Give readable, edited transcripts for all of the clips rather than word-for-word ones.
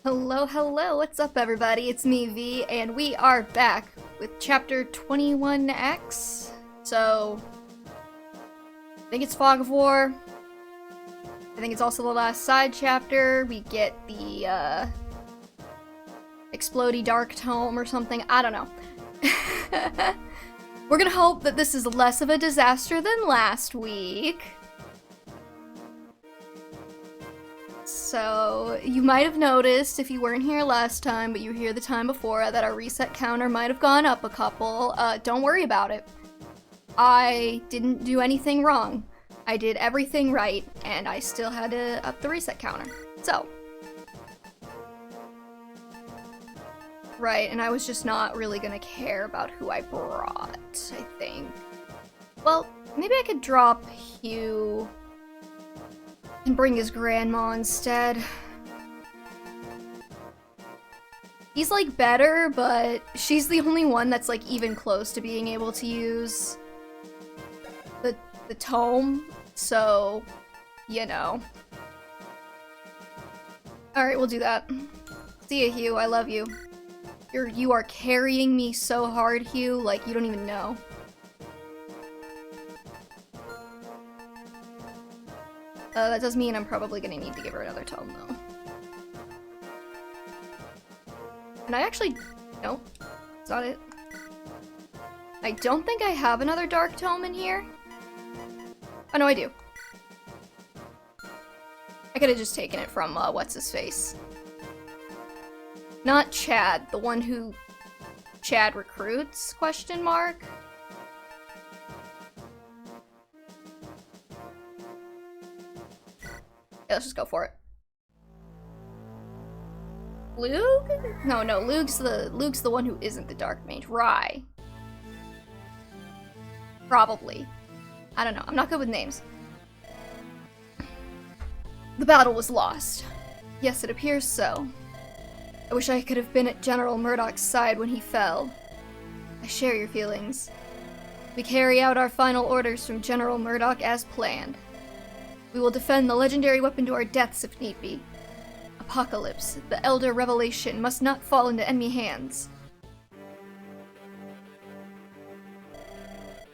Hello, hello, what's up everybody? It's me, V, and we are back with chapter 21X. So, I think it's Fog of War. I think it's also the last side chapter. We get the, Explodey Dark Tome or something. I don't know. We're gonna hope that this is less of a disaster than last week. So, you might have noticed, if you weren't here last time, but you were here the time before, that our reset counter might have gone up a couple. Don't worry about it. I didn't do anything wrong. I did everything right, and I still had to up the reset counter. So. Right, and I was just not really gonna care about who I brought, I think. Well, maybe I could drop Hugh and bring his grandma instead. He's like better, but she's the only one that's like even close to being able to use the tome, so, you know. Alright, we'll do that. See ya, Hugh, I love you. You are carrying me so hard, Hugh, like you don't even know. That does mean I'm probably gonna need to give her another tome, though. And I actually... Nope. That's not it. I don't think I have another dark tome in here. Oh, no, I do. I could've just taken it from, what's-his-face. Not Chad, the one who Chad recruits, question mark? Yeah, let's just go for it. Lug? No, Lug's the one who isn't the Dark Mage. Rye. Probably. I don't know. I'm not good with names. The battle was lost. Yes, it appears so. I wish I could have been at General Murdoch's side when he fell. I share your feelings. We carry out our final orders from General Murdoch as planned. We will defend the legendary weapon to our deaths if need be. Apocalypse, the Elder Revelation, must not fall into enemy hands.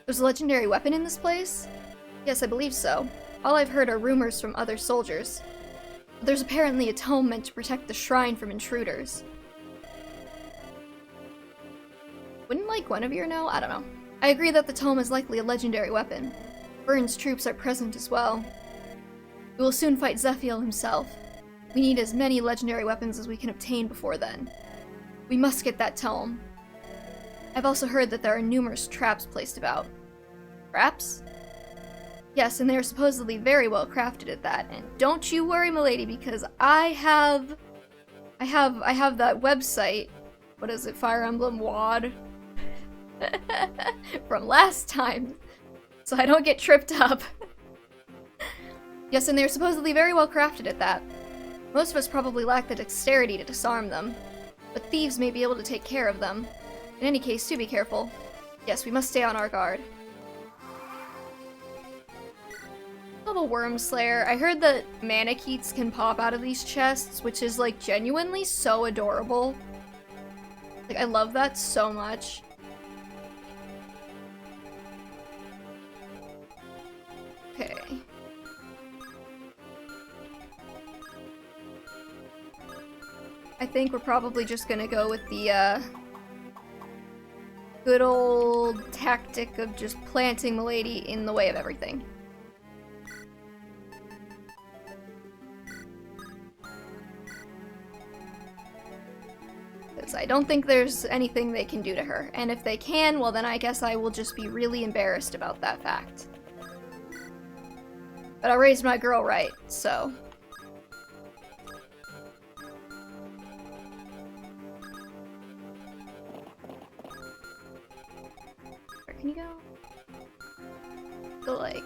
There's a legendary weapon in this place? Yes, I believe so. All I've heard are rumors from other soldiers. But there's apparently a tome meant to protect the shrine from intruders. Wouldn't, like, Guinevere know? I don't know. I agree that the tome is likely a legendary weapon. Vern's troops are present as well. We will soon fight Zephiel himself. We need as many legendary weapons as we can obtain before then. We must get that tome. I've also heard that there are numerous traps placed about. Traps? Yes, and they are supposedly very well crafted at that. And don't you worry, milady, because I have that website. What is it? Fire Emblem WAD? From last time. So I don't get tripped up. Yes, and they're supposedly very well crafted at that. Most of us probably lack the dexterity to disarm them, but thieves may be able to take care of them. In any case, do be careful. Yes, we must stay on our guard. Little Worm Slayer. I heard that Manikeets can pop out of these chests, which is like genuinely so adorable. Like, I love that so much. Okay. I think we're probably just gonna go with the, good old tactic of just planting Milady in the way of everything. Because I don't think there's anything they can do to her. And if they can, well then I guess I will just be really embarrassed about that fact. But I raised my girl right, so... Where can you go? Go like...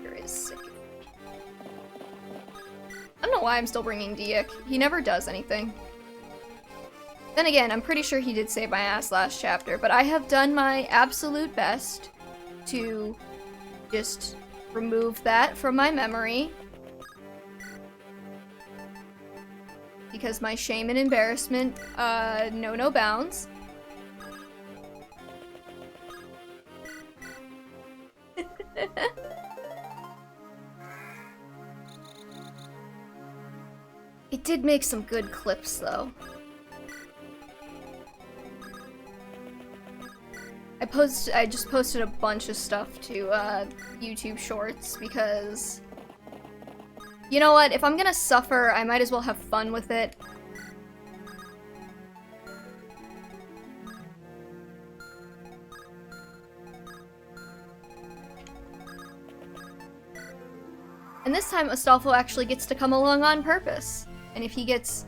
Here is safe. I don't know why I'm still bringing Diak. He never does anything. Then again, I'm pretty sure he did save my ass last chapter, but I have done my absolute best to just remove that from my memory. because my shame and embarrassment know no bounds. It did make some good clips, though. I just posted a bunch of stuff to YouTube Shorts because, you know what, if I'm gonna suffer, I might as well have fun with it. And this time Astolfo actually gets to come along on purpose. And if he gets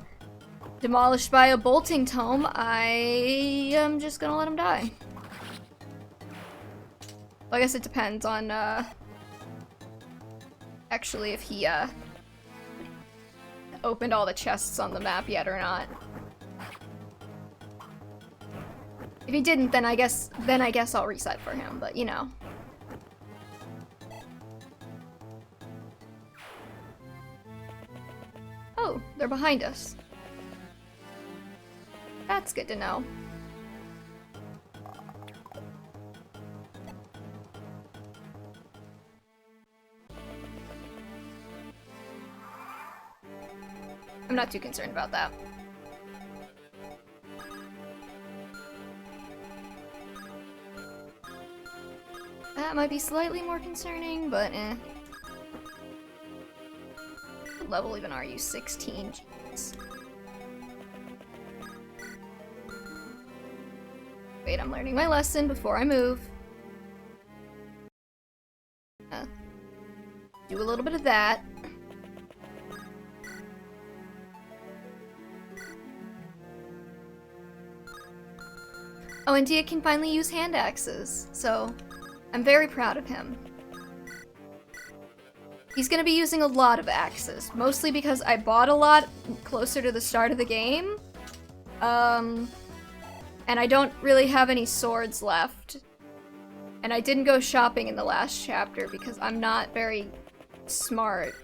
demolished by a bolting tome, I am just gonna let him die. Well, I guess it depends on, actually if he, opened all the chests on the map yet or not. If he didn't, then I guess I'll reset for him, but you know. Oh, they're behind us. That's good to know. I'm not too concerned about that. That might be slightly more concerning, but eh. What level even are you? 16? Jeez. Wait, I'm learning my lesson before I move. Do a little bit of that. Oh, and Dia can finally use hand axes, so I'm very proud of him. He's gonna be using a lot of axes, mostly because I bought a lot closer to the start of the game. And I don't really have any swords left. And I didn't go shopping in the last chapter because I'm not very smart.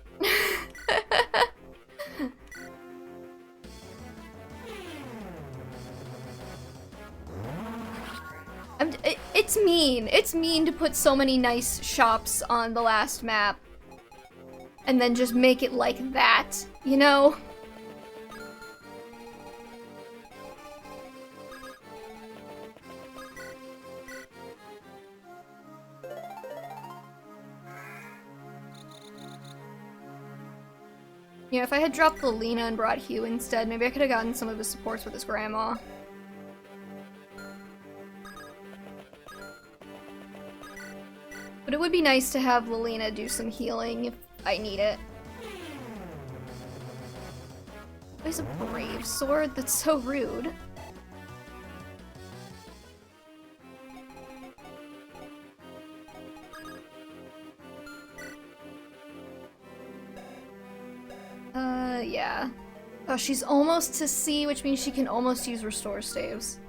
It's mean. It's mean to put so many nice shops on the last map. And then just make it like that, you know? Yeah, if I had dropped Lelina and brought Hugh instead, maybe I could have gotten some of his supports with his grandma. But it would be nice to have Lelina do some healing if I need it. Where's a brave sword? That's so rude. Yeah. Oh, she's almost to C, which means she can almost use restore staves.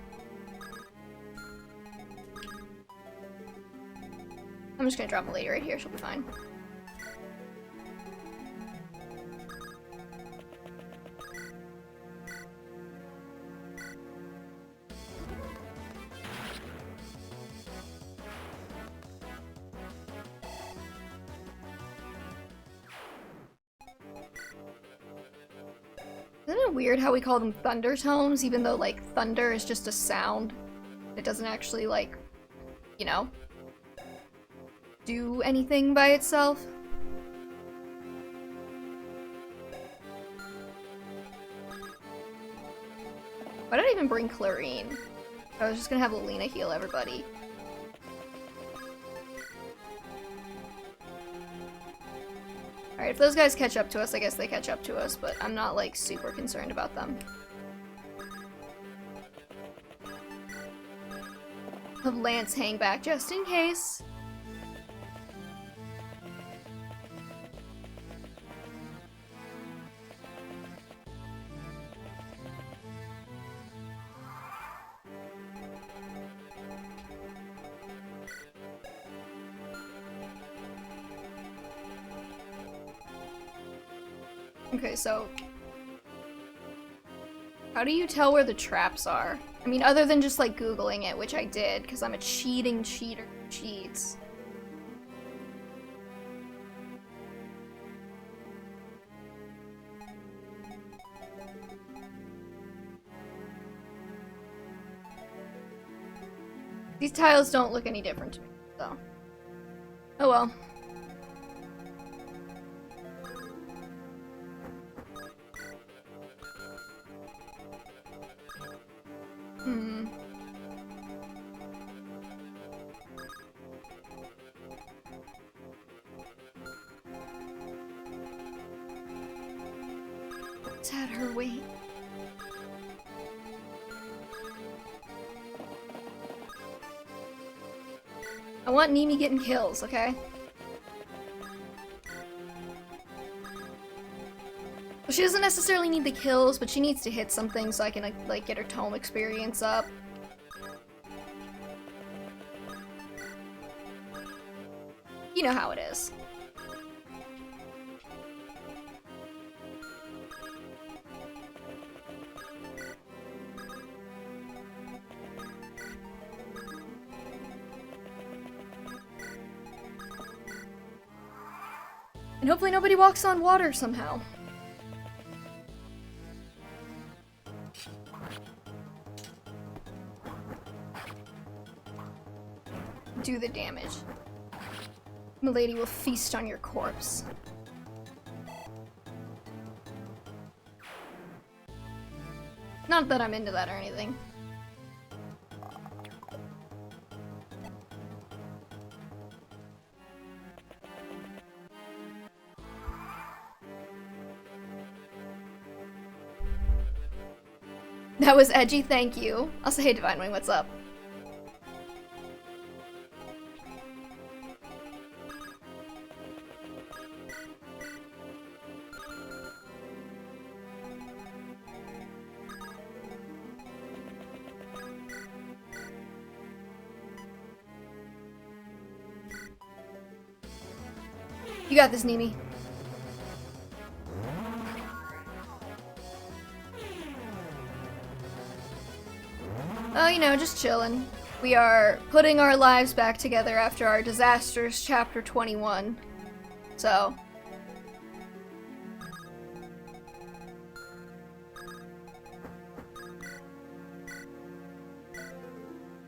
I'm just gonna drop a lady right here, she'll be fine. Isn't it weird how we call them thunder tomes, even though, like, thunder is just a sound? It doesn't actually, like, you know, do anything by itself? Why did I even bring Clarine? I was just gonna have Lelina heal everybody. Alright, if those guys catch up to us, I guess they catch up to us, but I'm not, like, super concerned about them. Have Lance hang back just in case. Okay, so How do you tell where the traps are? I mean, other than just like Googling it, which I did, because I'm a cheating cheater who cheats. These tiles don't look any different to me, so. Oh well. Let's have her wait. I want Nimi getting kills, okay? Well, she doesn't necessarily need the kills, but she needs to hit something so I can like get her tome experience up. You know how it is. And hopefully nobody walks on water somehow. Do the damage. Milady will feast on your corpse. Not that I'm into that or anything. That was edgy, thank you. I'll say, hey Divine Wing, what's up? You got this, Nimi. Oh, you know, just chillin'. We are putting our lives back together after our disastrous chapter 21. So.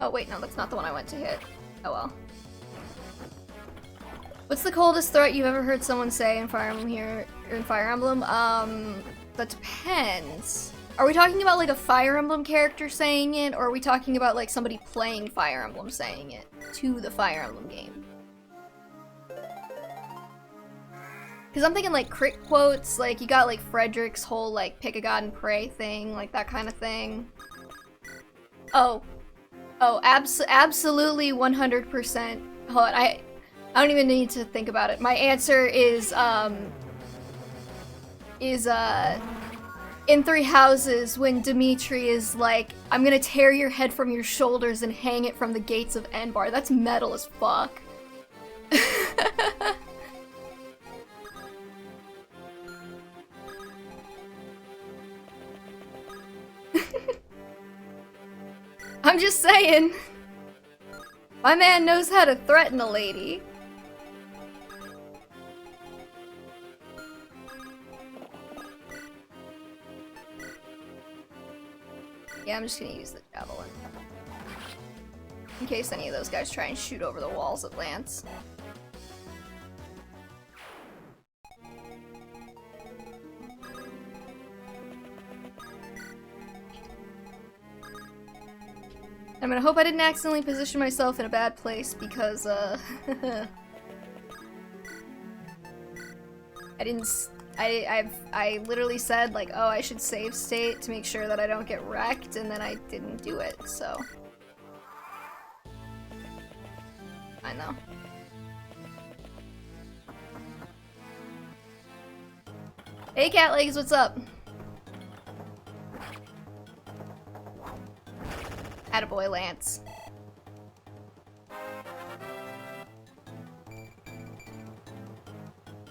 Oh wait, no, that's not the one I went to hit. Oh well. What's the coldest threat you've ever heard someone say in Fire Emblem here, or in Fire Emblem? That depends. Are we talking about like a Fire Emblem character saying it, or are we talking about like somebody playing Fire Emblem saying it to the Fire Emblem game? Because I'm thinking like crit quotes, like you got like Frederick's whole like pick a god and pray thing, like that kind of thing. Oh, absolutely 100%. Hold on, I don't even need to think about it. My answer is in Three Houses when Dimitri is like, I'm gonna tear your head from your shoulders and hang it from the gates of Enbar. That's metal as fuck. I'm just saying. My man knows how to threaten a lady. Yeah, I'm just gonna use the javelin. In case any of those guys try and shoot over the walls at Lance. I'm gonna hope I didn't accidentally position myself in a bad place because, I literally said, like, oh, I should save state to make sure that I don't get wrecked, and then I didn't do it, so. I know. Hey, Cat Legs, what's up? Attaboy, Lance.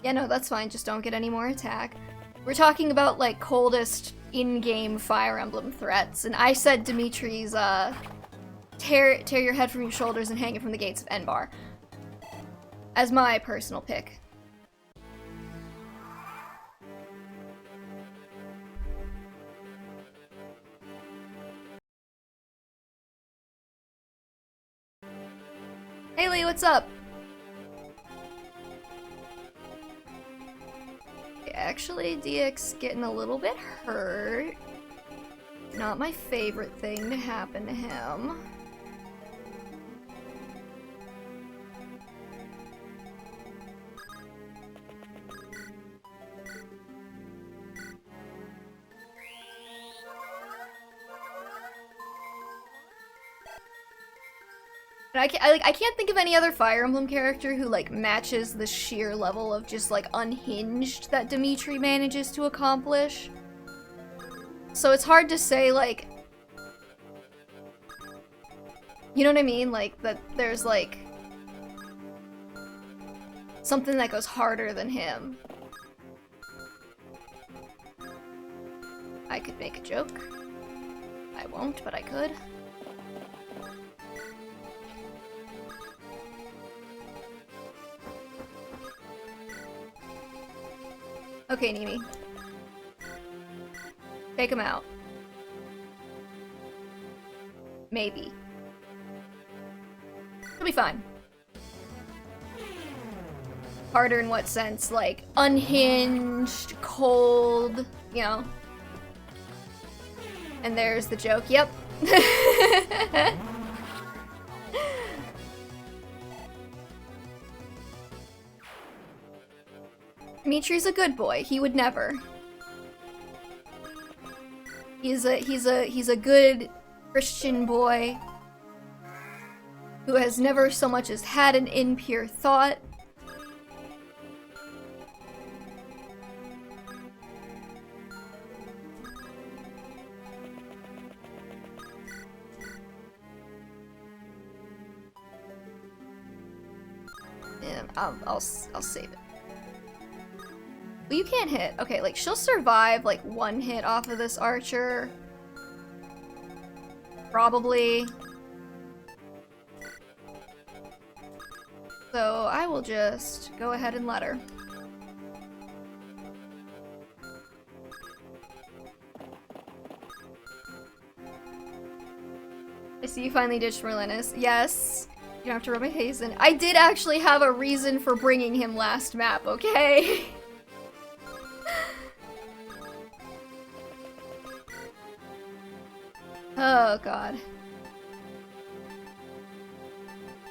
Yeah, no, that's fine. Just don't get any more attack. We're talking about, like, coldest in-game Fire Emblem threats, and I said Dimitri's, tear your head from your shoulders and hang it from the gates of Enbar. As my personal pick. Hey Lee, what's up? Actually, DX getting a little bit hurt. Not my favorite thing to happen to him. I can't think of any other Fire Emblem character who, like, matches the sheer level of just, like, unhinged that Dimitri manages to accomplish. So it's hard to say, like... You know what I mean? Like, that there's, like... something that goes harder than him. I could make a joke. I won't, but I could. Okay, Nimi. Take him out. Maybe. He'll be fine. Harder in what sense? Like, unhinged, cold, you know? And there's the joke. Yep. Dimitri's a good boy. He would never. He's a good Christian boy who has never so much as had an impure thought. And I'll save it. Well, you can't hit. Okay, like, she'll survive, like, one hit off of this archer. Probably. So, I will just go ahead and let her. I see you finally ditched Merlinus. Yes. You don't have to rub my face in. I did actually have a reason for bringing him last map, okay? Oh god.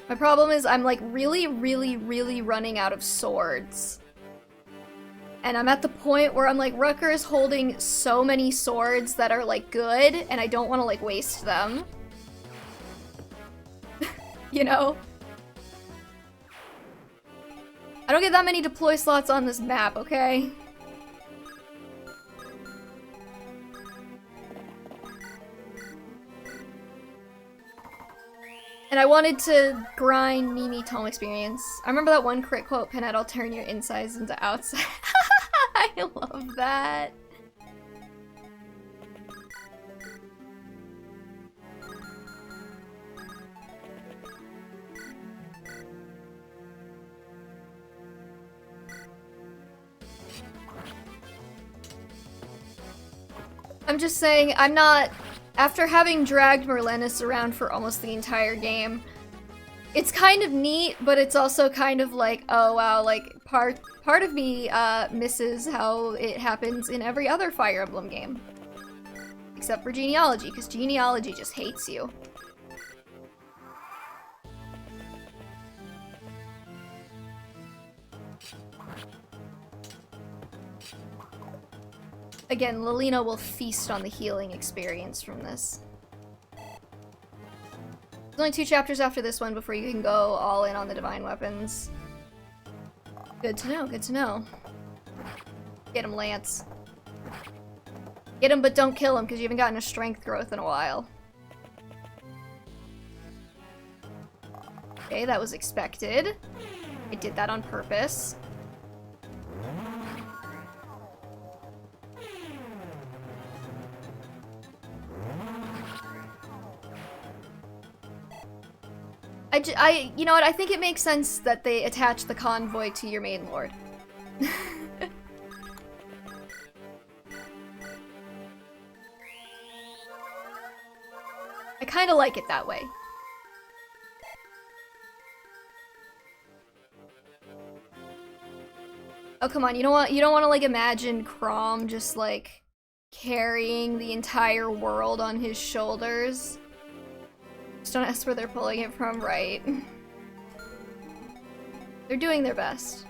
My problem is I'm like really running out of swords. And I'm at the point where I'm like, Rucker is holding so many swords that are like good, and I don't want to like waste them. You know? I don't get that many deploy slots on this map, okay? And I wanted to grind Mimi Tome experience. I remember that one crit quote, Panette, I'll turn your insides into outside. I love that. I'm just saying, I'm not... After having dragged Merlinus around for almost the entire game, it's kind of neat, but it's also kind of like, oh wow, like, part of me misses how it happens in every other Fire Emblem game. Except for Genealogy, because Genealogy just hates you. Again, Lilina will feast on the healing experience from this. There's only 2 chapters after this one before you can go all in on the divine weapons. Good to know, good to know. Get him, Lance. Get him, but don't kill him, because you haven't gotten a strength growth in a while. Okay, that was expected. I did that on purpose. You know what? I think it makes sense that they attach the convoy to your main lord. I kind of like it that way. Oh, come on. You don't want to like imagine Crom just like carrying the entire world on his shoulders. Just don't ask where they're pulling it from, right? They're doing their best.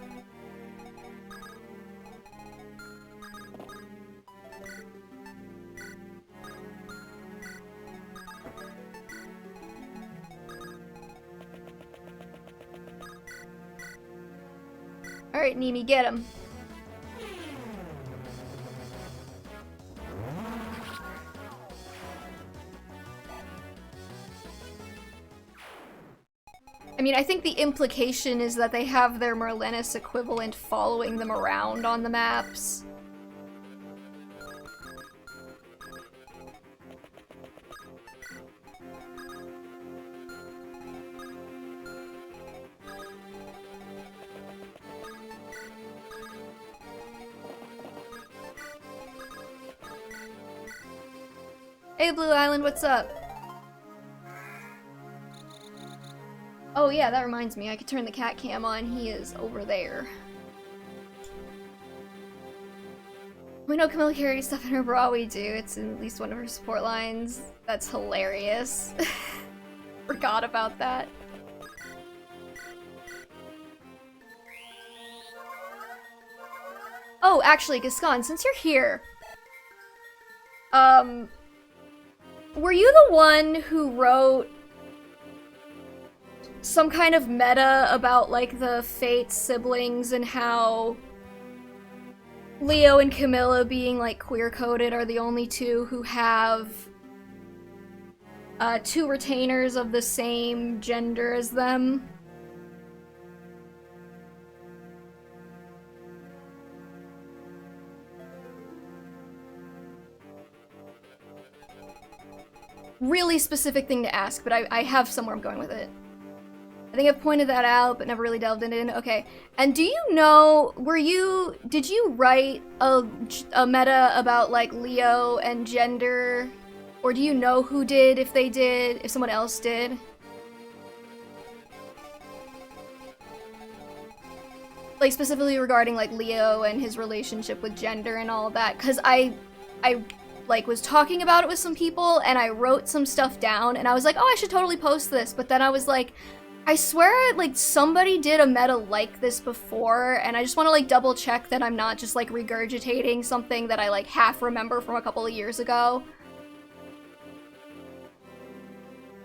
Alright, Nimi, get him. I mean, I think the implication is that they have their Merlinus equivalent following them around on the maps. Hey, Blue Island, what's up? Oh yeah, that reminds me, I could turn the cat cam on. He is over there. We know Camilla carries stuff in her bra, we do. It's in at least one of her support lines. That's hilarious. Forgot about that. Oh, actually, Gascon, since you're here, were you the one who wrote some kind of meta about, like, the Fate siblings and how Leo and Camilla being, like, queer-coded are the only two who have two retainers of the same gender as them? Really specific thing to ask, but I have somewhere I'm going with it. I think I've pointed that out, but never really delved into it. Okay. And do you know, did you write a meta about, like, Leo and gender? Or do you know who did, if they did, if someone else did? Like, specifically regarding, like, Leo and his relationship with gender and all of that. Because I like, was talking about it with some people, and I wrote some stuff down, and I was like, oh, I should totally post this. But then I was like, I swear, like, somebody did a meta like this before, and I just want to, like, double check that I'm not just, like, regurgitating something that I, like, half remember from a couple of years ago.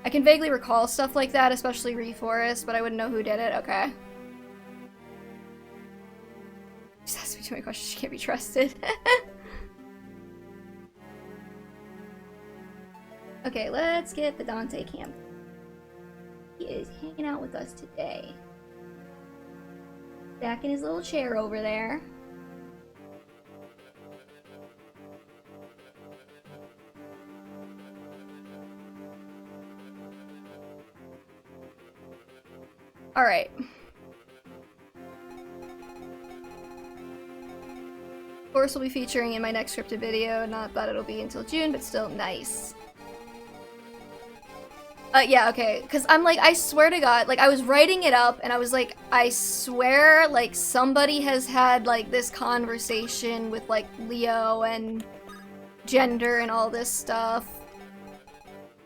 I can vaguely recall stuff like that, especially Reforest, but I wouldn't know who did it. Okay. Just asked me too many questions, she can't be trusted. Okay, let's get the Dante camp. He is hanging out with us today. Back in his little chair over there. Alright. Of course, will be featuring in my next scripted video. Not that it'll be until June, but still nice. Yeah, okay, because I'm like, I swear to God, like, I was writing it up, and I was like, I swear, like, somebody has had, like, this conversation with, like, Leo and gender and all this stuff.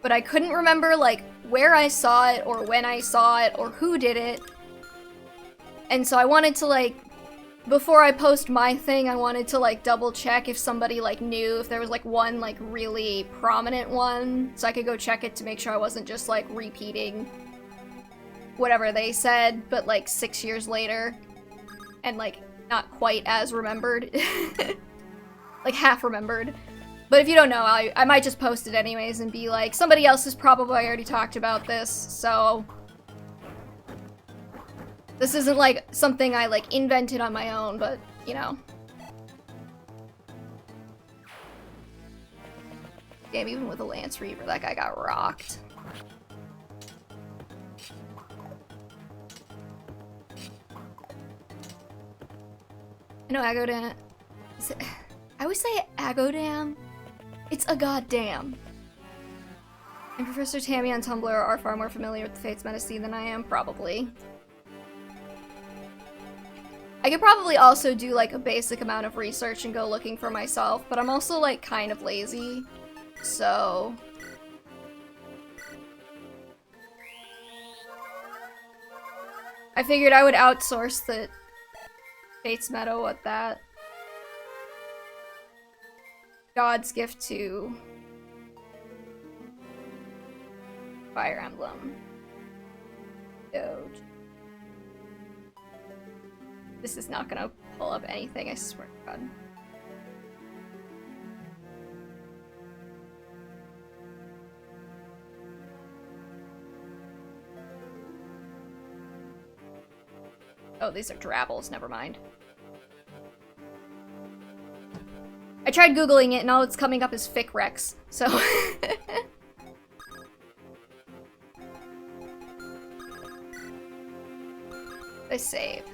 But I couldn't remember, like, where I saw it, or when I saw it, or who did it. And so I wanted to, like, before I post my thing, I wanted to, like, double check if somebody, like, knew if there was, like, one, like, really prominent one, so I could go check it to make sure I wasn't just, like, repeating whatever they said, but, like, 6 years later, and, like, not quite as remembered. Like, half remembered. But if you don't know, I might just post it anyways and be like, somebody else has probably already talked about this, so this isn't, like, something I, like, invented on my own, but, you know. Damn, even with a Lance Reaver, that guy got rocked. No, Agodam. I always say Agodam. It's a goddamn. And Professor Tammy on Tumblr are far more familiar with the Fates Medici than I am, probably. I could probably also do like a basic amount of research and go looking for myself, but I'm also like kind of lazy, so... I figured I would outsource the Fates Meadow at that. God's gift to Fire Emblem. Doge. This is not gonna pull up anything, I swear to God. Oh, these are Drabbles, never mind. I tried Googling it and all it's coming up is Fic Rex, so... I save.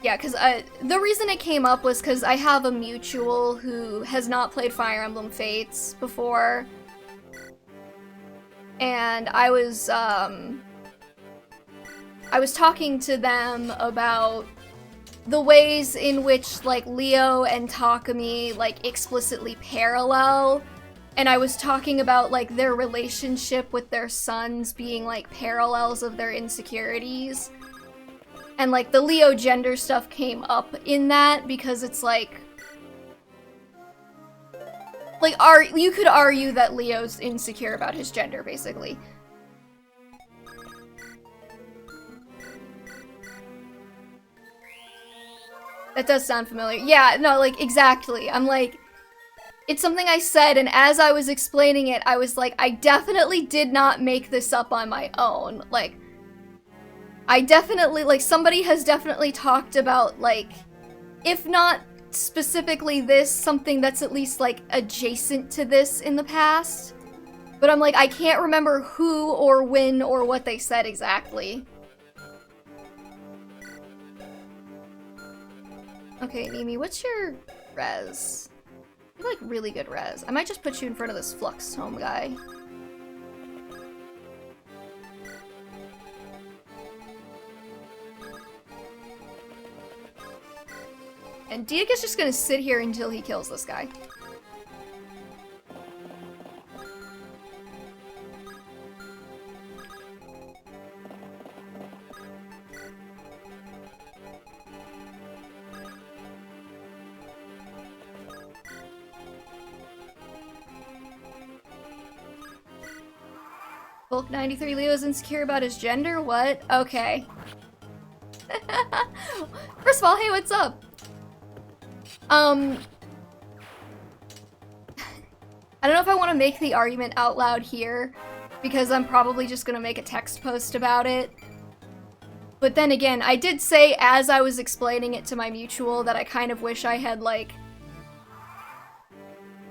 Yeah, because the reason it came up was because I have a mutual who has not played Fire Emblem Fates before. And I was talking to them about the ways in which, like, Leo and Takumi, like, explicitly parallel. And I was talking about, like, their relationship with their sons being, like, parallels of their insecurities. And, like, the Leo gender stuff came up in that because it's, like, you could argue that Leo's insecure about his gender, basically. That does sound familiar. Yeah, no, like, exactly. I'm like, it's something I said, and as I was explaining it, I was like, I definitely did not make this up on my own. Like, I definitely, like, somebody has definitely talked about, like, if not specifically this, something that's at least, like, adjacent to this in the past. But I'm like, I can't remember who or when or what they said exactly. Okay, Nimi, what's your res? You like really good res. I might just put you in front of this Flux Tome guy. And Diak is just gonna sit here until he kills this guy. Bulk 93 Leo's insecure about his gender? What? Okay. First of all, hey, what's up? I don't know if I want to make the argument out loud here, because I'm probably just gonna make a text post about it. But then again, I did say as I was explaining it to my mutual that I kind of wish I had, like,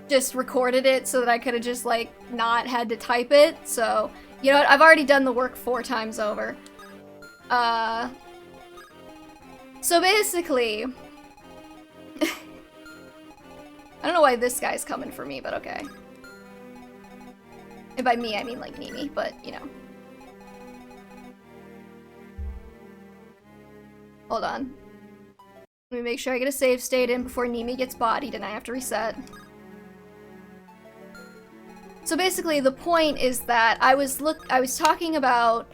just recorded it so that I could have just, like, not had to type it. So, you know what? I've already done the work 4 times over. So basically... I don't know why this guy's coming for me, but okay. And by me, I mean, like, Nimi, but, you know. Hold on. Let me make sure I get a save state in before Nimi gets bodied and I have to reset. So basically, the point is that I was talking about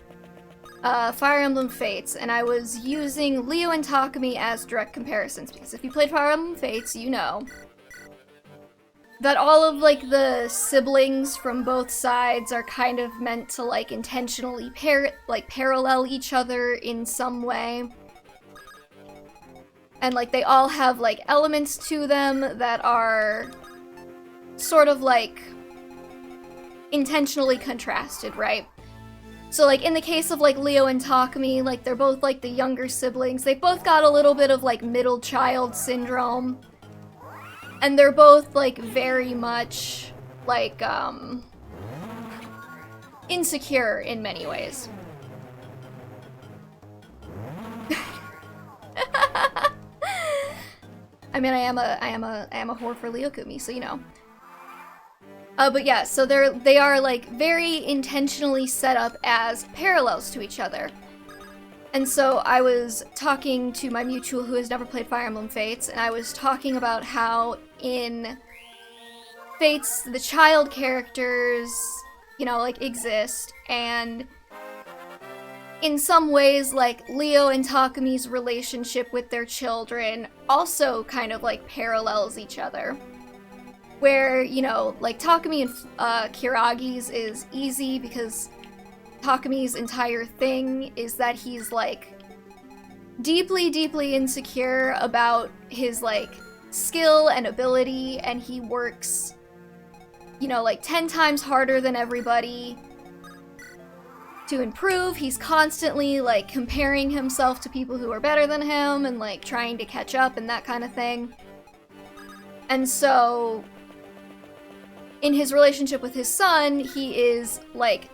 Fire Emblem Fates, and I was using Leo and Takumi as direct comparisons, because if you played Fire Emblem Fates, you know that all of, like, the siblings from both sides are kind of meant to, like, intentionally parallel each other in some way. And, like, they all have, like, elements to them that are sort of, like, intentionally contrasted, right? So, like, in the case of, like, Leo and Takumi, like, they're both, like, the younger siblings. They've both got a little bit of, like, middle child syndrome. And they're both, like, very much, like, insecure in many ways. I mean, I am a whore for Ryokumi, so you know. But yeah, so they are like very intentionally set up as parallels to each other. And so I was talking to my mutual who has never played Fire Emblem Fates, and I was talking about how in Fates, the child characters, you know, like, exist, and in some ways, like, Leo and Takumi's relationship with their children also kind of, like, parallels each other. Where, you know, like, Takumi and Kiragi's is easy because Takumi's entire thing is that he's, like, deeply, deeply insecure about his, like, skill and ability, and he works, you know, like, 10 times harder than everybody to improve. He's constantly, like, comparing himself to people who are better than him and, like, trying to catch up and that kind of thing. And so, in his relationship with his son, he is, like,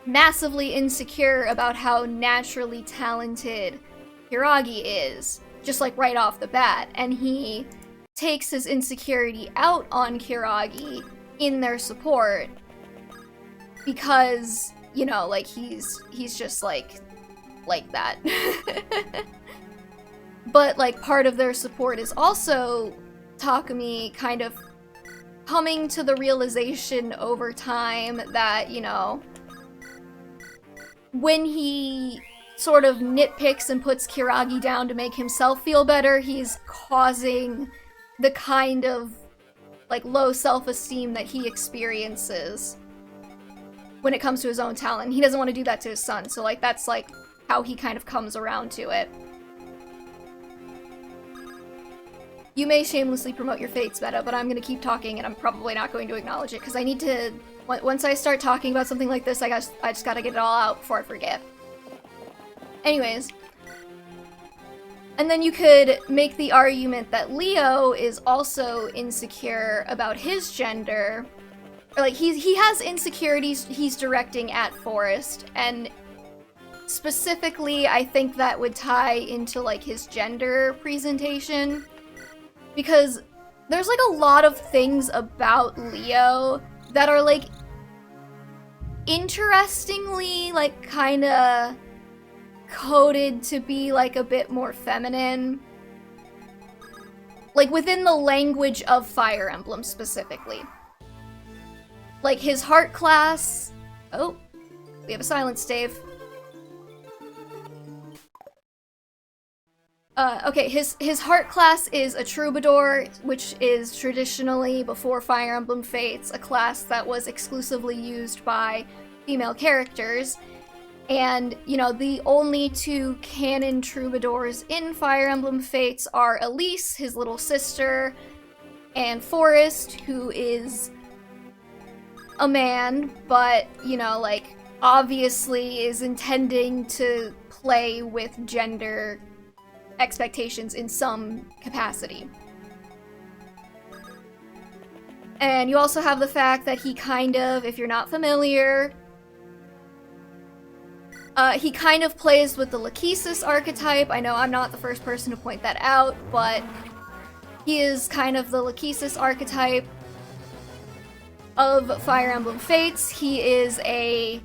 massively insecure about how naturally talented Kiragi is, just, like, right off the bat. And he takes his insecurity out on Kiragi in their support because, you know, like, he's just like that. But, like, part of their support is also Takumi kind of coming to the realization over time that, you know, when he sort of nitpicks and puts Kiragi down to make himself feel better, he's causing the kind of, like, low self-esteem that he experiences when it comes to his own talent. He doesn't want to do that to his son, so, like, that's, like, how he kind of comes around to it. You may shamelessly promote your Fates meta, but I'm gonna keep talking and I'm probably not going to acknowledge it, because I need to... Once I start talking about something like this, I just gotta get it all out before I forget. Anyways. And then you could make the argument that Leo is also insecure about his gender. Or, like, he has insecurities he's directing at Forest, and specifically, I think that would tie into, like, his gender presentation. Because there's, like, a lot of things about Leo that are, like, interestingly, like, kinda coded to be, like, a bit more feminine. Like, within the language of Fire Emblem, specifically. Like, his heart class... Oh, we have a silence stave. Okay, his heart class is a troubadour, which is traditionally, before Fire Emblem Fates, a class that was exclusively used by female characters. And, you know, the only two canon troubadours in Fire Emblem Fates are Elise, his little sister, and Forest, who is a man, but, you know, like, obviously is intending to play with gender expectations in some capacity. And you also have the fact that he kind of, if you're not familiar, he kind of plays with the Lachesis archetype. I know I'm not the first person to point that out, but he is kind of the Lachesis archetype of Fire Emblem Fates. He is a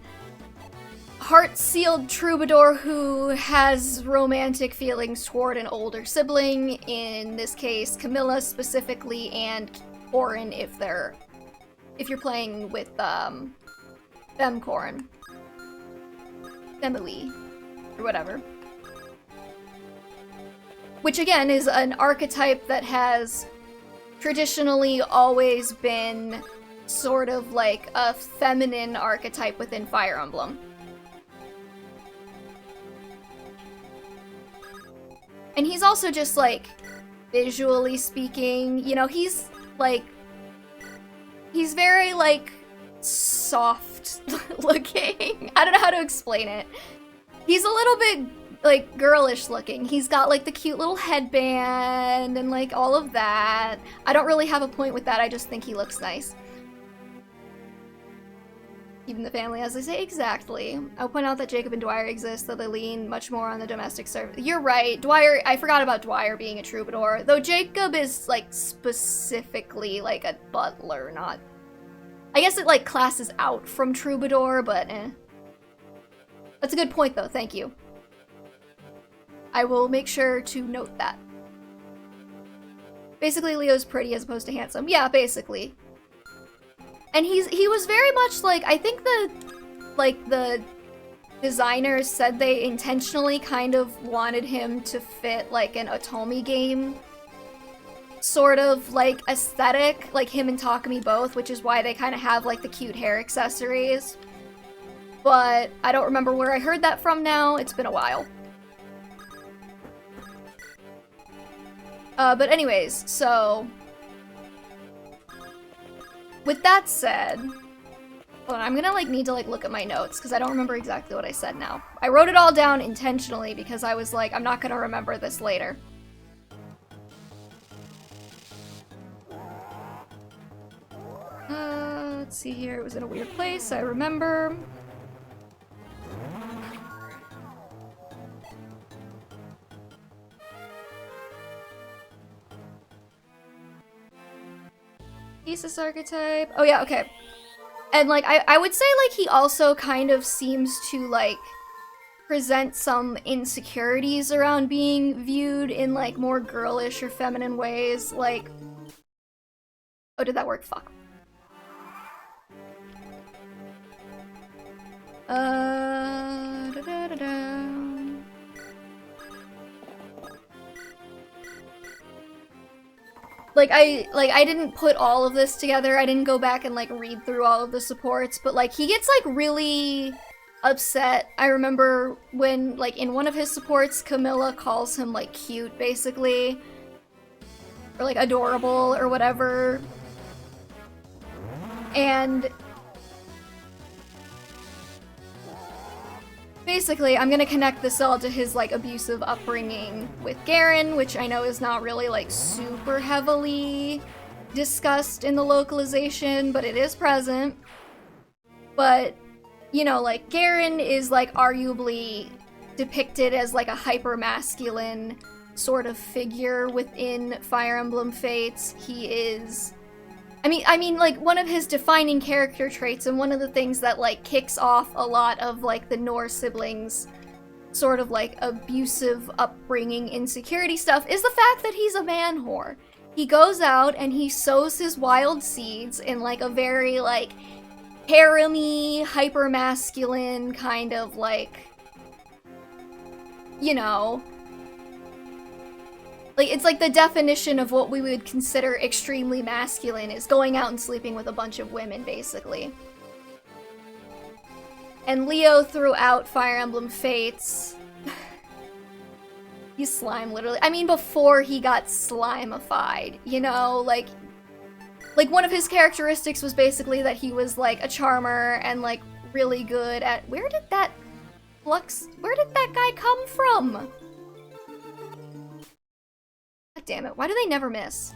heart-sealed troubadour who has romantic feelings toward an older sibling, in this case Camilla specifically, and Corrin if you're playing with Corrin. Emily, or whatever. Which again is an archetype that has traditionally always been sort of like a feminine archetype within Fire Emblem. And he's also just, like, visually speaking, you know, he's, like, he's very, like, soft looking. I don't know how to explain it. He's a little bit, like, girlish looking. He's got, like, the cute little headband and, like, all of that. I don't really have a point with that, I just think he looks nice. Even the family, as they say, exactly. I'll point out that Jacob and Dwyer exist, though they lean much more on the domestic service. You're right, Dwyer, I forgot about Dwyer being a troubadour, though Jacob is, like, specifically, like, a butler, not... I guess it, like, classes out from troubadour, but eh. That's a good point, though, thank you. I will make sure to note that. Basically, Leo's pretty as opposed to handsome. Yeah, basically. And he was very much like, I think the designers said they intentionally kind of wanted him to fit like an Otomi game sort of like aesthetic, like him and Takumi both, which is why they kind of have like the cute hair accessories. But I don't remember where I heard that from now, it's been a while. But anyways, so... with that said, hold on, I'm gonna like need to like look at my notes because I don't remember exactly what I said now. I wrote it all down intentionally because I was like, I'm not gonna remember this later. Let's see here, it was in a weird place, I remember. Thesis archetype. Oh yeah, okay. And like I would say like he also kind of seems to like present some insecurities around being viewed in like more girlish or feminine ways. Like, oh, did that work? Fuck. Like I didn't put all of this together. I didn't go back and like read through all of the supports, but like he gets like really upset. I remember when like in one of his supports, Camilla calls him like cute basically, or like adorable or whatever. And basically, I'm gonna connect this all to his, like, abusive upbringing with Garen, which I know is not really, like, super heavily discussed in the localization, but it is present. But, you know, like, Garen is, like, arguably depicted as, like, a hyper-masculine sort of figure within Fire Emblem Fates. He is... I mean, like, one of his defining character traits and one of the things that, like, kicks off a lot of, like, the Noor siblings' sort of, like, abusive upbringing, insecurity stuff is the fact that he's a man whore. He goes out and he sows his wild seeds in, like, a very, like, harem-y, hyper-masculine kind of, like, you know... like, it's like the definition of what we would consider extremely masculine is going out and sleeping with a bunch of women, basically. And Leo, throughout Fire Emblem Fates... he's slime, literally. I mean, before he got slimified, you know? Like, one of his characteristics was basically that he was, like, a charmer and, like, really good at... where did that guy come from? God damn it, why do they never miss?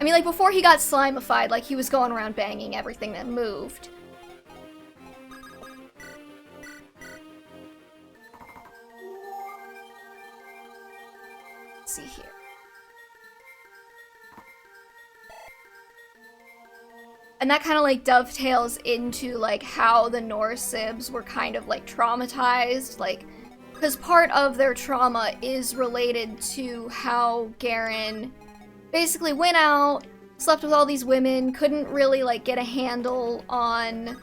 I mean, like, before he got slimified, like, he was going around banging everything that moved. Let's see here. And that kind of, like, dovetails into, like, how the Noor Sibs were kind of, like, traumatized, like, because part of their trauma is related to how Garen basically went out, slept with all these women, couldn't really, like, get a handle on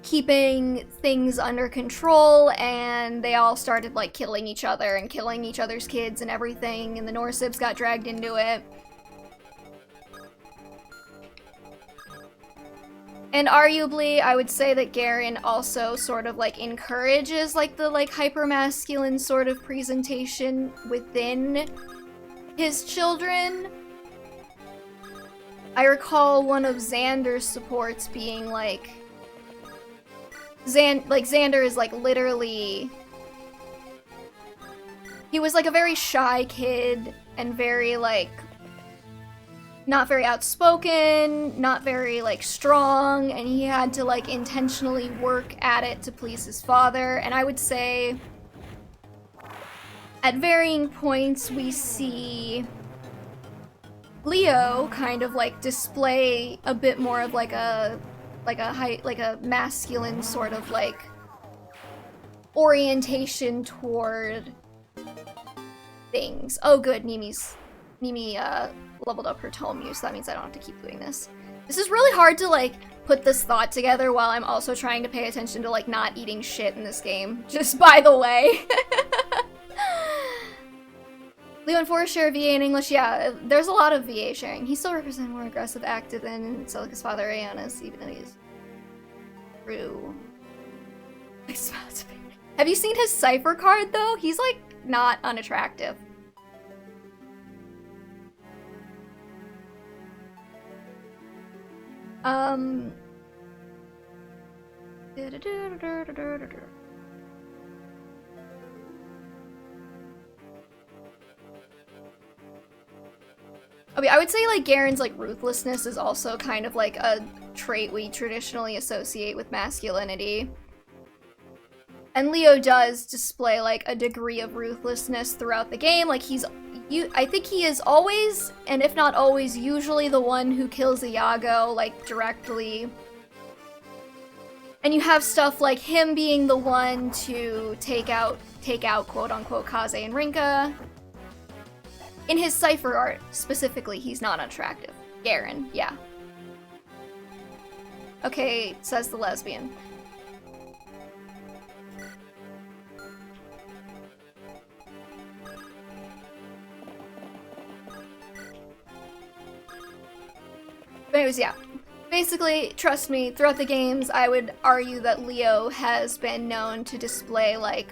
keeping things under control, and they all started, like, killing each other and killing each other's kids and everything, and the Noor Sibs got dragged into it. And arguably, I would say that Garen also sort of, like, encourages, like, the, like, hyper-masculine sort of presentation within his children. I recall one of Xander's supports being, like... Xander is, like, literally... he was, like, a very shy kid and very, like, not very outspoken, not very like strong, and he had to like intentionally work at it to please his father. And I would say at varying points we see Leo kind of like display a bit more of like a masculine sort of like orientation toward things. Oh good, Nimi leveled up her tome use, so that means I don't have to keep doing this. This is really hard to like put this thought together while I'm also trying to pay attention to like not eating shit in this game, just by the way. Leo and Forrest share VA in English. Yeah, there's a lot of VA sharing. He still represents more aggressive, active than Celica's father, Aeonis, even though he's true. Have you seen his cipher card though? He's like not unattractive. Okay, I would say like Garen's like ruthlessness is also kind of like a trait we traditionally associate with masculinity. And Leo does display like a degree of ruthlessness throughout the game. Like I think he is always, and if not always, usually the one who kills Iago like directly. And you have stuff like him being the one to take out quote unquote Kaze and Rinka. In his cipher art, specifically, he's not unattractive. Garen, yeah. Okay, says the lesbian. But anyways, yeah. Basically, trust me, throughout the games, I would argue that Leo has been known to display, like,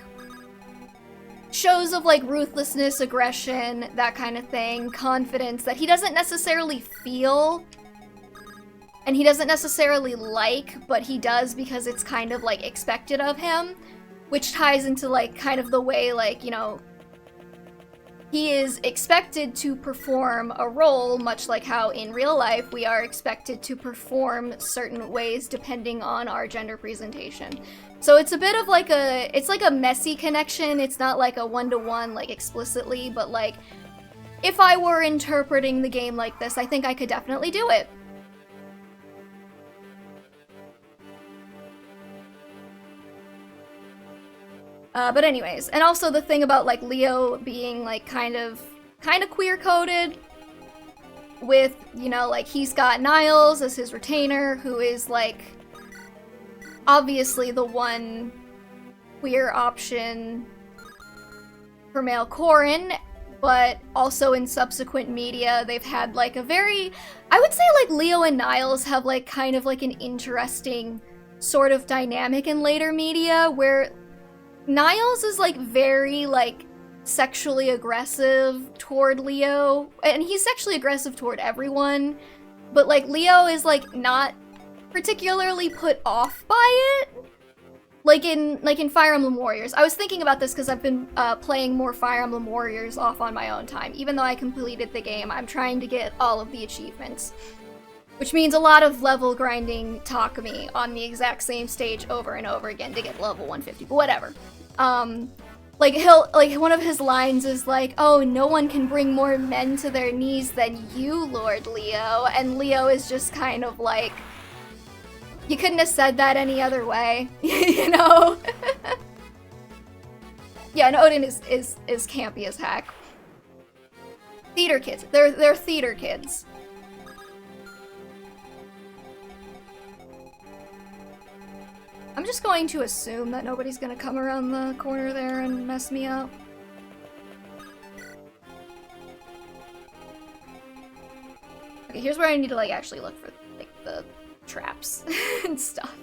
shows of like ruthlessness, aggression, that kind of thing, confidence that he doesn't necessarily feel and he doesn't necessarily like, but he does because it's kind of like expected of him, which ties into like kind of the way like, you know, he is expected to perform a role, much like how in real life we are expected to perform certain ways depending on our gender presentation. So it's a bit of like it's like a messy connection. It's not like a one-to-one like explicitly, but like if I were interpreting the game like this, I think I could definitely do it. But anyways, and also the thing about like Leo being like kind of queer-coded with, you know, like he's got Niles as his retainer, who is like obviously the one queer option for male Corrin, but also in subsequent media they've had like a very, I would say like Leo and Niles have like kind of like an interesting sort of dynamic in later media where Niles is like very like sexually aggressive toward Leo, and he's sexually aggressive toward everyone, but like Leo is like not particularly put off by it. Like in Fire Emblem Warriors. I was thinking about this because I've been playing more Fire Emblem Warriors off on my own time. Even though I completed the game, I'm trying to get all of the achievements. Which means a lot of level grinding Takumi on the exact same stage over and over again to get level 150, but whatever. Like one of his lines is like, oh, no one can bring more men to their knees than you, Lord Leo. And Leo is just kind of like, you couldn't have said that any other way, you know? Yeah, and Odin is campy as heck. Theater kids. They're theater kids. I'm just going to assume that nobody's gonna come around the corner there and mess me up. Okay, here's where I need to like actually look for like the traps and stuff.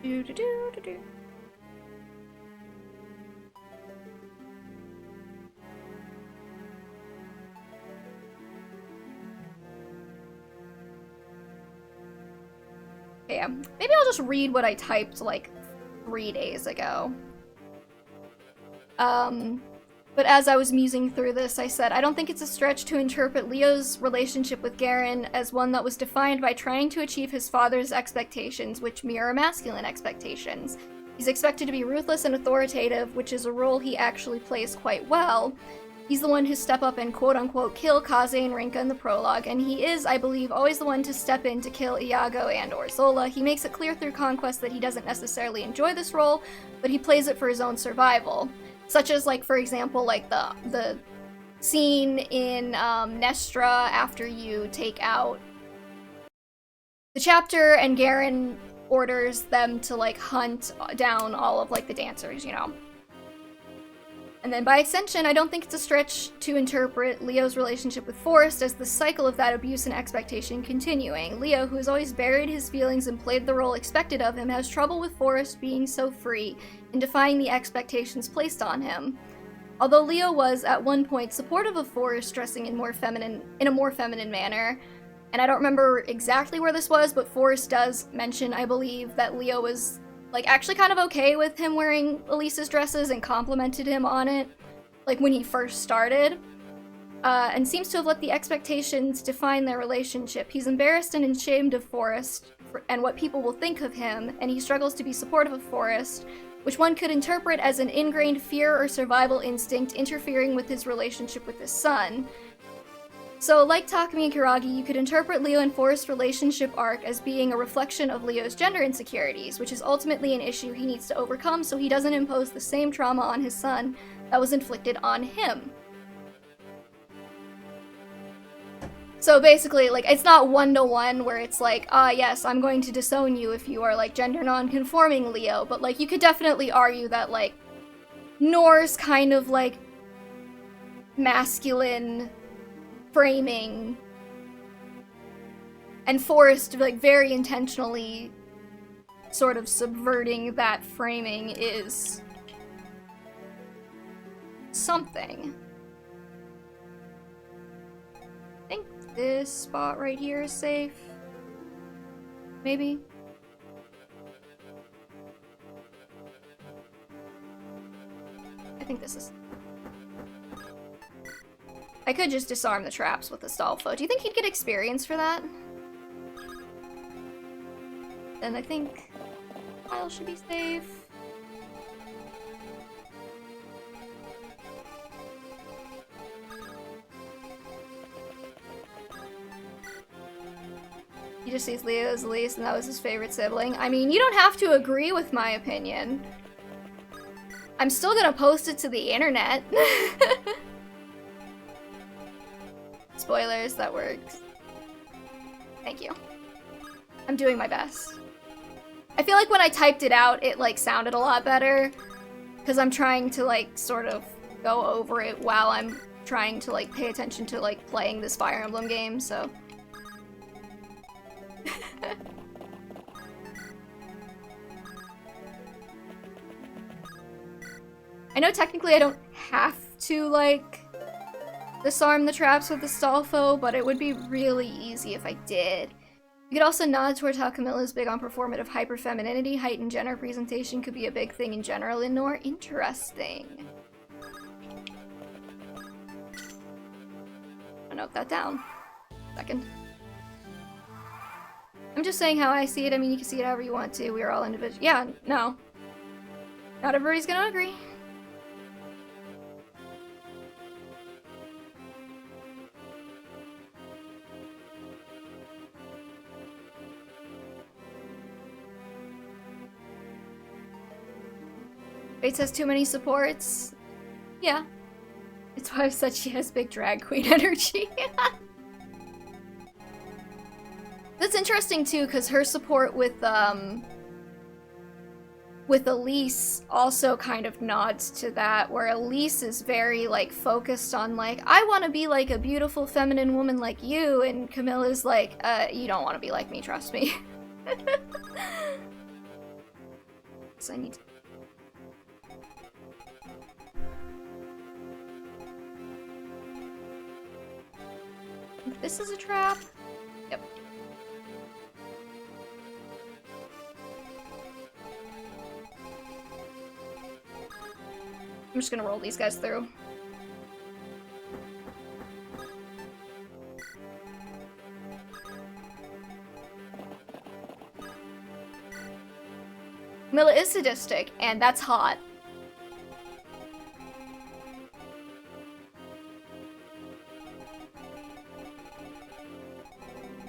Do. Yeah, maybe I'll just read what I typed like 3 days ago. But as I was musing through this, I said, I don't think it's a stretch to interpret Leo's relationship with Garen as one that was defined by trying to achieve his father's expectations, which mirror masculine expectations. He's expected to be ruthless and authoritative, which is a role he actually plays quite well. He's the one who step up and quote-unquote kill Kaze and Rinka in the prologue, and he is, I believe, always the one to step in to kill Iago and or Zola. He makes it clear through Conquest that he doesn't necessarily enjoy this role, but he plays it for his own survival. Such as, like, for example, like the scene in Nestra after you take out the chapter and Garen orders them to, like, hunt down all of, like, the dancers, you know? And then by extension, I don't think it's a stretch to interpret Leo's relationship with Forrest as the cycle of that abuse and expectation continuing. Leo, who has always buried his feelings and played the role expected of him, has trouble with Forrest being so free and defying the expectations placed on him. Although Leo was at one point supportive of Forrest dressing in a more feminine manner, and I don't remember exactly where this was, but Forrest does mention, I believe, that Leo was like actually kind of okay with him wearing Elise's dresses and complimented him on it, like when he first started, and seems to have let the expectations define their relationship. He's embarrassed and ashamed of Forrest and what people will think of him, and he struggles to be supportive of Forrest, which one could interpret as an ingrained fear or survival instinct interfering with his relationship with his son. So, like Takumi and Kiragi, you could interpret Leo and Forrest's relationship arc as being a reflection of Leo's gender insecurities, which is ultimately an issue he needs to overcome so he doesn't impose the same trauma on his son that was inflicted on him. So basically, like, it's not one-to-one where it's like, yes, I'm going to disown you if you are, like, gender non-conforming Leo, but, like, you could definitely argue that, like, Nor's kind of, like, masculine framing and Forrest, like, very intentionally sort of subverting that framing is something. I think this spot right here is safe. Maybe? I think this is... I could just disarm the traps with the Astolfo. Do you think he'd get experience for that? Then I think Kyle should be safe. He just sees Leo as Elise and that was his favorite sibling. I mean, you don't have to agree with my opinion. I'm still gonna post it to the internet. Spoilers, that works. Thank you. I'm doing my best. I feel like when I typed it out, it, like, sounded a lot better. Because I'm trying to, like, sort of go over it while I'm trying to, like, pay attention to, like, playing this Fire Emblem game, so... I know technically I don't have to, like, disarm the traps with the Astolfo, but it would be really easy if I did. You could also nod towards how Camilla's big on performative hyperfemininity. Heightened gender presentation could be a big thing in general in Nor. Interesting. I'll note that down. Second. I'm just saying how I see it. I mean, you can see it however you want to. We are all individual. Yeah, no. Not everybody's gonna agree. Fates has too many supports. Yeah. It's why I've said she has big drag queen energy. That's interesting too, because her support with Elise also kind of nods to that, where Elise is very, like, focused on, like, I want to be, like, a beautiful feminine woman like you, and Camilla's like, you don't want to be like me, trust me. So I need to... This is a trap. Yep. I'm just gonna roll these guys through. Camilla is sadistic, and that's hot.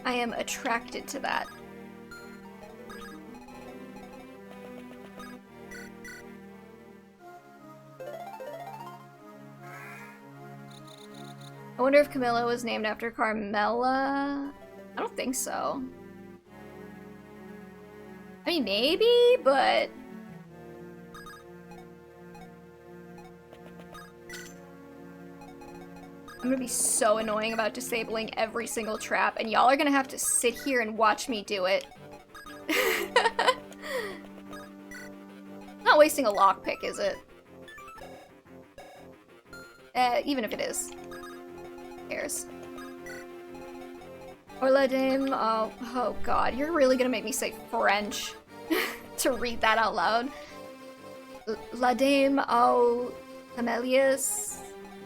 I am attracted to that. I wonder if Camilla was named after Carmela? I don't think so. I mean, maybe, but... I'm gonna be so annoying about disabling every single trap, and y'all are gonna have to sit here and watch me do it. Not wasting a lockpick, is it? Even if it is. Who cares? Or la dame, oh god, you're really gonna make me say French to read that out loud. La dame au Camelius,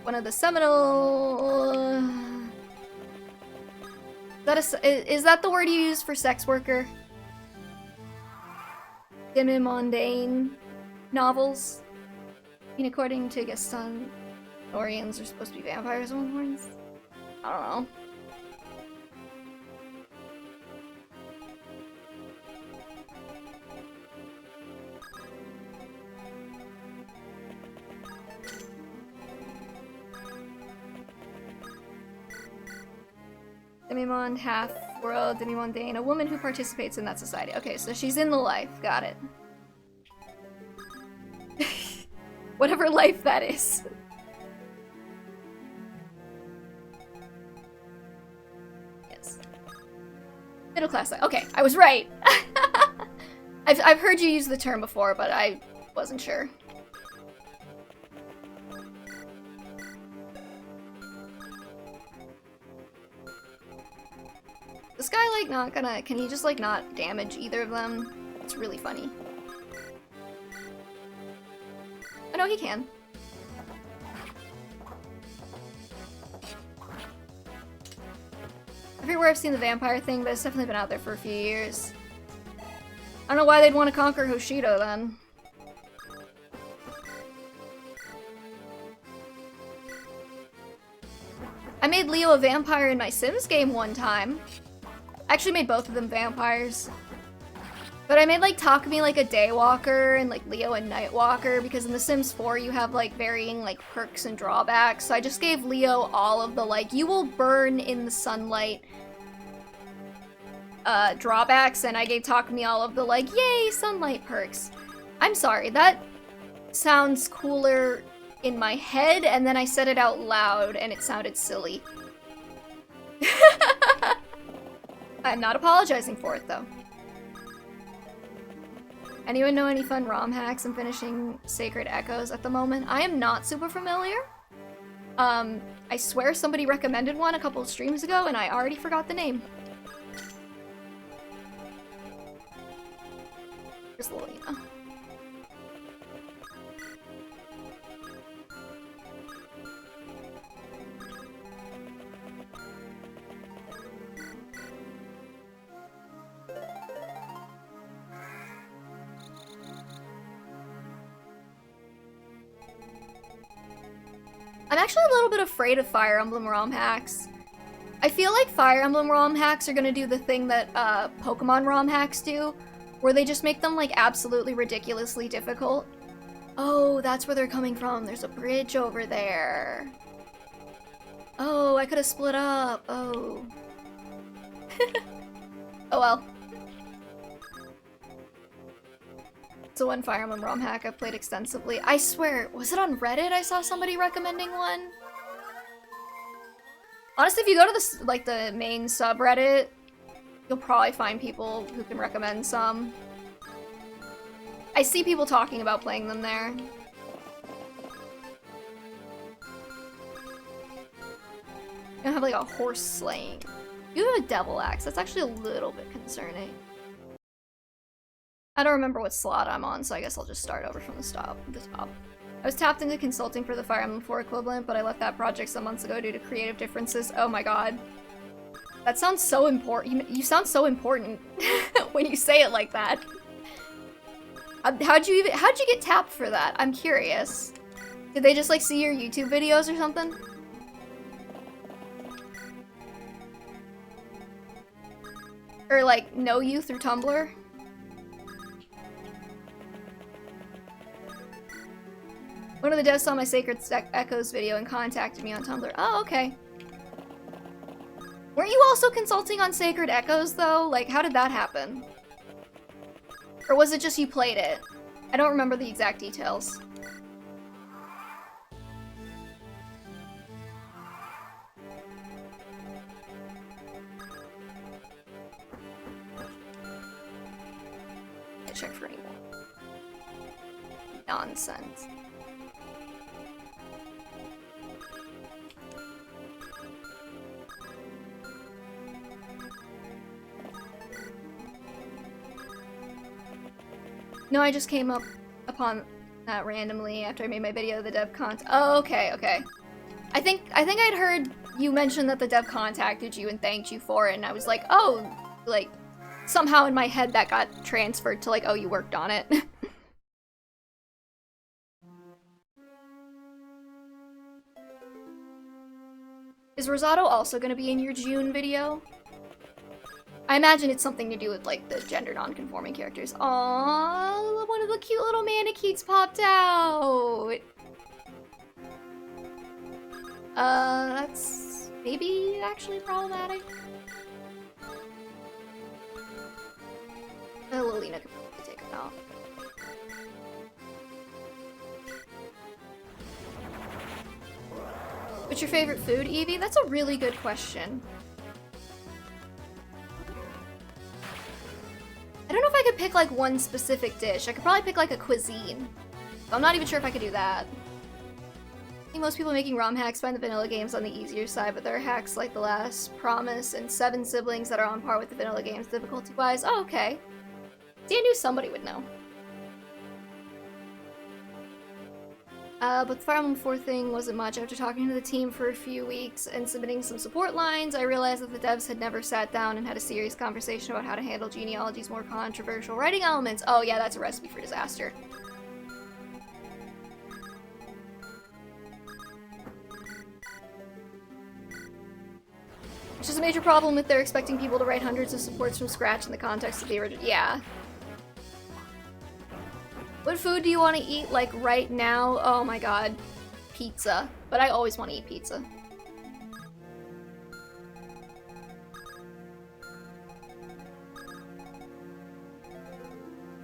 one of the seminal... Is that the word you use for sex worker? Demi-mondaine novels? I mean, according to Gaston, Orions are supposed to be vampires with horns? I don't know. Demi-monde, half-world, demi-mondaine, a woman who participates in that society. Okay, so she's in the life. Got it. Whatever life that is. Yes. Middle class life. Okay, I was right. I've heard you use the term before, but I wasn't sure. This guy, like, not gonna... Can he just, like, not damage either of them? It's really funny. Oh, no, he can. Everywhere I've seen the vampire thing, but it's definitely been out there for a few years. I don't know why they'd want to conquer Hoshido, then. I made Leo a vampire in my Sims game one time. I actually made both of them vampires. But I made, like, Takumi, like, a Daywalker, and, like, Leo a Nightwalker, because in The Sims 4 you have, like, varying, like, perks and drawbacks. So I just gave Leo all of the, like, you will burn in the sunlight drawbacks, and I gave Takumi all of the, like, yay, sunlight perks. I'm sorry, that sounds cooler in my head, and then I said it out loud, and it sounded silly. I'm not apologizing for it, though. Anyone know any fun ROM hacks? I'm finishing Sacred Echoes at the moment. I am not super familiar. I swear somebody recommended one a couple of streams ago, and I already forgot the name. Here's Lilina. I'm actually a little bit afraid of Fire Emblem ROM hacks. I feel like Fire Emblem ROM hacks are gonna do the thing that Pokemon ROM hacks do, where they just make them, like, absolutely ridiculously difficult. Oh, that's where they're coming from. There's a bridge over there. Oh, I could have split up. Oh. Oh well. So one Fire Emblem ROM hack I've played extensively. I swear, was it on Reddit I saw somebody recommending one? Honestly, if you go to the, like, the main subreddit, you'll probably find people who can recommend some. I see people talking about playing them there. You don't have, like, a horse slaying. You have a devil axe. That's actually a little bit concerning. I don't remember what slot I'm on, so I guess I'll just start over from the top. I was tapped into consulting for the Fire Emblem 4 equivalent, but I left that project some months ago due to creative differences. Oh my god. That sounds so important. You sound so important when you say it like that. How'd you get tapped for that? I'm curious. Did they just like see your YouTube videos or something? Or like know you through Tumblr? One of the devs saw my Sacred Echoes video and contacted me on Tumblr. Oh, okay. Weren't you also consulting on Sacred Echoes, though? Like, how did that happen? Or was it just you played it? I don't remember the exact details. I check for any more nonsense. No, I just came upon that randomly after I made my video of the dev Oh, okay, okay. I think I'd heard you mention that the dev contacted you and thanked you for it, and I was like, oh, like, somehow in my head that got transferred to like, oh, you worked on it. Is Rosato also gonna be in your June video? I imagine it's something to do with, like, the gender non-conforming characters. Aww, one of the cute little mannequins popped out! That's maybe actually problematic. Lilina could probably take him out. What's your favorite food, Evie? That's a really good question. I don't know if I could pick like one specific dish. I could probably pick like a cuisine. But I'm not even sure if I could do that. I think most people making ROM hacks find the vanilla games on the easier side, but there are hacks like The Last Promise and 7 Siblings that are on par with the vanilla games difficulty-wise. Oh, okay. See, I knew somebody would know. But the Fire Emblem 4 thing wasn't much. After talking to the team for a few weeks and submitting some support lines, I realized that the devs had never sat down and had a serious conversation about how to handle genealogy's more controversial writing elements. Oh yeah, that's a recipe for disaster. Which is a major problem if they're expecting people to write hundreds of supports from scratch in the context of the original. Yeah. What food do you want to eat, like, right now? Oh my god. Pizza. But I always want to eat pizza.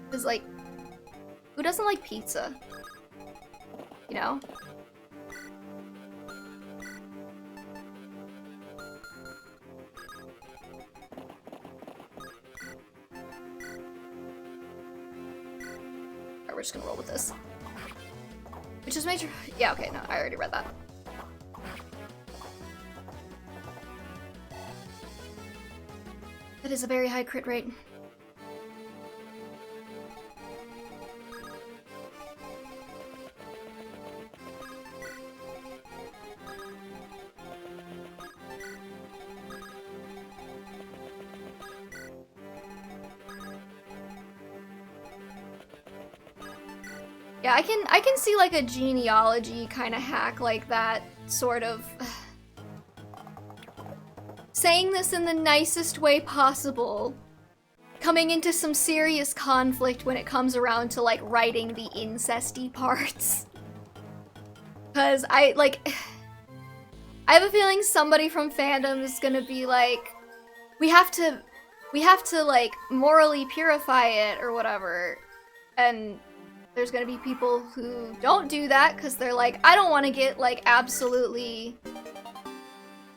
Because, like, who doesn't like pizza? You know? We're just gonna roll with this. Which is major. Yeah, okay, no, I already read that. That is a very high crit rate. Yeah, I can see like a genealogy kind of hack like that, sort of. Saying this in the nicest way possible, coming into some serious conflict when it comes around to like writing the incesty parts. Cause I have a feeling somebody from fandom is gonna be like, we have to like morally purify it or whatever, and there's gonna be people who don't do that because they're like, I don't want to get like absolutely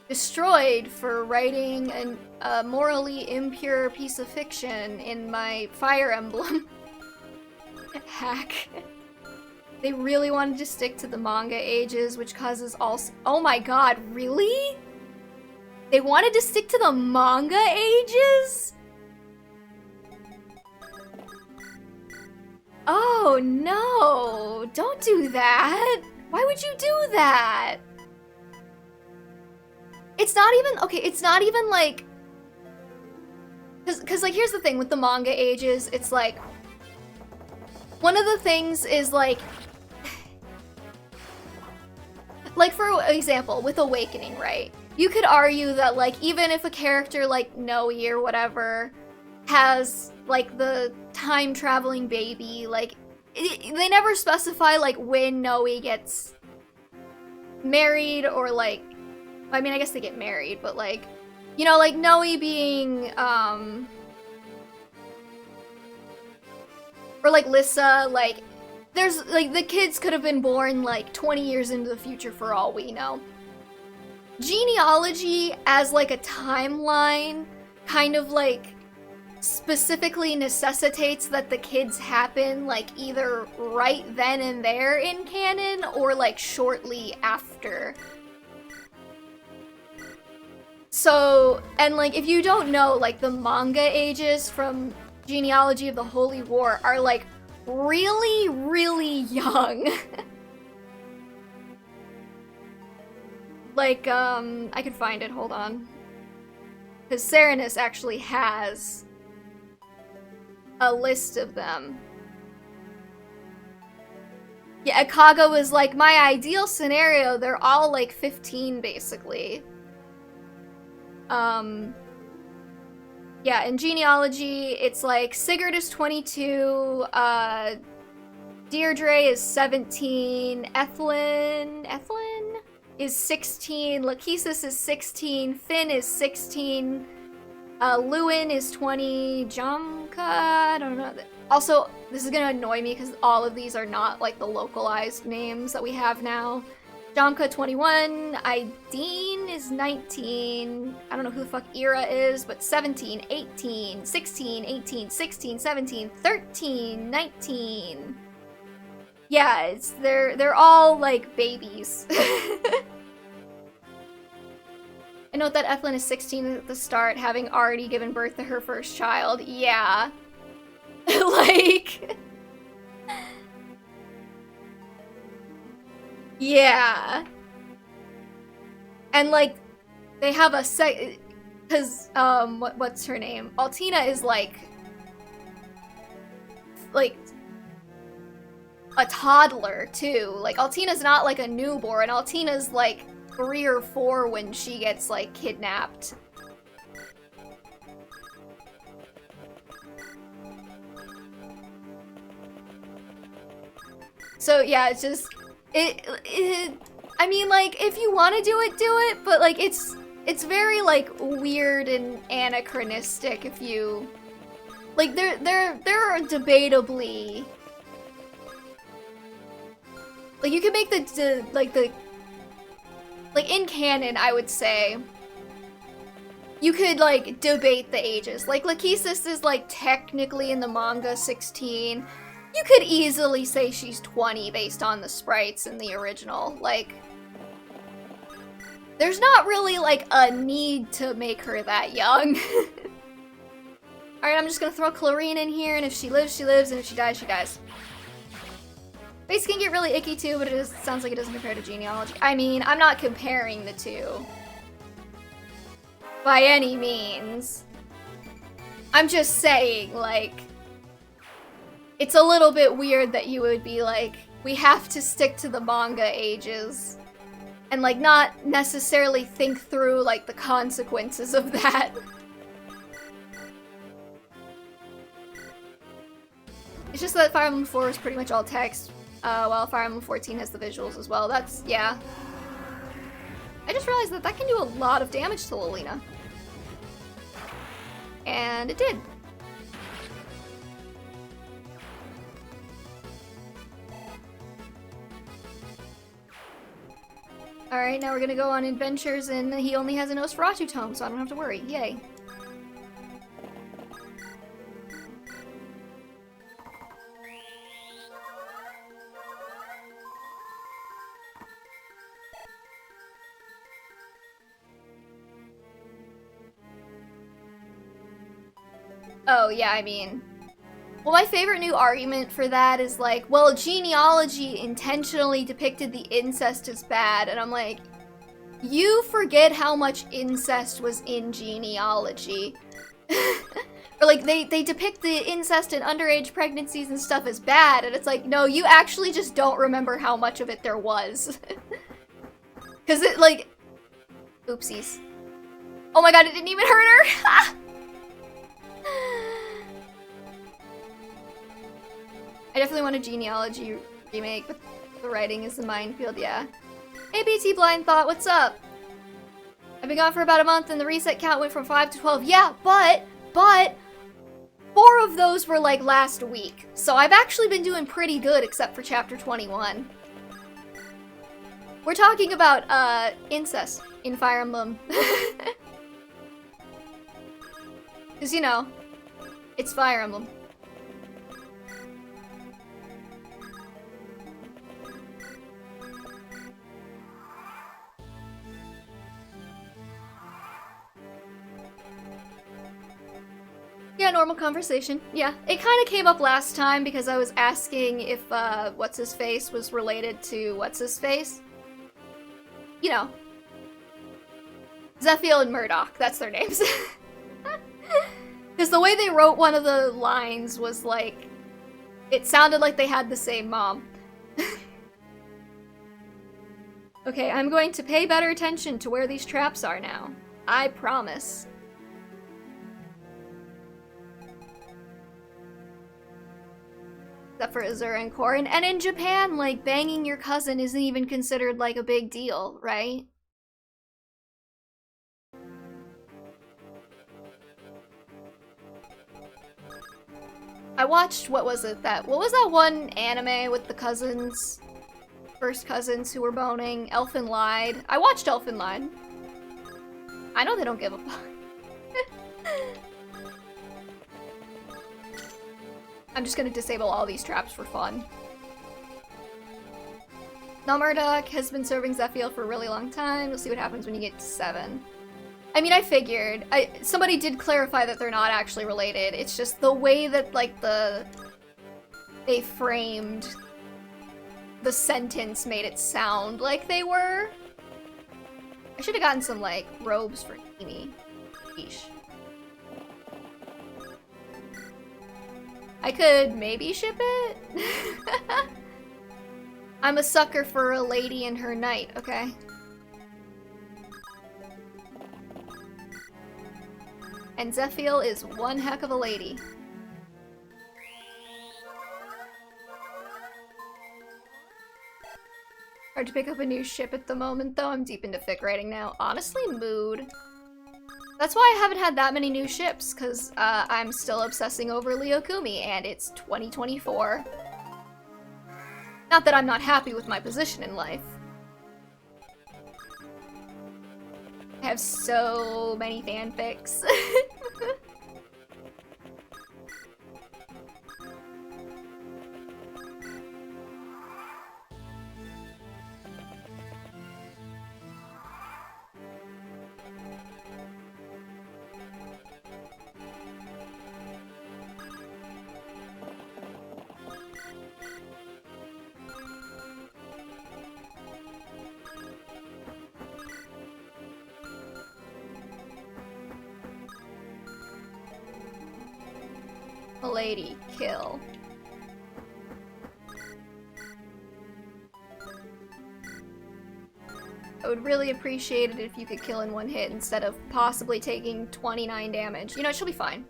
destroyed for writing a morally impure piece of fiction in my Fire Emblem hack. They really wanted to stick to the manga ages, which causes all. Oh my god, really? They wanted to stick to the manga ages? Oh no! Don't do that! Why would you do that? It's not even, okay, it's not even like, cause like here's the thing with the manga ages, it's like, one of the things is like for example, with Awakening, right? You could argue that like, even if a character like Noe or whatever has like the time traveling baby, like they never specify like when Noe gets married or like, I mean, I guess they get married, but like, you know, like Noe being or like Lissa, like there's like the kids could have been born like 20 years into the future for all we know. Genealogy as like a timeline kind of like specifically necessitates that the kids happen like either right then and there in canon or like shortly after. So, and like if you don't know, like the manga ages from Genealogy of the Holy War are like really, really young. Like, I could find it, hold on. Because Serenus actually has a list of them. Yeah, Akaga was like, my ideal scenario, they're all like 15 basically. Yeah, in Genealogy, it's like Sigurd is 22, Deirdre is 17, Ethlyn is 16, Lachesis is 16, Finn is 16, Lewin is 20, Jamka, I don't know. Also, this is gonna annoy me because all of these are not like the localized names that we have now. Jamka 21, Ideen is 19, I don't know who the fuck Ira is, but 17, 18, 16, 18, 16, 17, 13, 19. Yeah, it's they're all like babies. I note that Ethlyn is 16 at the start, having already given birth to her first child. Yeah. Like... Yeah. And like, they have a cause, what's her name? Altina is like a toddler too. Like Altina's not like a newborn. Altina's like 3 or 4 when she gets like kidnapped. So yeah, it's just I mean, like, if you want to do it, but like it's very like weird and anachronistic if you like there are debatably like you can make the like in canon, I would say you could like debate the ages. Like Lachesis is like technically in the manga 16. You could easily say she's 20 based on the sprites in the original. Like, there's not really like a need to make her that young. Alright, I'm just gonna throw Clarine in here, and if she lives, she lives, and if she dies, she dies. Face can get really icky too, but it sounds like it doesn't compare to Genealogy. I mean, I'm not comparing the two. By any means. I'm just saying, like... It's a little bit weird that you would be like, we have to stick to the manga ages. And like, not necessarily think through like the consequences of that. It's just that Fire Emblem 4 is pretty much all text, while Fire Emblem 14 has the visuals as well. That's, yeah. I just realized that can do a lot of damage to Lilina. And it did. Alright, now we're gonna go on adventures, and he only has a Nosferatu tome, so I don't have to worry. Yay. Oh, yeah, I mean... Well, my favorite new argument for that is like, well, genealogy intentionally depicted the incest as bad, and I'm like, you forget how much incest was in genealogy. Or like, they depict the incest and underage pregnancies and stuff as bad, and it's like, no, you actually just don't remember how much of it there was. Because it, like... Oopsies. Oh my god, it didn't even hurt her! I definitely want a genealogy remake, but the writing is a minefield, yeah. Hey, BT Blind Thought, what's up? I've been gone for about a month and the reset count went from 5 to 12. Yeah, but 4 of those were like last week. So I've actually been doing pretty good except for chapter 21. We're talking about incest in Fire Emblem. Because, you know, it's Fire Emblem. Yeah, normal conversation. Yeah, it kind of came up last time because I was asking if What's-His-Face was related to What's-His-Face. You know. Zephiel and Murdoch, that's their names. Because the way they wrote one of the lines was like, it sounded like they had the same mom. Okay, I'm going to pay better attention to where these traps are now. I promise. Except for Azura and Korin. And in Japan, like, banging your cousin isn't even considered, like, a big deal, right? I watched, what was that one anime with the cousins? First cousins who were boning? Elfen Lied. I watched Elfen Lied. I know they don't give a fuck. I'm just gonna disable all these traps for fun. Now Murdoch has been serving Zephiel for a really long time. We'll see what happens when you get to 7. I mean, I figured. Somebody did clarify that they're not actually related. It's just the way that, like, they framed the sentence made it sound like they were. I should have gotten some, like, robes for Kimi. Yeesh. I could maybe ship it? I'm a sucker for a lady and her knight, okay? And Zephiel is one heck of a lady. Hard to pick up a new ship at the moment, though. I'm deep into fic writing now. Honestly, mood. That's why I haven't had that many new ships, because I'm still obsessing over Lyokumi, and it's 2024. Not that I'm not happy with my position in life. I have so many fanfics. Lady, kill. I would really appreciate it if you could kill in one hit instead of possibly taking 29 damage. You know, she'll be fine.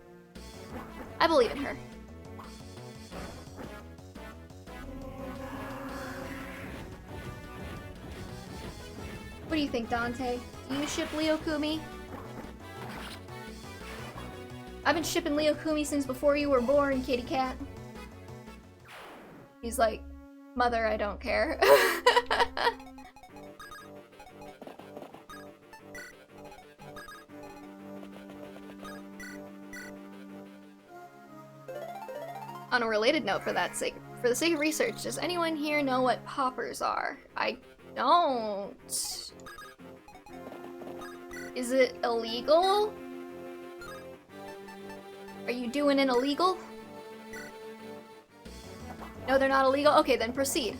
I believe in her. What do you think, Dante? Do you ship Lyokumi? I've been shipping Lyokumi since before you were born, kitty cat. He's like, mother, I don't care. On a related note, for the sake of research, does anyone here know what poppers are? I don't. Is it illegal? Are you doing an illegal? No, they're not illegal? Okay, then proceed.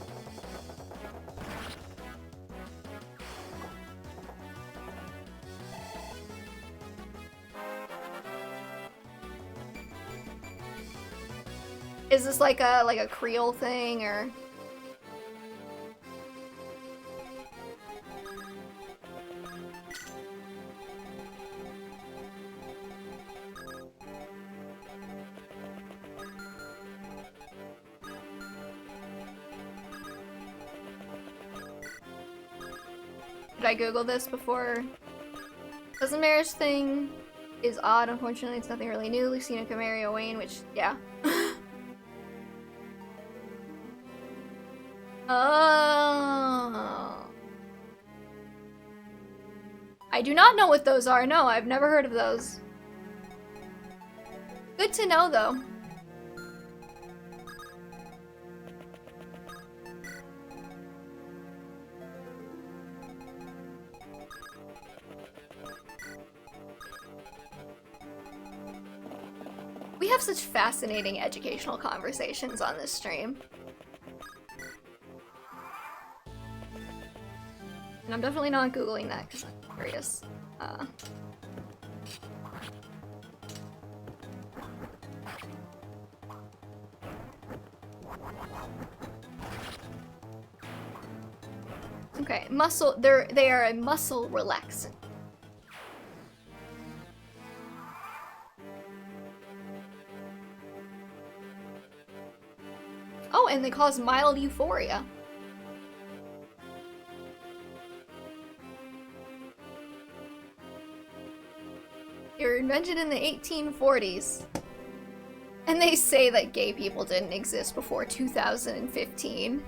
Is this like a Creole thing, or? Did I Google this before? Cousin marriage thing is odd, unfortunately. It's nothing really new. Lucina can marry Owain, which, yeah. Oh. I do not know what those are. No, I've never heard of those. Good to know, though. We have such fascinating educational conversations on this stream. And I'm definitely not Googling that because I'm curious. Okay, they are a muscle relaxant. Oh, and they cause mild euphoria. They were invented in the 1840s. And they say that gay people didn't exist before 2015.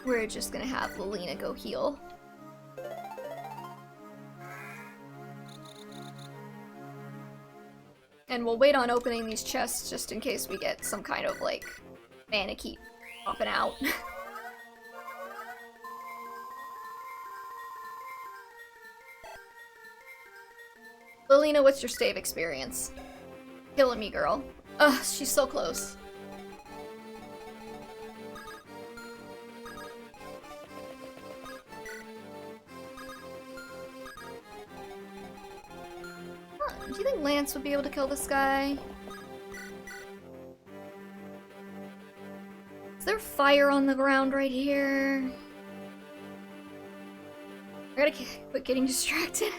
We're just gonna have Lelina go heal. And we'll wait on opening these chests just in case we get some kind of, like, mana keep popping out. Lelina, what's your stave experience? Killing me, girl. Ugh, she's so close. Do you think Lance would be able to kill this guy? Is there fire on the ground right here? I gotta quit getting distracted.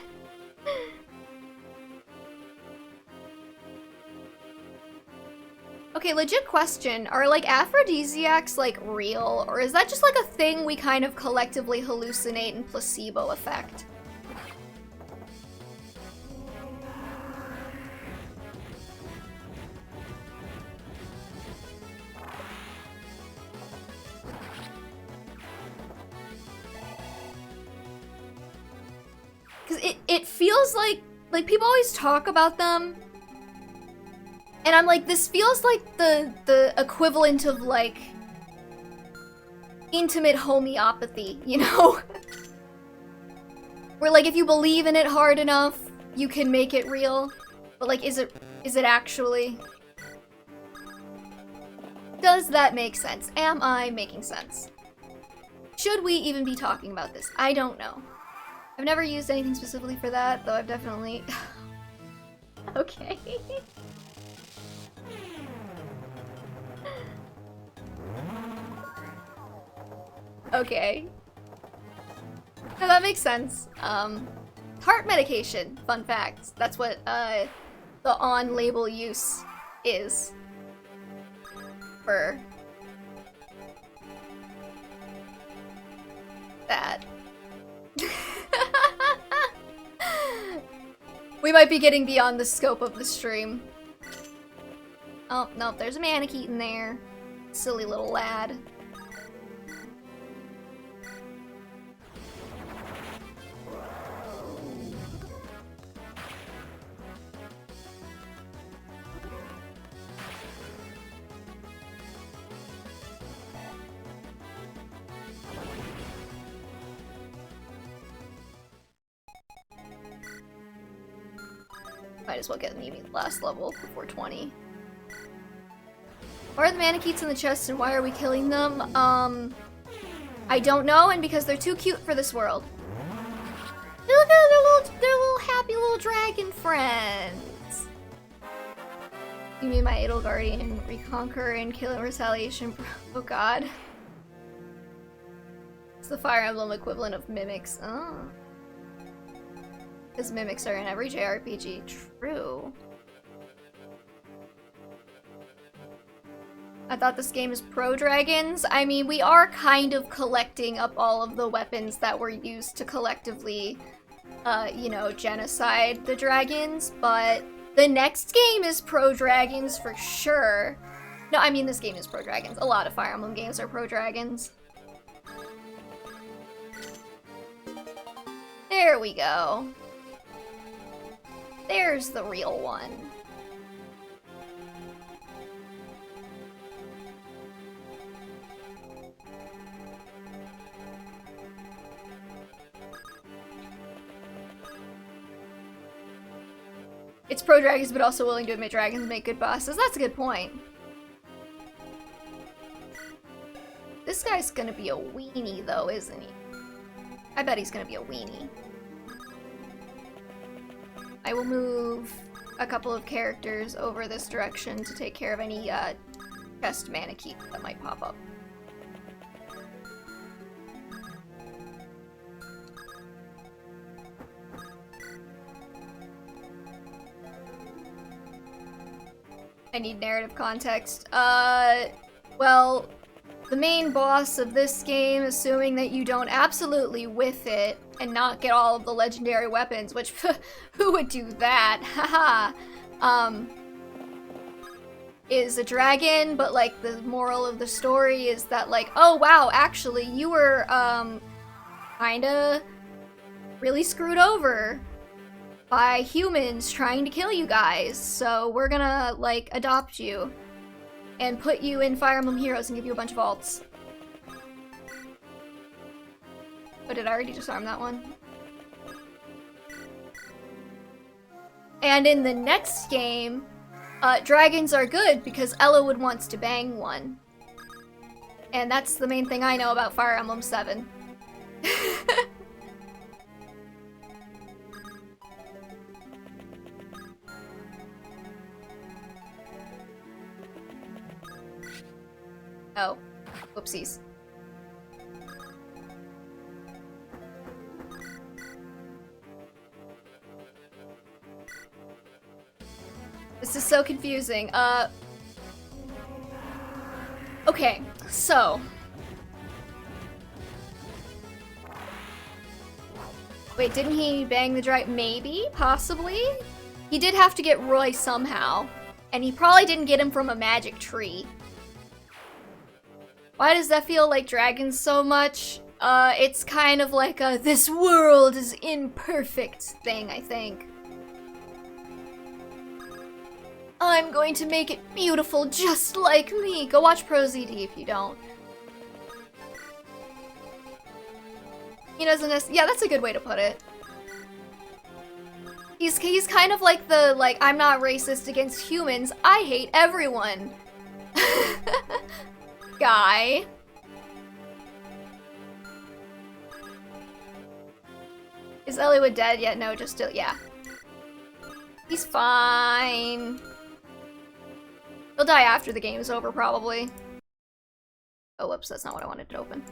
Okay, legit question. Are, like, aphrodisiacs, like, real? Or is that just, like, a thing we kind of collectively hallucinate and placebo effect? It feels like people always talk about them, and I'm like, this feels like the equivalent of, like, intimate homeopathy, you know? Where, like, if you believe in it hard enough, you can make it real. But, like, is it actually? Does that make sense? Am I making sense? Should we even be talking about this? I don't know. I've never used anything specifically for that, though I've definitely... Okay. Okay. No, that makes sense. Heart medication, fun fact. That's what, the on-label use is. For... that. We might be getting beyond the scope of the stream. Oh, nope, there's a Manakete in there. Silly little lad. Might as well get me the last level before 20. Why are the mannequins in the chest and why are we killing them? I don't know, and because they're too cute for this world. Look at their little happy little dragon friends. You mean my Edelguardian reconquer and kill and retaliation? Oh god. It's the Fire Emblem equivalent of mimics. Oh. Because mimics are in every JRPG. True. I thought this game is pro-dragons. I mean, we are kind of collecting up all of the weapons that were used to collectively, you know, genocide the dragons, but the next game is pro-dragons for sure. No, I mean, this game is pro-dragons. A lot of Fire Emblem games are pro-dragons. There we go. There's the real one. It's pro-dragons, but also willing to admit dragons make good bosses. That's a good point. This guy's gonna be a weenie, though, isn't he? I bet he's gonna be a weenie. I will move a couple of characters over this direction to take care of any chest mannequin that might pop up. I need narrative context. Well, the main boss of this game, assuming that you don't absolutely whiff it and not get all of the legendary weapons, which, who would do that? Haha. Is a dragon, but like the moral of the story is that like, oh wow, actually you were, kinda really screwed over by humans trying to kill you guys, so we're gonna, like, adopt you and put you in Fire Emblem Heroes and give you a bunch of alts. Oh, did I already disarm that one? And in the next game, dragons are good because Eliwood wants to bang one. And that's the main thing I know about Fire Emblem 7. Oh, whoopsies. This is so confusing. Okay, so. Wait, didn't he bang the dragon? Maybe? Possibly? He did have to get Roy somehow. And he probably didn't get him from a magic tree. Why does that feel like dragons so much? It's kind of like a this world is imperfect thing, I think. I'm going to make it beautiful just like me. Go watch ProZD if you don't. He doesn't yeah, that's a good way to put it. He's kind of like the, like, I'm not racist against humans, I hate everyone. Guy. Is Eliwood dead yet? No, just still, yeah. He's fine. He'll die after the game's over, probably. Oh, whoops, that's not what I wanted to open.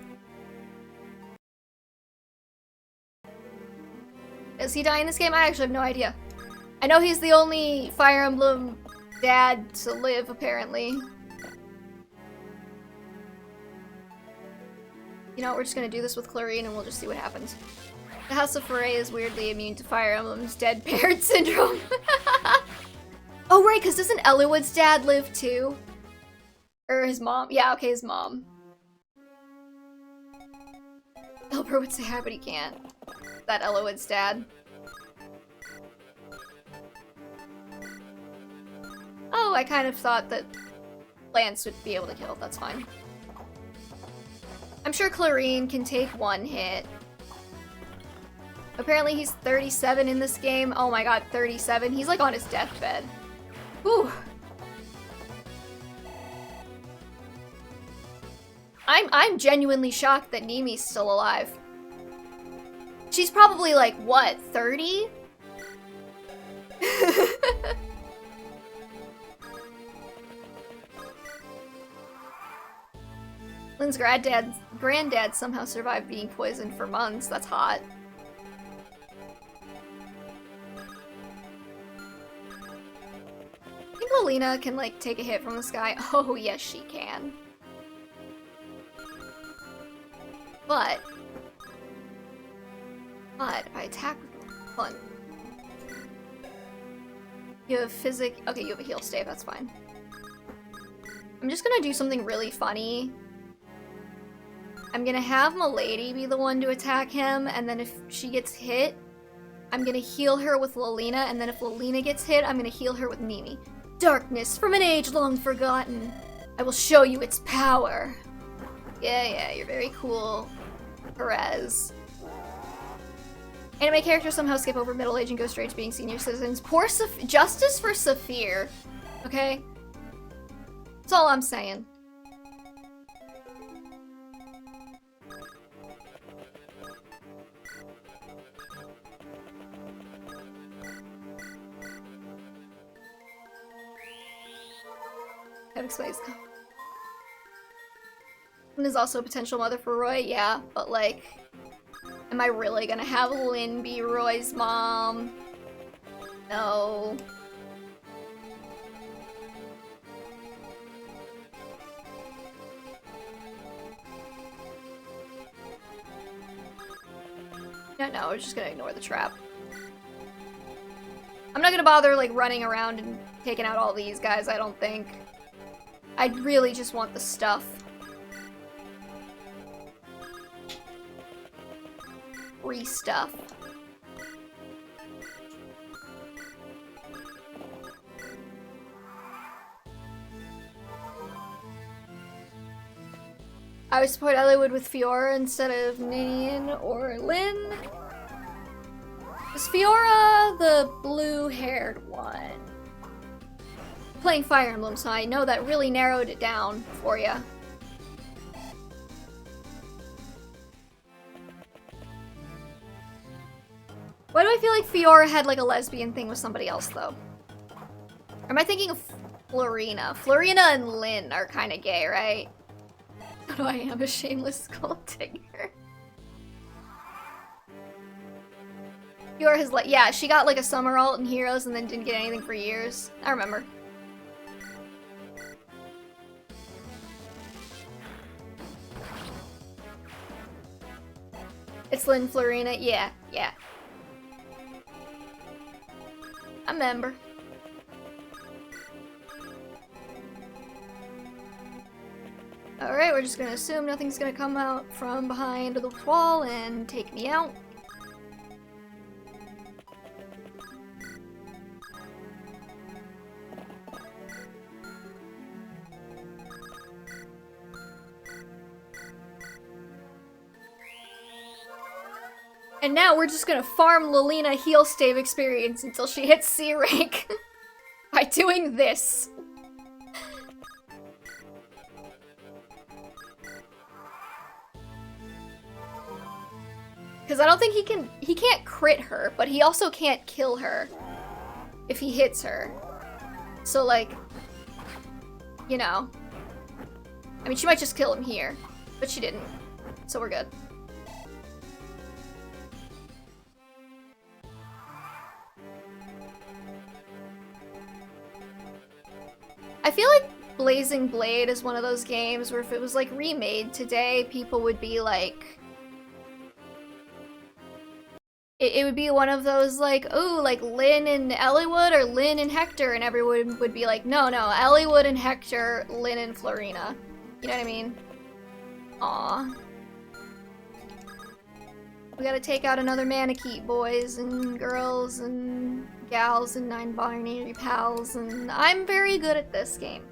Does he die in this game? I actually have no idea. I know he's the only Fire Emblem dad to live, apparently. You know what, we're just gonna do this with Clarine and we'll just see what happens. The House of Foray is weirdly immune to Fire Emblem's dead parent syndrome. Oh right, because doesn't Eliwood's dad live too? Or his mom? Yeah, okay, his mom. Elbert would say hi, but he can't. That Eliwood's dad. Oh, I kind of thought that Lance would be able to kill, that's fine. I'm sure Clarine can take one hit. Apparently he's 37 in this game. Oh my god, 37. He's like on his deathbed. Whew. I'm genuinely shocked that Nimi's still alive. She's probably like, what, 30? Lynn's granddad somehow survived being poisoned for months. That's hot. I think Lolina can, like, take a hit from the sky. Oh, yes, she can. But if I attack with one, you have physic. Okay, you have a heal stave. That's fine. I'm just gonna do something really funny. I'm gonna have Milady be the one to attack him, and then if she gets hit, I'm gonna heal her with Lolina, and then if Lolina gets hit, I'm gonna heal her with Nimi. Darkness from an age long forgotten. I will show you its power. Yeah, you're very cool, Perez. Anime characters somehow skip over middle age and go straight to being senior citizens. Poor justice for Saphir, okay? That's all I'm saying. That explains. Lynn is also a potential mother for Roy, yeah, but like, am I really gonna have Lynn be Roy's mom? No. No, we're just gonna ignore the trap. I'm not gonna bother like running around and taking out all these guys, I don't think. I really just want the stuff. Free stuff. I would support Eliwood with Fiora instead of Ninian or Lynn. Is Fiora the blue-haired one? Playing Fire Emblem, so I know that really narrowed it down for you. Why do I feel like Fiora had like a lesbian thing with somebody else though? Or am I thinking of Florina? Florina and Lynn are kind of gay, right? Oh, I am a shameless gold digger. Fiora has like, yeah, she got like a summer alt in Heroes and then didn't get anything for years. I remember. It's Lynn Florina, yeah. I remember. Alright, we're just gonna assume nothing's gonna come out from behind the wall and take me out. And now we're just gonna farm Lolina heal stave experience until she hits C rank by doing this. Because I don't think he can't crit her, but he also can't kill her if he hits her. So like, you know. I mean, she might just kill him here, but she didn't. So we're good. I feel like Blazing Blade is one of those games where if it was like remade today, people would be like... It would be one of those like, ooh, like Lynn and Eliwood or Lynn and Hector, and everyone would be like, no, Eliwood and Hector, Lynn and Florina. You know what I mean? Aw. We gotta take out another Manakete, boys and girls and gals and non-binary pals, and I'm very good at this game.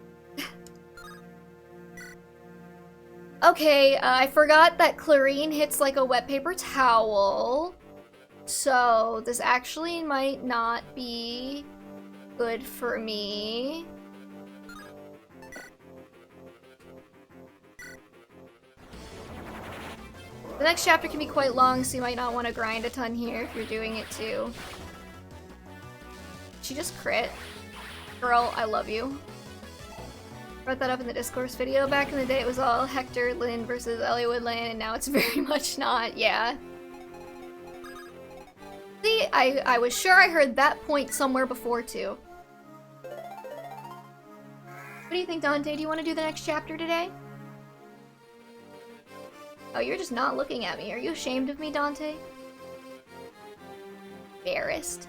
Okay, I forgot that Clarine hits like a wet paper towel. So this actually might not be good for me. The next chapter can be quite long, so you might not want to grind a ton here if you're doing it too. She just crit. Girl, I love you. Brought that up in the discourse video. Back in the day, it was all Hector Lynn versus Elliowood Lynn, and now it's very much not. Yeah. See, I was sure I heard that point somewhere before, too. What do you think, Dante? Do you want to do the next chapter today? Oh, you're just not looking at me. Are you ashamed of me, Dante? Embarrassed.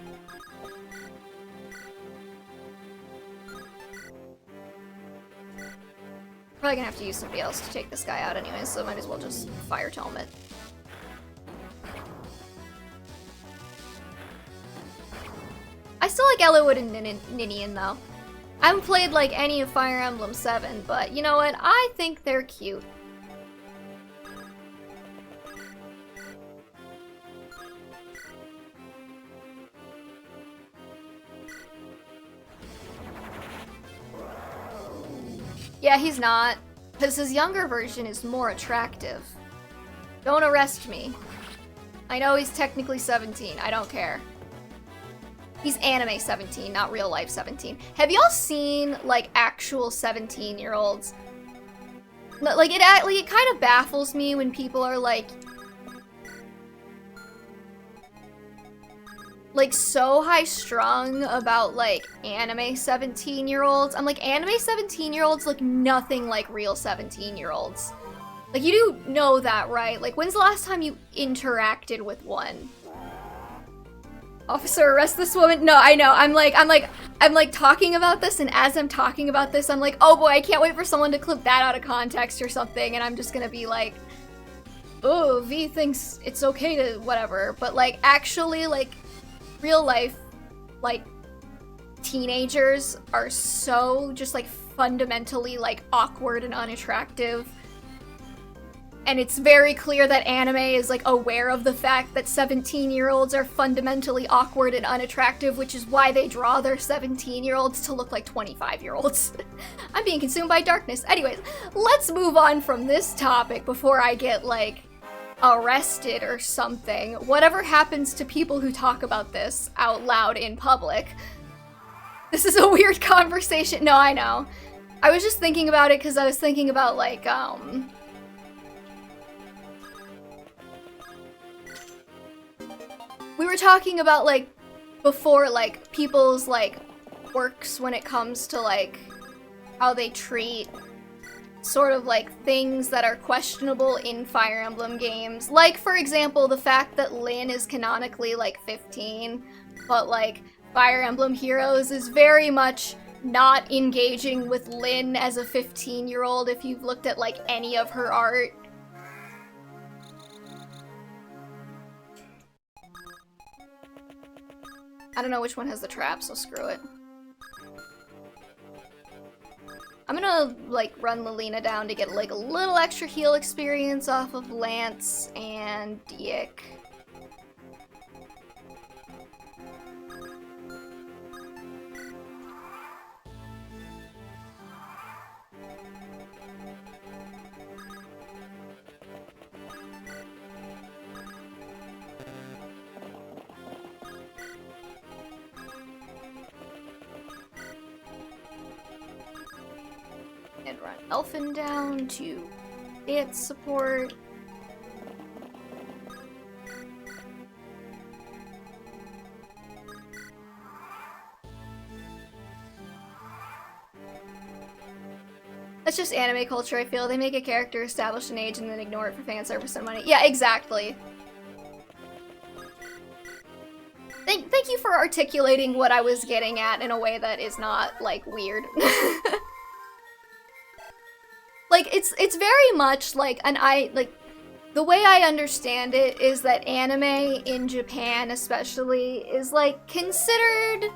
Probably gonna have to use somebody else to take this guy out anyway, so might as well just fire tome it. I still like Elliowood and Ninian though. I haven't played like any of Fire Emblem 7, but you know what? I think they're cute. Yeah, he's not. Because his younger version is more attractive. Don't arrest me. I know he's technically 17. I don't care. He's anime 17, not real life 17. Have y'all seen, like, actual 17-year-olds? Like, it kind of baffles me when people are, like, so high-strung about, like, anime 17-year-olds. I'm like, anime 17-year-olds look nothing like real 17-year-olds. Like, you do know that, right? Like, when's the last time you interacted with one? Officer, arrest this woman. No, I know. I'm like talking about this, and as I'm talking about this, I'm like, oh boy, I can't wait for someone to clip that out of context or something, and I'm just gonna be like, oh, V thinks it's okay to whatever. But, like, actually, like, real life, like, teenagers are so just, like, fundamentally, like, awkward and unattractive. And it's very clear that anime is, like, aware of the fact that 17-year-olds are fundamentally awkward and unattractive, which is why they draw their 17-year-olds to look like 25-year-olds. I'm being consumed by darkness. Anyways, let's move on from this topic before I get, like, arrested or something. Whatever happens to people who talk about this out loud in public. This is a weird conversation. No, I know. I was just thinking about it because I was thinking about, like, we were talking about, like, before, like, people's, like, works when it comes to, like, how they treat sort of, like, things that are questionable in Fire Emblem games. Like, for example, the fact that Lyn is canonically, like, 15, but, like, Fire Emblem Heroes is very much not engaging with Lyn as a 15-year-old if you've looked at, like, any of her art. I don't know which one has the trap, so screw it. I'm gonna, like, run Lilina down to get, like, a little extra heal experience off of Lance and Diek. And run Elfin down to dance support. That's just anime culture, I feel. They make a character, establish an age, and then ignore it for fan service and money. Yeah, exactly. Thank you for articulating what I was getting at in a way that is not, like, weird. Like, it's very much like, the way I understand it is that anime in Japan especially is, like, considered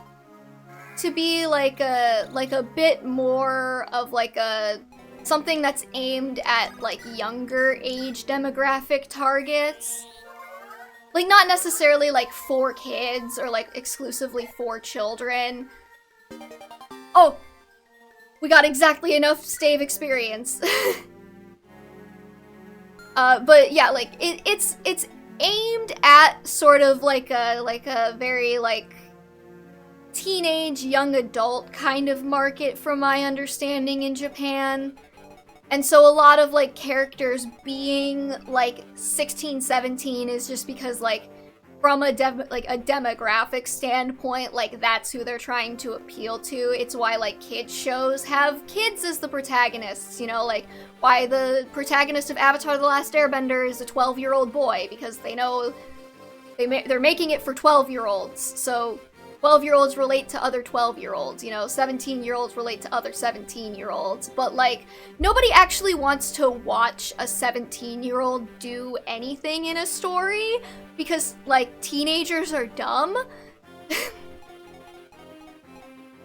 to be like a bit more of, like, something that's aimed at, like, younger age demographic targets. Like, not necessarily, like, for kids or, like, exclusively for children. Oh! We got exactly enough stave experience. But yeah, like, it's aimed at sort of like a very, like, teenage, young adult kind of market from my understanding in Japan. And so a lot of, like, characters being, like, 16, 17 is just because, like, from a demographic standpoint, like, that's who they're trying to appeal to. It's why, like, kids shows have kids as the protagonists, you know, like, why the protagonist of Avatar: The Last Airbender is a 12-year-old boy, because they know they're making it for 12-year-olds, so 12-year-olds relate to other 12-year-olds, you know, 17-year-olds relate to other 17-year-olds, but, like, nobody actually wants to watch a 17-year-old do anything in a story, because, like, teenagers are dumb.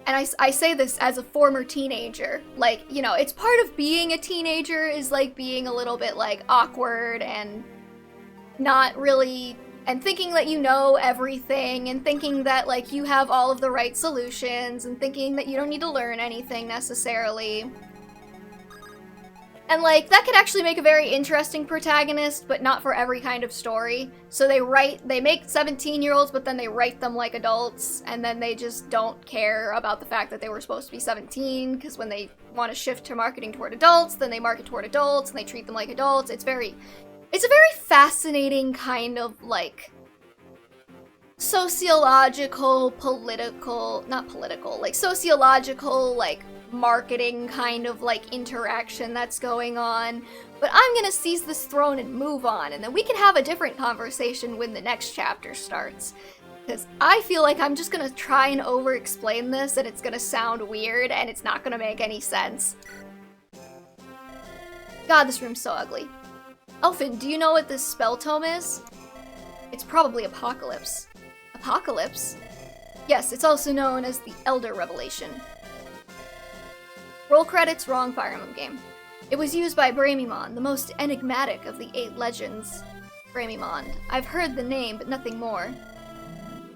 And I say this as a former teenager. Like, you know, it's part of being a teenager is, like, being a little bit, like, awkward and not really... and thinking that you know everything, and thinking that, like, you have all of the right solutions, and thinking that you don't need to learn anything necessarily. And, like, that could actually make a very interesting protagonist, but not for every kind of story. So they make 17-year-olds, but then they write them like adults, and then they just don't care about the fact that they were supposed to be 17, because when they want to shift to marketing toward adults, then they market toward adults, and they treat them like adults. It's a very fascinating kind of, like, sociological, sociological, like, marketing kind of, like, interaction that's going on. But I'm gonna seize this throne and move on, and then we can have a different conversation when the next chapter starts. Because I feel like I'm just gonna try and over-explain this, and it's gonna sound weird, and it's not gonna make any sense. God, this room's so ugly. Elfin, do you know what this spell tome is? It's probably Apocalypse. Apocalypse? Yes, it's also known as the Elder Revelation. Roll credits, wrong Fire Emblem game. It was used by Bramimond, the most enigmatic of the 8 legends. Bramimond. I've heard the name, but nothing more.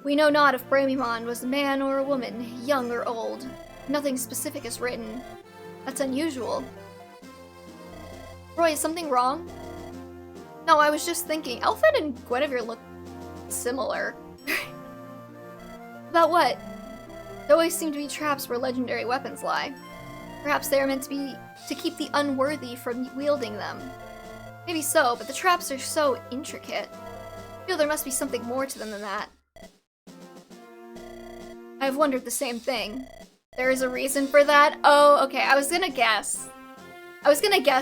We know not if Bramimond was a man or a woman, young or old. Nothing specific is written. That's unusual. Roy, is something wrong? No, I was just thinking, Elfin and Guinevere look similar. About what? There always seem to be traps where legendary weapons lie. Perhaps they are meant to keep the unworthy from wielding them. Maybe so, but the traps are so intricate. I feel there must be something more to them than that. I've wondered the same thing. There is a reason for that? Oh, okay, I was gonna guess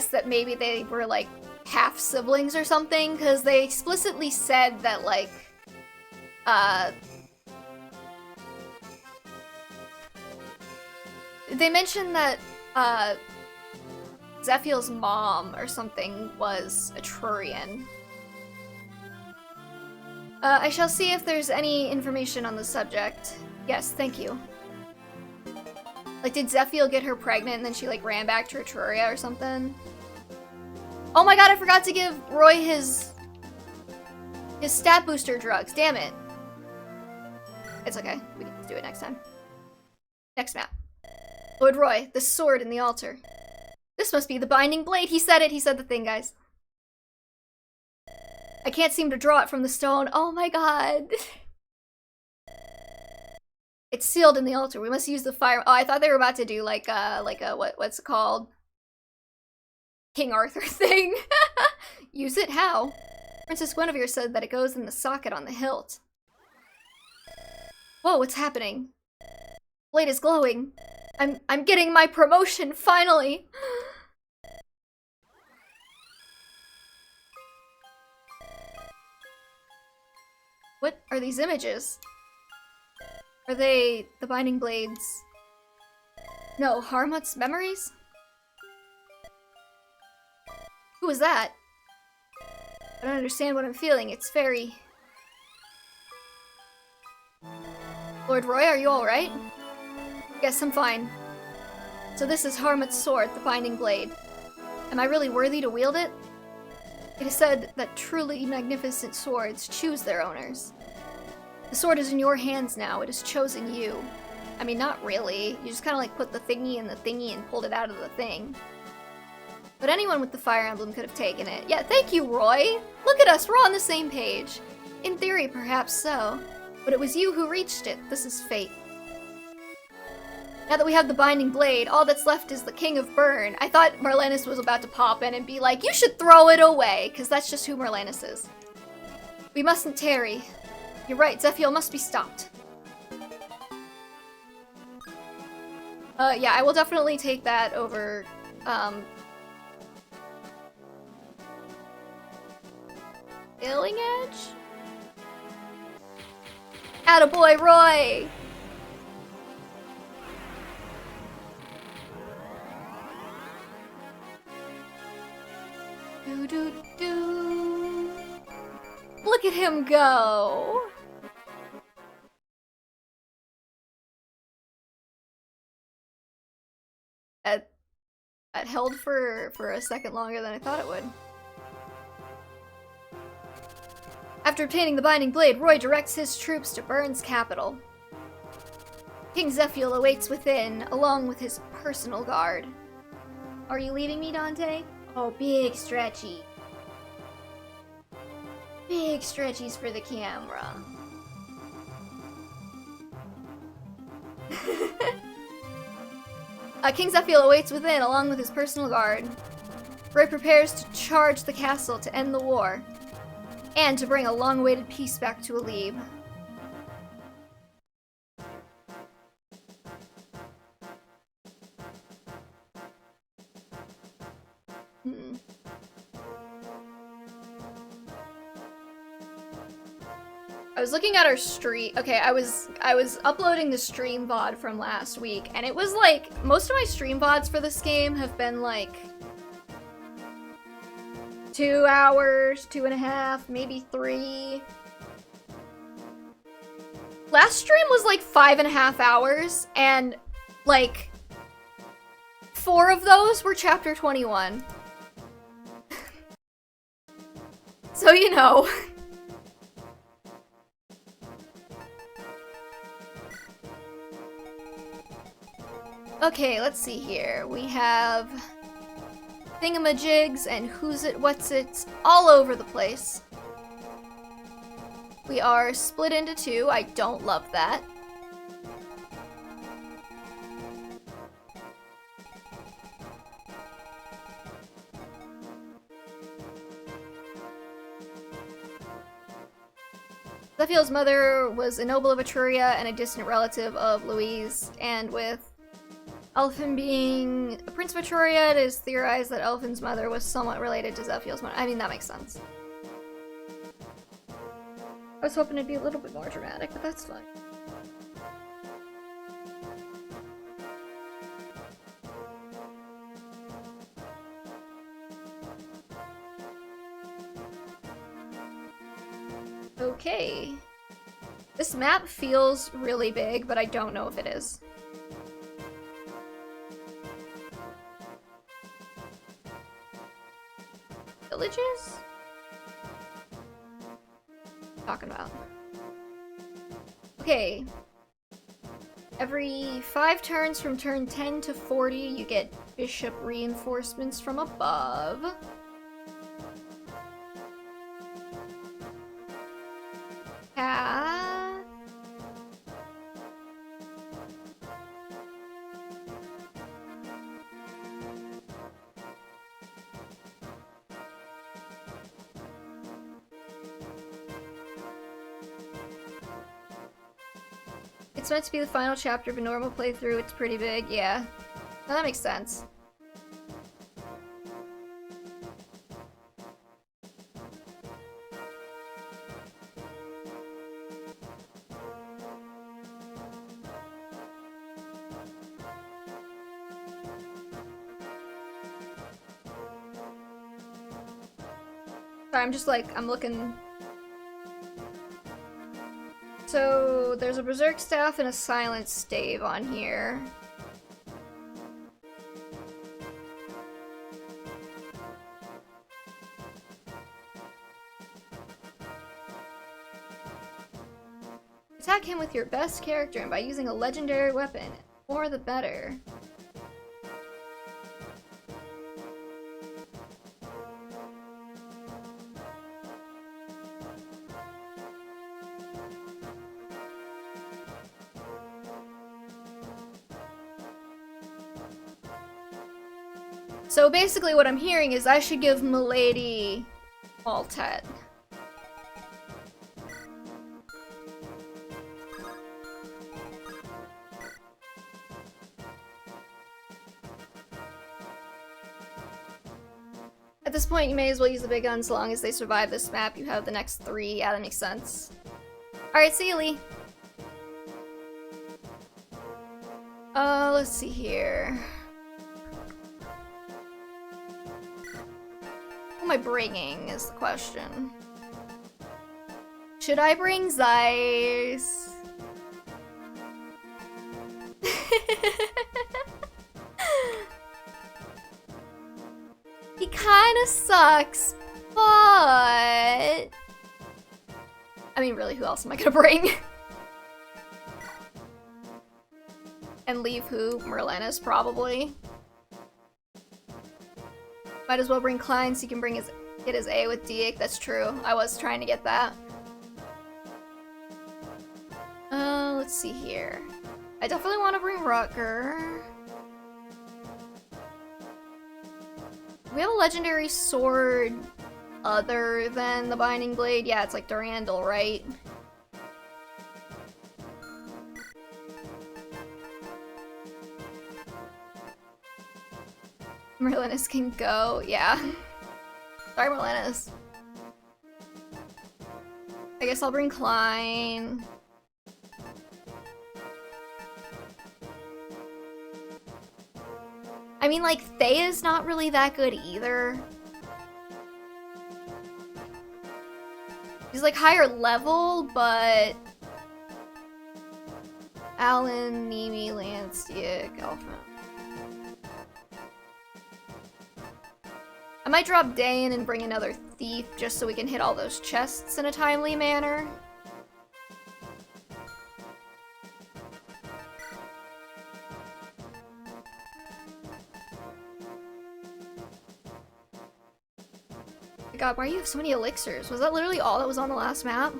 that maybe they were, like, half-siblings or something, because they explicitly said that, like, they mentioned that, Zephiel's mom or something was a Trurian. I shall see if there's any information on the subject. Yes, thank you. Like, did Zephiel get her pregnant and then she, like, ran back to Etruria or something? Oh my god, I forgot to give Roy his stat booster drugs. Damn it. It's okay. We can do it next time. Next map. Lord Roy, the sword in the altar. This must be the binding blade. He said it. He said the thing, guys. I can't seem to draw it from the stone. Oh my god. It's sealed in the altar. We must use the fire. Oh, I thought they were about to do like a what's it called? King Arthur thing. Use it? How? Princess Guinevere said that it goes in the socket on the hilt. Whoa, what's happening? Blade is glowing. I'm getting my promotion, finally! What are these images? Are they the Binding Blades? No, Harmut's memories? Who was that? I don't understand what I'm feeling. It's very... Lord Roy, are you alright? Yes, I'm fine. So this is Harmut's sword, the Binding Blade. Am I really worthy to wield it? It is said that truly magnificent swords choose their owners. The sword is in your hands now. It has chosen you. I mean, not really. You just kind of like put the thingy in the thingy and pulled it out of the thing. But anyone with the Fire Emblem could have taken it. Yeah, thank you, Roy! Look at us, we're on the same page. In theory, perhaps so. But it was you who reached it. This is fate. Now that we have the Binding Blade, all that's left is the King of Burn. I thought Marlanus was about to pop in and be like, you should throw it away, because that's just who Marlanus is. We mustn't tarry. You're right, Zephiel must be stopped. Yeah, I will definitely take that over, Ailing Edge? Attaboy, Roy! Do. Look at him go! That held for a second longer than I thought it would. After obtaining the Binding Blade, Roy directs his troops to Burn's capital. King Zephiel awaits within, along with his personal guard. Are you leaving me, Dante? Oh, big stretchy. Big stretchies for the camera. King Zephiel awaits within, along with his personal guard. Roy prepares to charge the castle to end the war, and to bring a long-awaited peace back to Alib. I was looking at our stream. Okay, I was uploading the stream VOD from last week, and it was like most of my stream VODs for this game have been like 2 hours, 2.5, maybe 3. Last stream was like 5.5 hours, and like 4 of those were chapter 21. So, you know. Okay, let's see here. We have thingamajigs and who's it, what's it, all over the place. We are split into 2. I don't love that. Zephiel's mother was a noble of Etruria and a distant relative of Louise, and with Elfin being a prince of Etruria, it is theorized that Elfin's mother was somewhat related to Zephiel's mother. I mean, that makes sense. I was hoping it'd be a little bit more dramatic, but that's fine. Okay. This map feels really big, but I don't know if it is. Villages? Talking about. Okay. Every 5 turns from turn 10 to 40, you get bishop reinforcements from above. It's meant to be the final chapter of a normal playthrough. It's pretty big, yeah. No, that makes sense. Sorry, I'm just like, I'm looking. So, there's a Berserk Staff and a Silent Stave on here. Attack him with your best character and by using a legendary weapon. More the better. So basically what I'm hearing is I should give Milady Maltet. At this point, you may as well use the big guns so long as they survive this map. You have the next 3. Yeah, that makes sense. Alright, see you, Lee. Let's see here. Who am I bringing is the question. Should I bring Zeiss? He kinda sucks, but... I mean, really, who else am I gonna bring? And leave who? Merlinus, probably. Might as well bring Klein so he can get his A with Diek. That's true. I was trying to get that. Let's see here. I definitely want to bring Rutger. We have a legendary sword other than the Binding Blade. Yeah, it's like Durandal, right? Merlinus can go, yeah. Sorry, Merlinus. I guess I'll bring Klein. I mean, like, Thea's not really that good either. He's like higher level, but... Alan, Nimi, Lance, Diek, Elfman. I might drop Dain and bring another thief just so we can hit all those chests in a timely manner. God, why do you have so many elixirs? Was that literally all that was on the last map?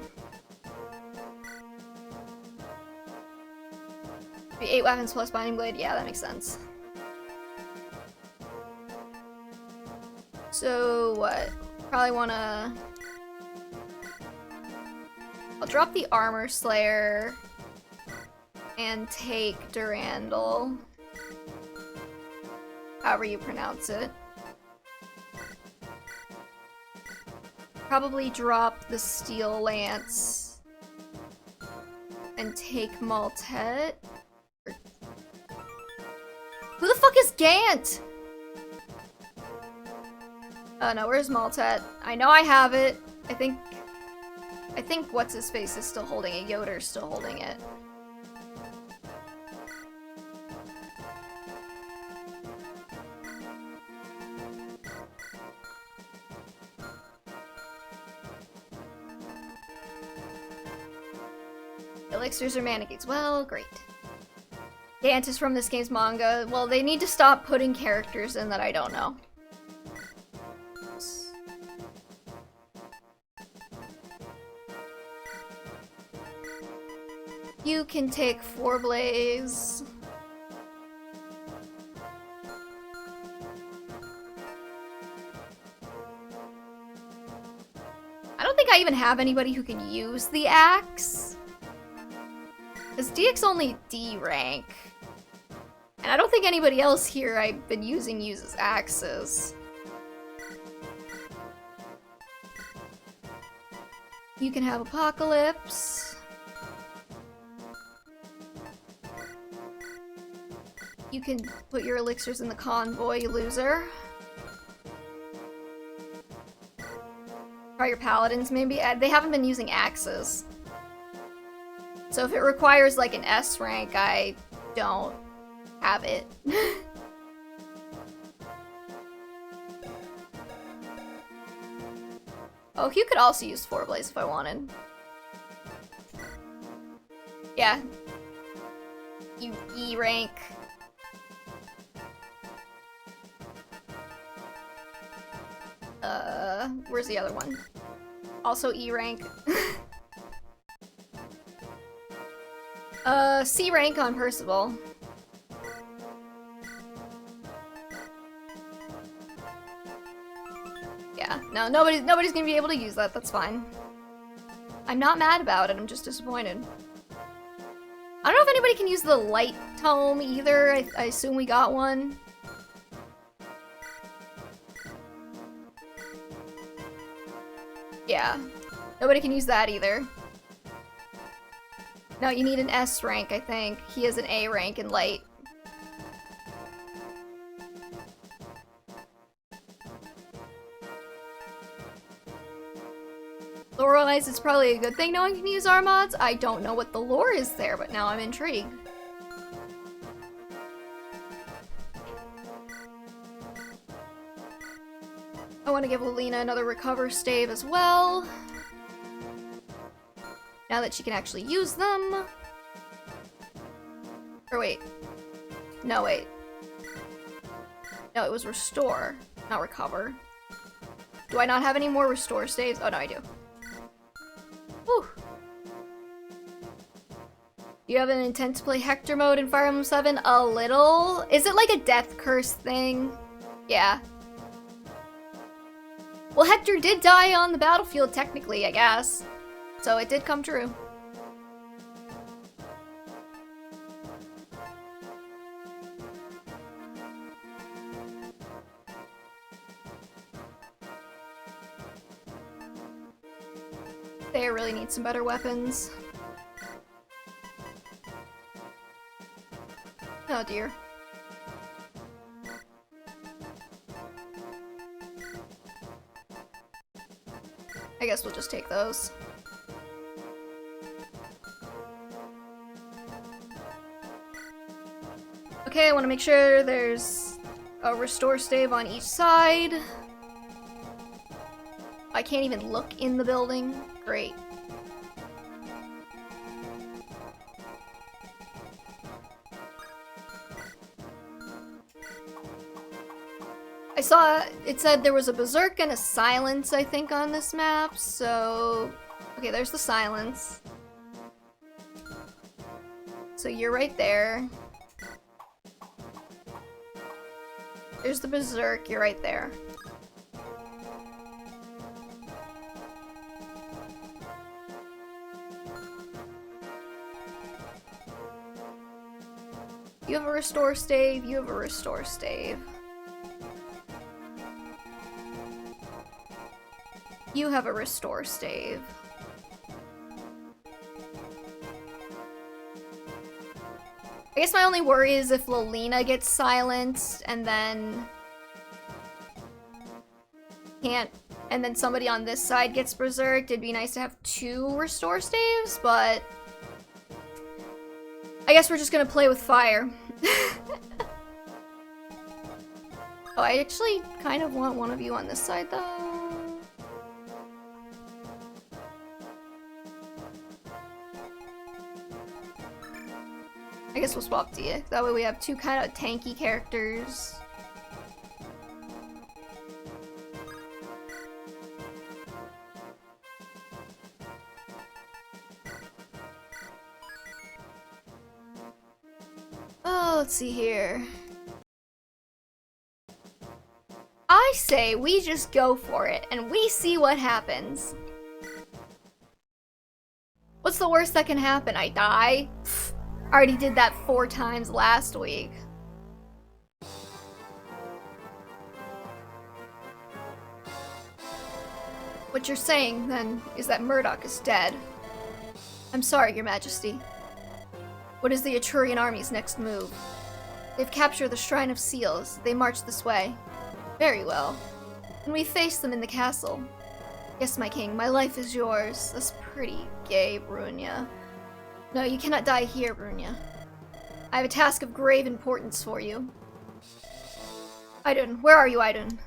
8 weapons plus Binding Blade? Yeah, that makes sense. So, what? Probably wanna... I'll drop the Armor Slayer and take Durandal. However you pronounce it. Probably drop the Steel Lance and take Maltet. Who the fuck is Gant? Oh no, where's Maltet? I know I have it. I think what's his face is still holding it. Yoder's still holding it. Elixirs or Mannequins. Well, great. Gant is from this game's manga. Well, they need to stop putting characters in that I don't know. You can take Forblaze. I don't think I even have anybody who can use the axe. Because Diek's only D rank. And I don't think anybody else here I've been using uses axes. You can have Apocalypse. You can put your elixirs in the convoy, you loser. Try your paladins, maybe. They haven't been using axes. So if it requires like an S rank, I don't have it. Oh, you could also use Forblaze if I wanted. Yeah. You E rank. Where's the other one? Also E rank. C rank on Percival. Yeah, no, nobody's gonna be able to use that, that's fine. I'm not mad about it, I'm just disappointed. I don't know if anybody can use the light tome either, I assume we got one. Yeah, nobody can use that either. No, you need an S rank, I think. He has an A rank in light. Lore-wise, it's probably a good thing no one can use our mods. I don't know what the lore is there, but now I'm intrigued. I want to give Lilina another recover stave as well. Now that she can actually use them. Or wait. No, wait. No, it was restore, not recover. Do I not have any more restore staves? Oh, no, I do. Whew. Do you have an intent to play Hector mode in Fire Emblem 7? A little? Is it like a death curse thing? Yeah. Well, Hector did die on the battlefield, technically, I guess. So it did come true. They really need some better weapons. Oh dear. I guess we'll just take those. Okay, I want to make sure there's a restore stave on each side. I can't even look in the building. Great. I saw it said there was a berserk and a silence, I think, on this map, so... Okay, there's the silence. So you're right there. There's the berserk, you're right there. You have a restore stave, you have a restore stave. You have a restore stave. I guess my only worry is if Lilina gets silenced and then can't, and then somebody on this side gets berserked. It'd be nice to have 2 restore staves, but I guess we're just gonna play with fire. Oh, I actually kind of want one of you on this side, though. I guess we'll swap to you. That way we have 2 kind of tanky characters. Oh, let's see here. I say we just go for it, and we see what happens. What's the worst that can happen? I die? Pfft, I already did that 4 times last week. What you're saying, then, is that Murdoch is dead. I'm sorry, Your Majesty. What is the Etrurian army's next move? They've captured the Shrine of Seals. They march this way. Very well. And we face them in the castle. Yes, my king, my life is yours. That's pretty gay, Brunya. No, you cannot die here, Brunya. I have a task of grave importance for you. Idun, where are you, Idun?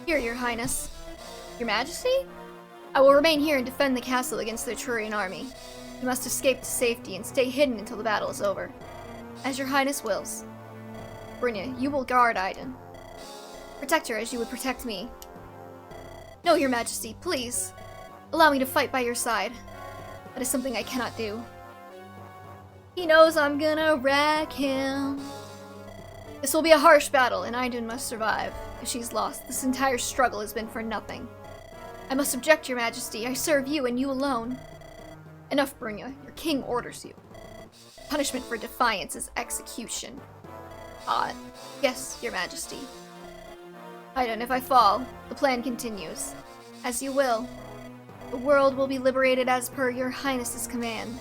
Here, Your Highness. Your Majesty? I will remain here and defend the castle against the Etrurian army. You must escape to safety and stay hidden until the battle is over. As your highness wills. Brynja, you will guard Aiden. Protect her as you would protect me. No, your majesty, please. Allow me to fight by your side. That is something I cannot do. He knows I'm gonna wreck him. This will be a harsh battle, and Aiden must survive. If she's lost, this entire struggle has been for nothing. I must object, your majesty. I serve you and you alone. Enough, Brynja. Your king orders you. Punishment for defiance is execution. Yes, your majesty. Aiden, if I fall, the plan continues. As you will. The world will be liberated as per your highness's command.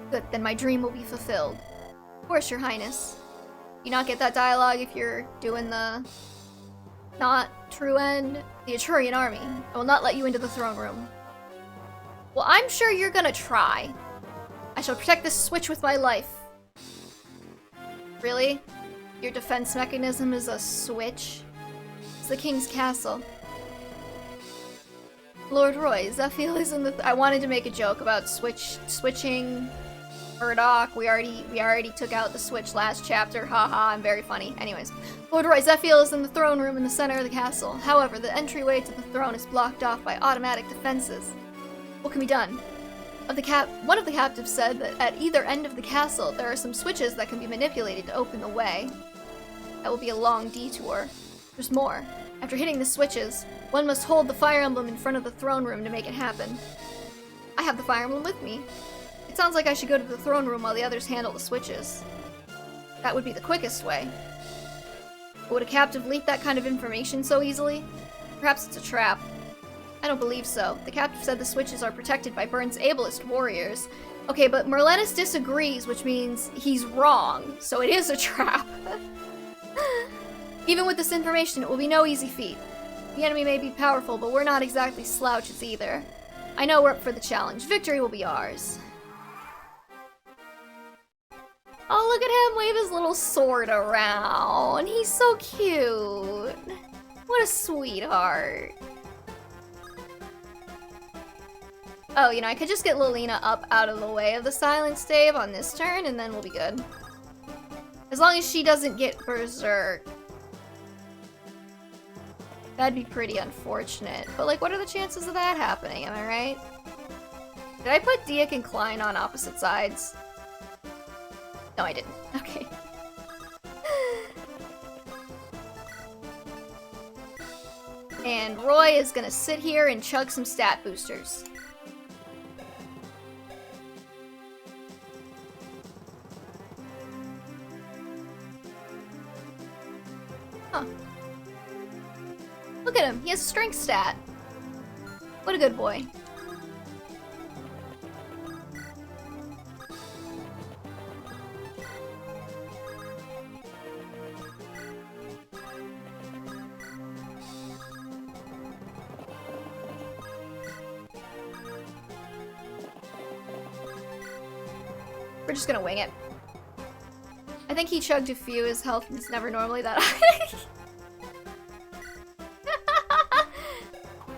Good, then my dream will be fulfilled. Of course, your highness. You not get that dialogue if you're doing the not true end? The Etrurian army. I will not let you into the throne room. Well, I'm sure you're gonna try. I shall protect this switch with my life. Really? Your defense mechanism is a switch? It's the king's castle. Lord Roy, Zephiel is in the... I wanted to make a joke about switching Murdoch. We already took out the switch last chapter. Haha, I'm very funny. Anyways. Lord Roy, Zephiel is in the throne room in the center of the castle. However, the entryway to the throne is blocked off by automatic defenses. What can be done? One of the captives said that at either end of the castle, there are some switches that can be manipulated to open the way. That will be a long detour. There's more. After hitting the switches, one must hold the Fire Emblem in front of the throne room to make it happen. I have the Fire Emblem with me. It sounds like I should go to the throne room while the others handle the switches. That would be the quickest way. But would a captive leak that kind of information so easily? Perhaps it's a trap. I don't believe so. The captive said the switches are protected by Byrne's ablest warriors. Okay, but Merlenus disagrees, which means he's wrong, so it is a trap. Even with this information, it will be no easy feat. The enemy may be powerful, but we're not exactly slouches either. I know we're up for the challenge. Victory will be ours. Oh, look at him wave his little sword around. He's so cute. What a sweetheart. Oh, you know, I could just get Lilina up out of the way of the silent stave on this turn, and then we'll be good. As long as she doesn't get berserk. That'd be pretty unfortunate. But, like, what are the chances of that happening? Am I right? Did I put Diak and Klein on opposite sides? No, I didn't. Okay. And Roy is gonna sit here and chug some stat boosters. Huh. Look at him. He has a strength stat. What a good boy. We're just gonna wing it. I think he chugged a few. His health is never normally that high.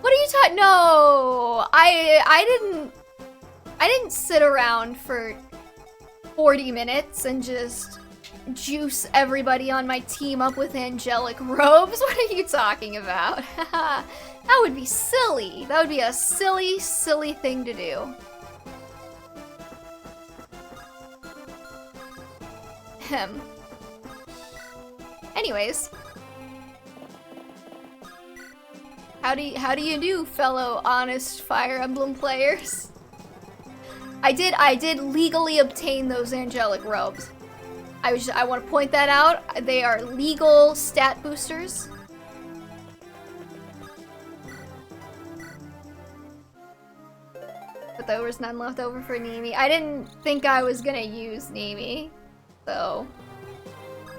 What are you talking? No, I didn't sit around for 40 minutes and just juice everybody on my team up with angelic robes. What are you talking about? That would be silly. That would be a silly, silly thing to do. Anyways, how do you do, fellow honest Fire Emblem players? I did legally obtain those angelic robes. I want to point that out. They are legal stat boosters. But there was none left over for Nimi. I didn't think I was gonna use Nimi. So,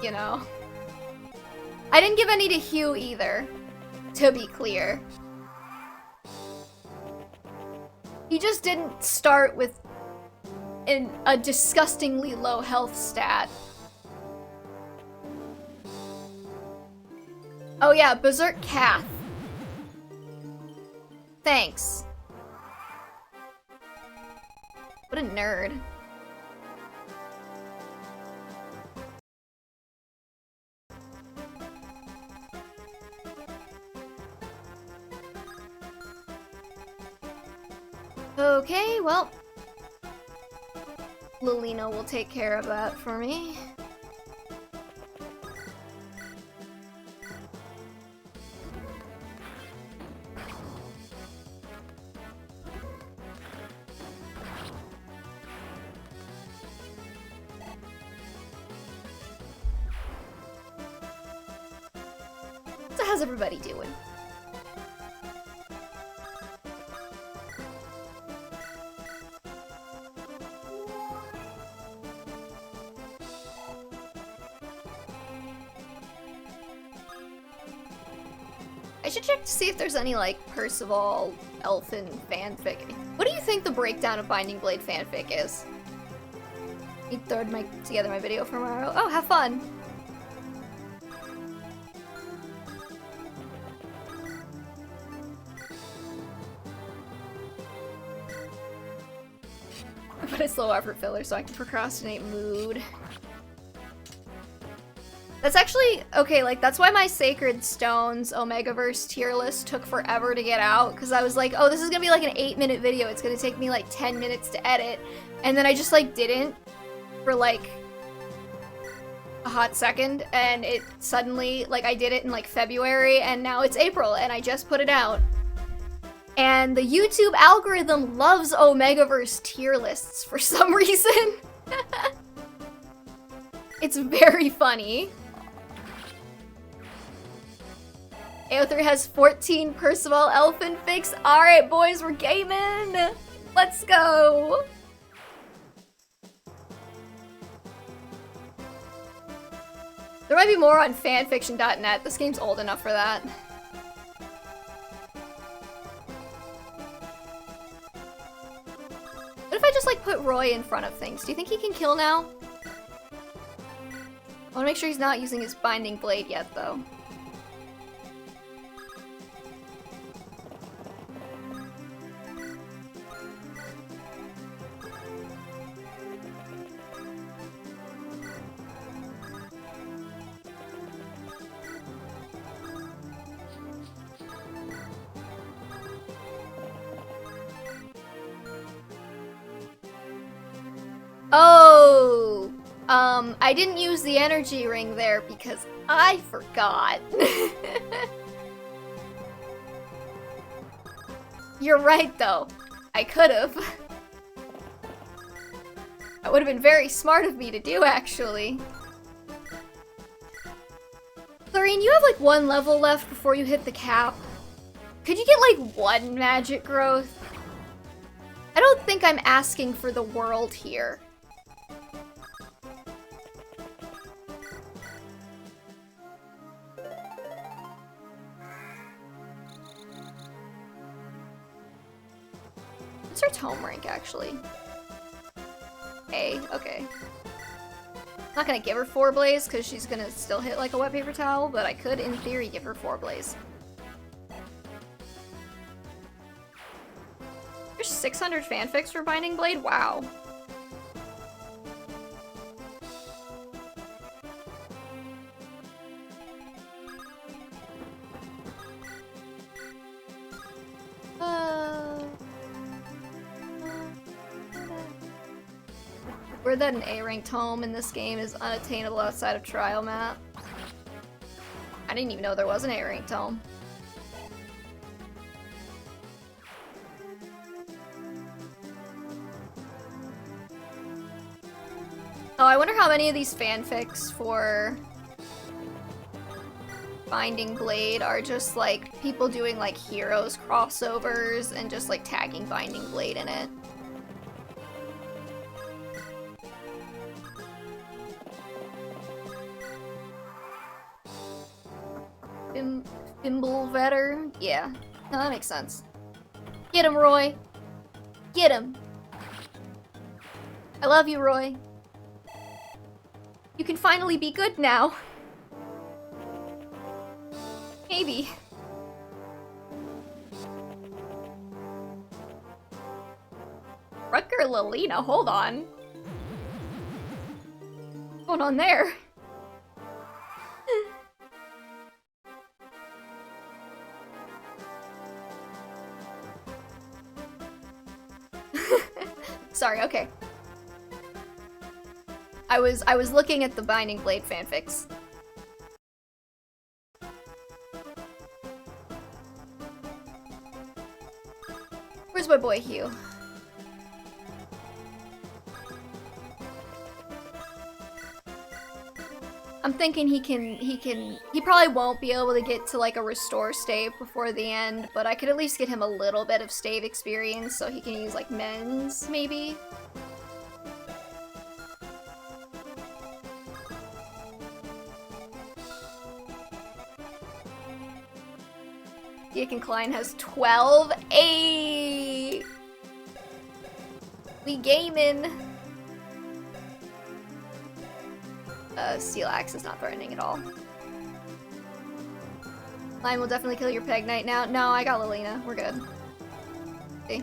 you know. I didn't give any to Hugh either, to be clear. He just didn't start with a disgustingly low health stat. Oh yeah, Berserk Cath. Thanks. What a nerd. Okay, well, Lilina will take care of that for me. So how's everybody doing? I should check to see if there's any, like, Percival Elfin fanfic. What do you think the breakdown of Binding Blade fanfic is? You throw together my video for tomorrow. Oh, have fun! I put a slow effort filler so I can procrastinate mood. That's actually, okay, like, that's why my Sacred Stones Omegaverse tier list took forever to get out, because I was like, oh, this is gonna be like an 8-minute video, it's gonna take me like 10 minutes to edit, and then I just like didn't for like a hot second, and it suddenly, like, I did it in like February, and now it's April, and I just put it out. And the YouTube algorithm loves Omegaverse tier lists for some reason. It's very funny. AO3 has 14 Percival Elfin fics. Alright, boys, we're gaming! Let's go! There might be more on fanfiction.net. This game's old enough for that. What if I just, like, put Roy in front of things? Do you think he can kill now? I wanna make sure he's not using his Binding Blade yet, though. Oh! I didn't use the energy ring there because I forgot. You're right, though. I could've. That would've been very smart of me to do, actually. Clarine, you have like 1 level left before you hit the cap. Could you get like 1 magic growth? I don't think I'm asking for the world here. What's her tome rank, actually? A, okay. I'm not gonna give her 4 blaze, because she's gonna still hit like a wet paper towel, but I could, in theory, give her 4 blaze. There's 600 fanfics for Binding Blade? Wow. Word that an A-ranked home in this game is unattainable outside of trial map. I didn't even know there was an A-ranked home. Oh, I wonder how many of these fanfics for Binding Blade are just like people doing like Heroes crossovers and just like tagging Binding Blade in it. Fimblevetter? Yeah. No, that makes sense. Get him, Roy! Get him! I love you, Roy. You can finally be good now. Maybe. Rutger Lilina, hold on. What's going on there? Sorry, okay. I was looking at the Binding Blade fanfics. Where's my boy Hugh? I'm thinking he probably won't be able to get to like a restore stave before the end, but I could at least get him a little bit of stave experience so he can use like men's, maybe? Deacon Klein has 12. Ayy! We gaming! Steel Axe is not threatening at all. Lion will definitely kill your Peg Knight now. No, I got Lilina. We're good. See?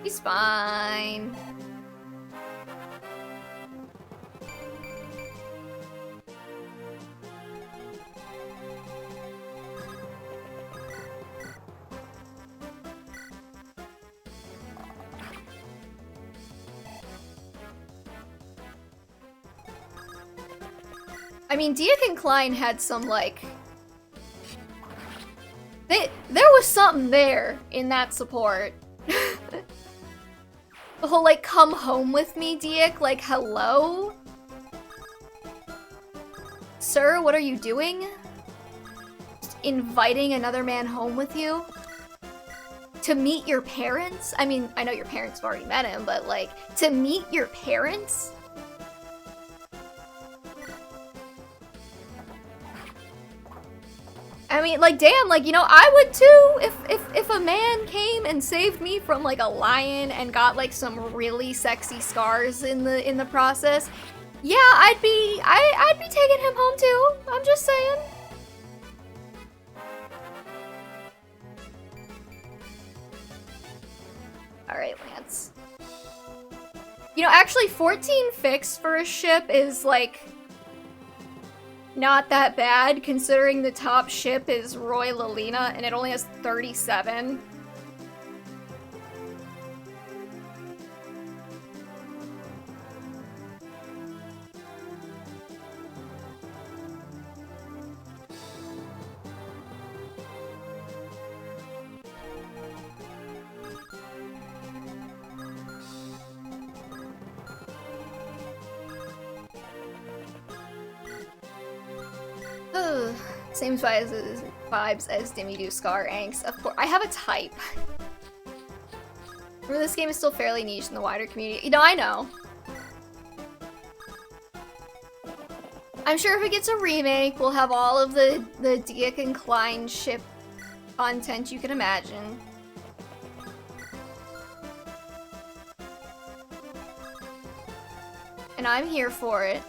He's fine. I mean, Deacon Klein had some, like... There was something there in that support. The whole, like, come home with me, Deac? Like, hello? Sir, what are you doing? Just inviting another man home with you? To meet your parents? I mean, I know your parents have already met him, but, like, to meet your parents? I mean, like, damn, like, you know, I would too if a man came and saved me from, like, a lion and got, like, some really sexy scars in the process. Yeah, I'd be taking him home too. I'm just saying. All right, Lance. You know, actually, 14 fix for a ship is, like, not that bad, considering the top ship is Roy Lilina, and it only has 37. Same vibes as Dimmy Scar Angst. Of course, I have a type. Remember, this game is still fairly niche in the wider community. You know, I know. I'm sure if it gets a remake, we'll have all of the Deacon Klein ship content you can imagine. And I'm here for it.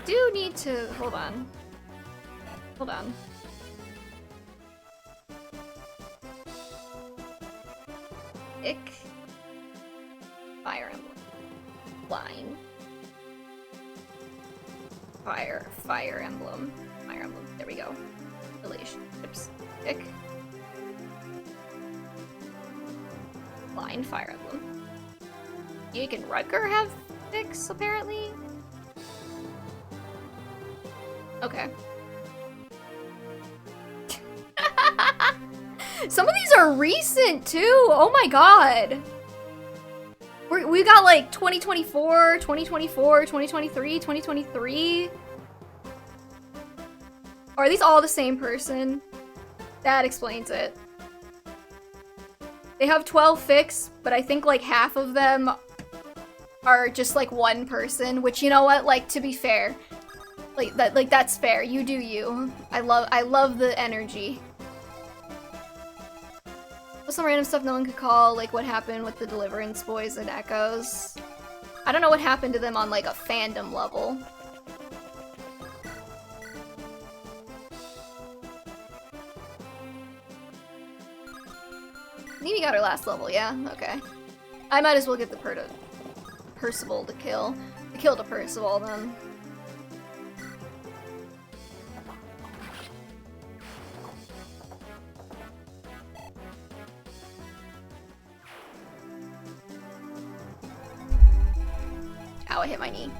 Do need to hold on. Ick. Fire Emblem. Line. Fire Emblem. There we go. Relationships. Ick. Line Fire Emblem. Jake and Rutger have Icks, apparently. Okay. Some of these are recent, too! Oh my god! We got, like, 2024, 2023, 2023. Are these all the same person? That explains it. They have 12 fix, but I think, like, half of them are just, like, one person, which, you know what? Like, to be fair. Like that's fair. You do you. I love the energy. Some random stuff no one could call, like what happened with the Deliverance boys and Echoes. I don't know what happened to them on like a fandom level. Nini got her last level, yeah? Okay. I might as well get the Percival to kill. To kill the Percival, then. Ow, I hit my knee.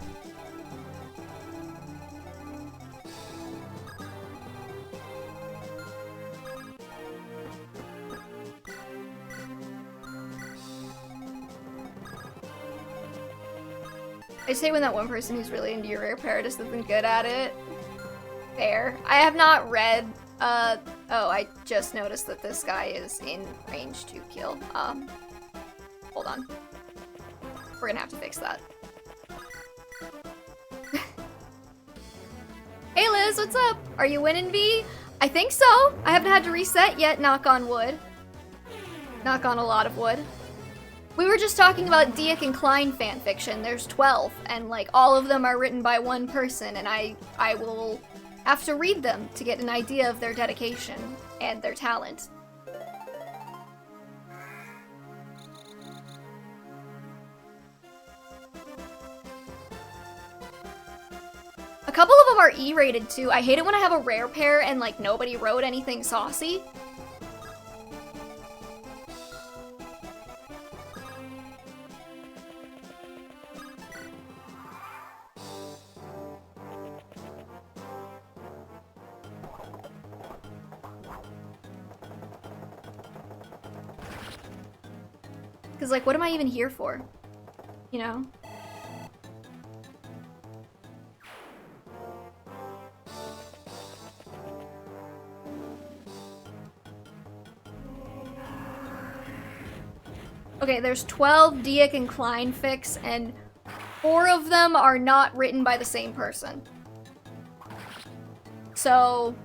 I just hate when that one person who's really into your rare pair just isn't good at it. Fair. I have not read, oh, I just noticed that this guy is in range to kill. Hold on. We're gonna have to fix that. Hey Liz, what's up? Are you winning, V? I think so. I haven't had to reset yet, knock on wood. Knock on a lot of wood. We were just talking about Diek and Klein fanfiction. There's 12, and like all of them are written by one person, and I will have to read them to get an idea of their dedication and their talent. A couple of them are E-rated too. I hate it when I have a rare pair and like nobody wrote anything saucy. Because, like, what am I even here for? You know? Okay, there's 12 Diek and Klein fics, and 4 of them are not written by the same person. So,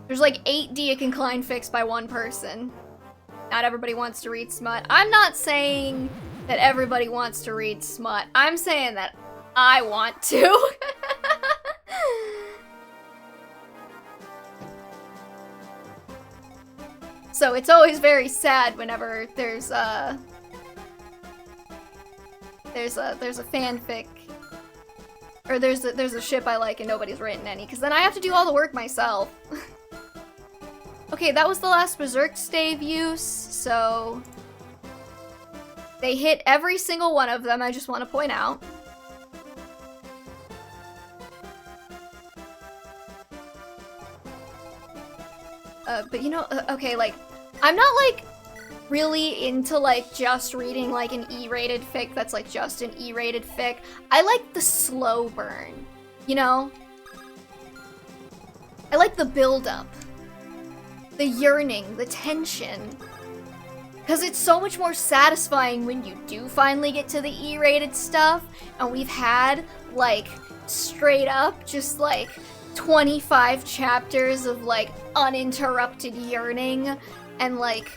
there's like 8 Diek and Klein fics by one person. Not everybody wants to read smut. I'm not saying that everybody wants to read smut. I'm saying that I want to. So it's always very sad whenever there's a fanfic, or there's a ship I like and nobody's written any, because then I have to do all the work myself. Okay, that was the last Berserk stave use, so they hit every single one of them, I just want to point out. But you know, okay, like, I'm not, like, really into, like, just reading, like, an E-rated fic that's, like, just an E-rated fic. I like the slow burn, you know? I like the build-up. The yearning, the tension. Because it's so much more satisfying when you do finally get to the E-rated stuff, and we've had, like, straight up, just, like, 25 chapters of, like, uninterrupted yearning, and, like,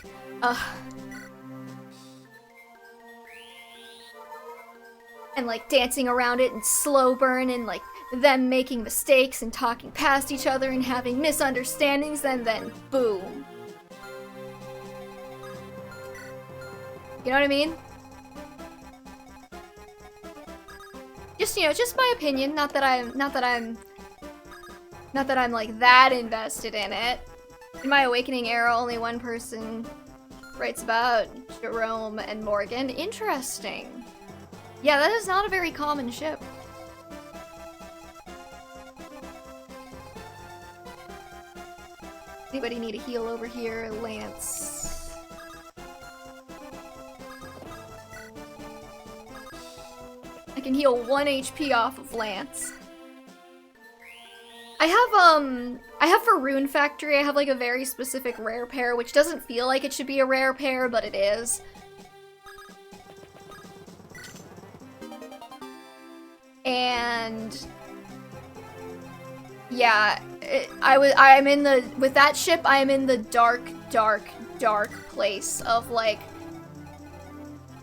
and, like, dancing around it and slow burn, and, like, them making mistakes and talking past each other and having misunderstandings, and then boom. You know what I mean? Just, you know, just my opinion, not that I'm like that invested in it. In my Awakening era, only one person writes about Jerome and Morgan. Interesting. Yeah, that is not a very common ship. Anybody need a heal over here? Lance. I can heal 1 HP off of Lance. I have for Rune Factory, I have like a very specific rare pair, which doesn't feel like it should be a rare pair, but it is. And yeah, I'm in the, with that ship, I am in the dark place of like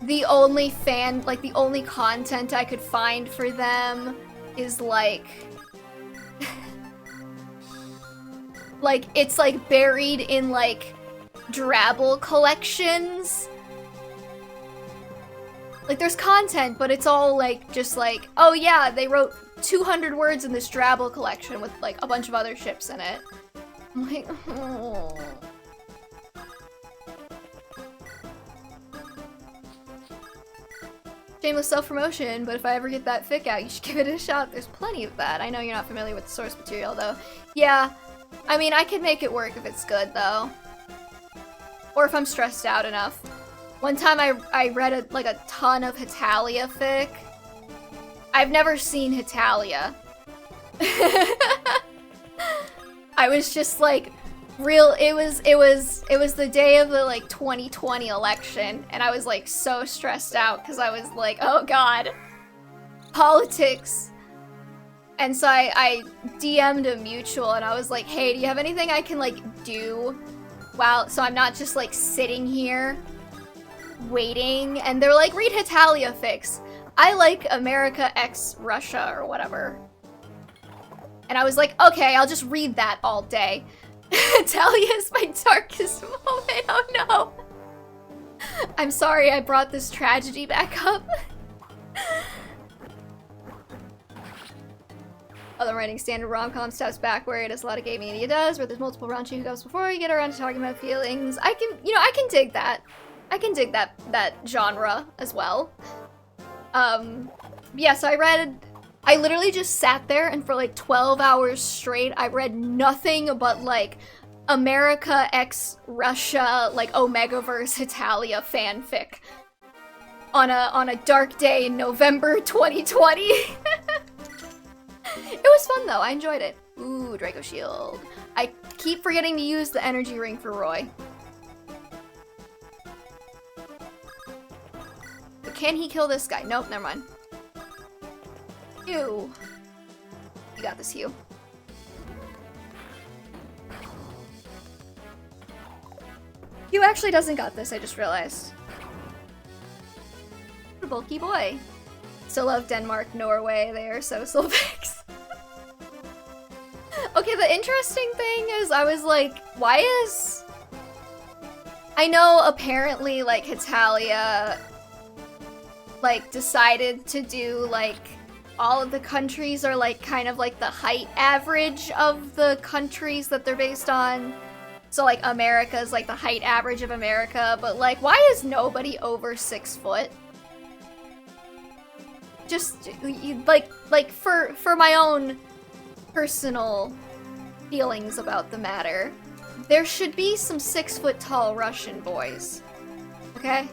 the only the only content I could find for them is like like it's like buried in like Drabble collections. Like there's content, but it's all like just like, oh yeah, they wrote 200 words in this Drabble collection with like a bunch of other ships in it. I'm like, oh. Shameless self-promotion, but if I ever get that fic out, you should give it a shot. There's plenty of that. I know you're not familiar with the source material, though. Yeah, I mean, I can make it work if it's good, though. Or if I'm stressed out enough. One time I read like a ton of Hetalia fic. I've never seen Hetalia. I was just like, it was the day of the like 2020 election, and I was like so stressed out because I was like, oh god, politics. And so I DM'd a mutual and I was like, hey, do you have anything I can like do so I'm not just like sitting here waiting? And they're like, read Hetalia fics. I like America x Russia or whatever. And I was like, okay, I'll just read that all day. Hetalia is my darkest moment. Oh no. I'm sorry I brought this tragedy back up. Although writing standard rom-com steps backward, as a lot of gay media does, where there's multiple raunchy hookups before you get around to talking about feelings. I can dig that. I can dig that genre as well. Yeah, so I literally just sat there and for like 12 hours straight, I read nothing but like America x Russia, like Omegaverse Hetalia fanfic on a dark day in November 2020. It was fun though, I enjoyed it. Ooh, Draco Shield. I keep forgetting to use the energy ring for Roy. But can he kill this guy? Nope, never mind. Ew. You got this, Hugh. Hugh actually doesn't got this, I just realized. The bulky boy. Still love Denmark, Norway, they are so Slovaks. Okay, the interesting thing is, I was like, why is... I know apparently, like, Hetalia, like, decided to do, like, all of the countries are, like, kind of like the height average of the countries that they're based on. So, like, America's, like, the height average of America, but, like, why is nobody over 6 foot? Just, like, for my own personal feelings about the matter, there should be some 6 foot tall Russian boys, okay?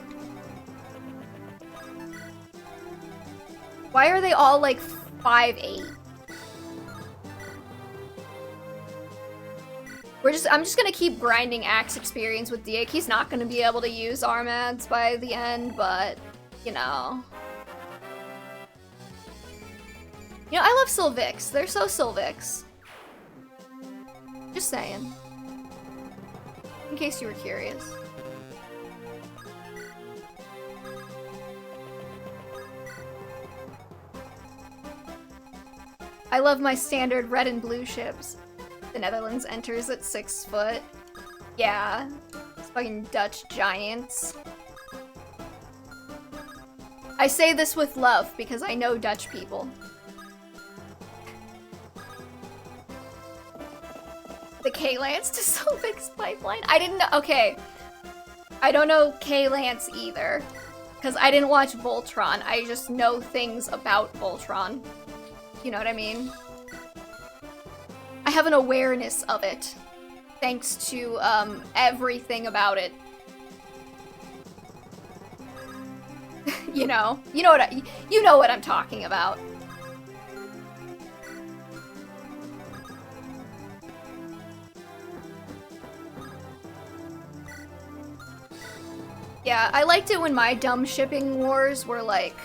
Why are they all like 5'8"? I'm just gonna keep grinding axe experience with Diak. He's not gonna be able to use Armads by the end, but, you know. You know, I love Sylvix. They're so Sylvix. Just saying. In case you were curious. I love my standard red and blue ships. The Netherlands enters at 6 foot. Yeah. It's fucking Dutch giants. I say this with love because I know Dutch people. The K-Lance to Sylvix pipeline? I didn't know. Okay. I don't know K-Lance either. Because I didn't watch Voltron. I just know things about Voltron. You know what I mean? I have an awareness of it. Thanks to, everything about it. You know what I'm talking about. Yeah, I liked it when my dumb shipping wars were like...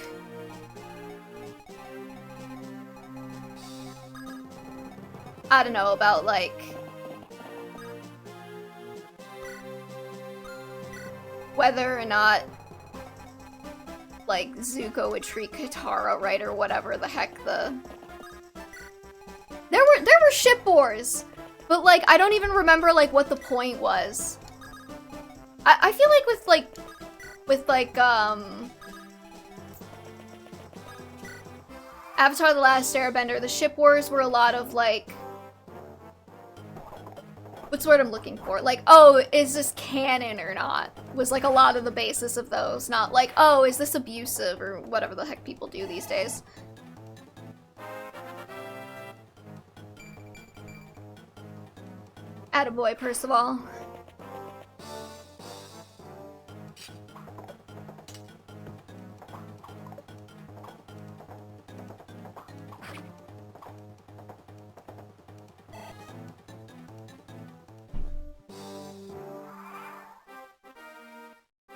I don't know, about like... whether or not like, Zuko would treat Katara, right? Or whatever the heck the... There were ship wars! But, like, I don't even remember, like, what the point was. I feel like with, Avatar The Last Airbender, the ship wars were a lot of, like... What's the word I'm looking for? Like, oh, is this canon or not? Was, like, a lot of the basis of those. Not like, oh, is this abusive? Or whatever the heck people do these days. Attaboy, Percival.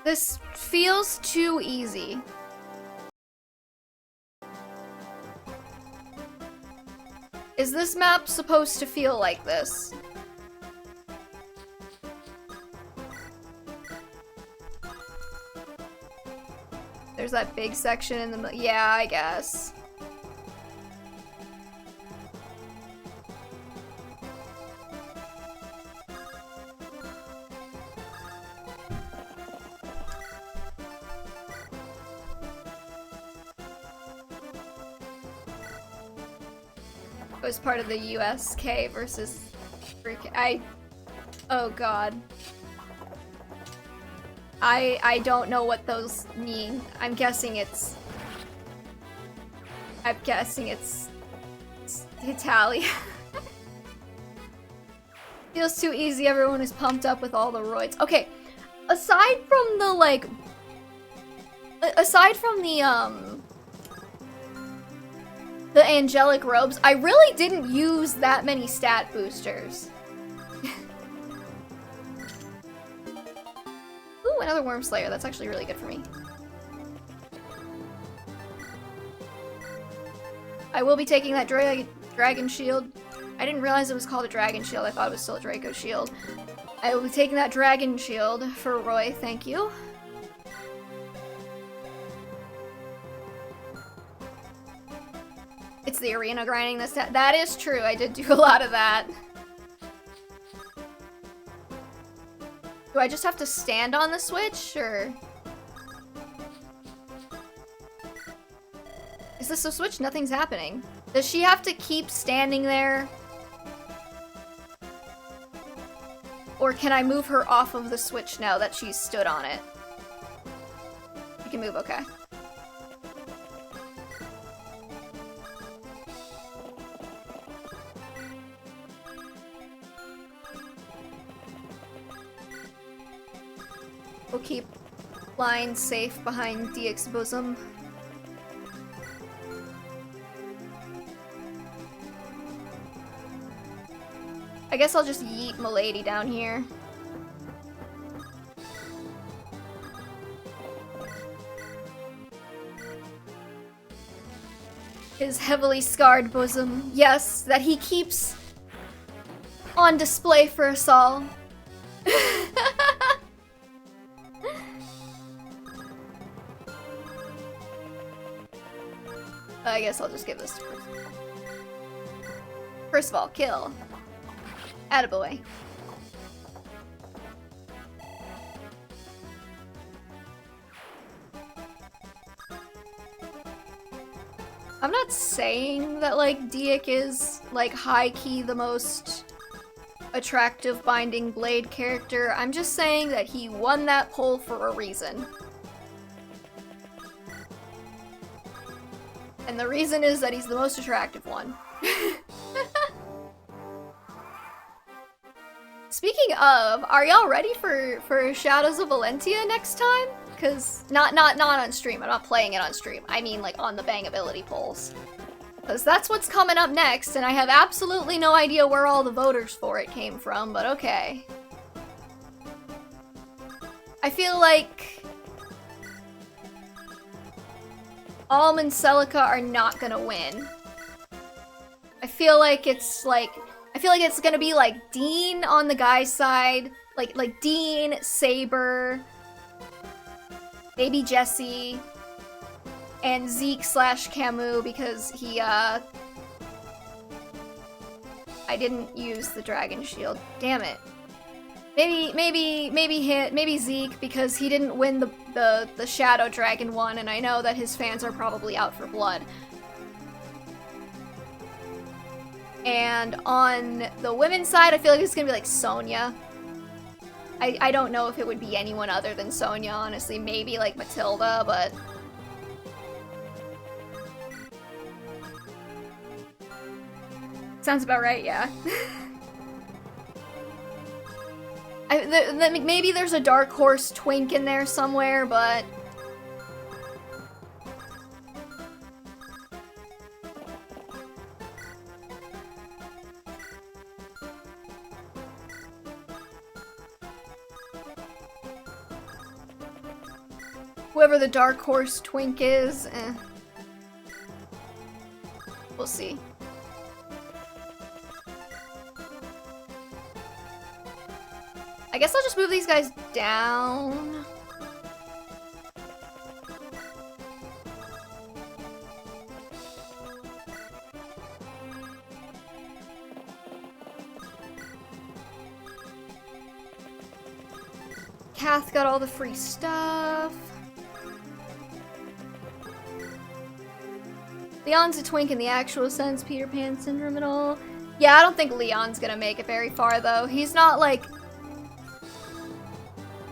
This feels too easy. Is this map supposed to feel like this? There's that big section in the middle. Yeah, I guess. It was part of the USK versus... Oh god. I don't know what those mean. I'm guessing it's Italian. Feels too easy, everyone is pumped up with all the roids. Okay, aside from the, like... Aside from the angelic robes, I really didn't use that many stat boosters. Ooh, another Worm Slayer. That's actually really good for me. I will be taking that dragon shield. I didn't realize it was called a dragon shield. I thought it was still a Draco shield. I will be taking that dragon shield for Roy. Thank you. It's the arena grinding this time. That is true. I did do a lot of that. Do I just have to stand on the switch, or... Is this a switch? Nothing's happening. Does she have to keep standing there? Or can I move her off of the switch now that she's stood on it? You can move, okay. We'll keep Line safe behind DX's bosom. I guess I'll just yeet Milady down here. His heavily scarred bosom. Yes, that he keeps on display for us all. I guess I'll just give this to Percival. First of all, kill. Attaboy. I'm not saying that, like, Diek is, like, high-key the most attractive Binding Blade character. I'm just saying that he won that poll for a reason. And the reason is that he's the most attractive one. Speaking of, are y'all ready for Shadows of Valentia next time? Cause not on stream. I'm not playing it on stream. I mean, like, on the Bangability polls. Cause that's what's coming up next, and I have absolutely no idea where all the voters for it came from, but okay. I feel like Alm and Celica are not gonna win. I feel like it's gonna be like Dean on the guy's side, like Dean, Saber, maybe Jesse, And Zeke slash Camus because he, I didn't use the dragon shield. Damn it. Maybe Zeke because he didn't win the Shadow Dragon one, and I know that his fans are probably out for blood. And on the women's side, I feel like it's gonna be like Sonya. I don't know if it would be anyone other than Sonya, honestly. Maybe like Matilda, but... Sounds about right, yeah. Maybe there's a Dark Horse twink in there somewhere, but... Whoever the Dark Horse twink is, we'll see. I guess I'll just move these guys down. Kath got all the free stuff. Leon's a twink in the actual sense, Peter Pan syndrome and all. Yeah, I don't think Leon's gonna make it very far though. He's not like...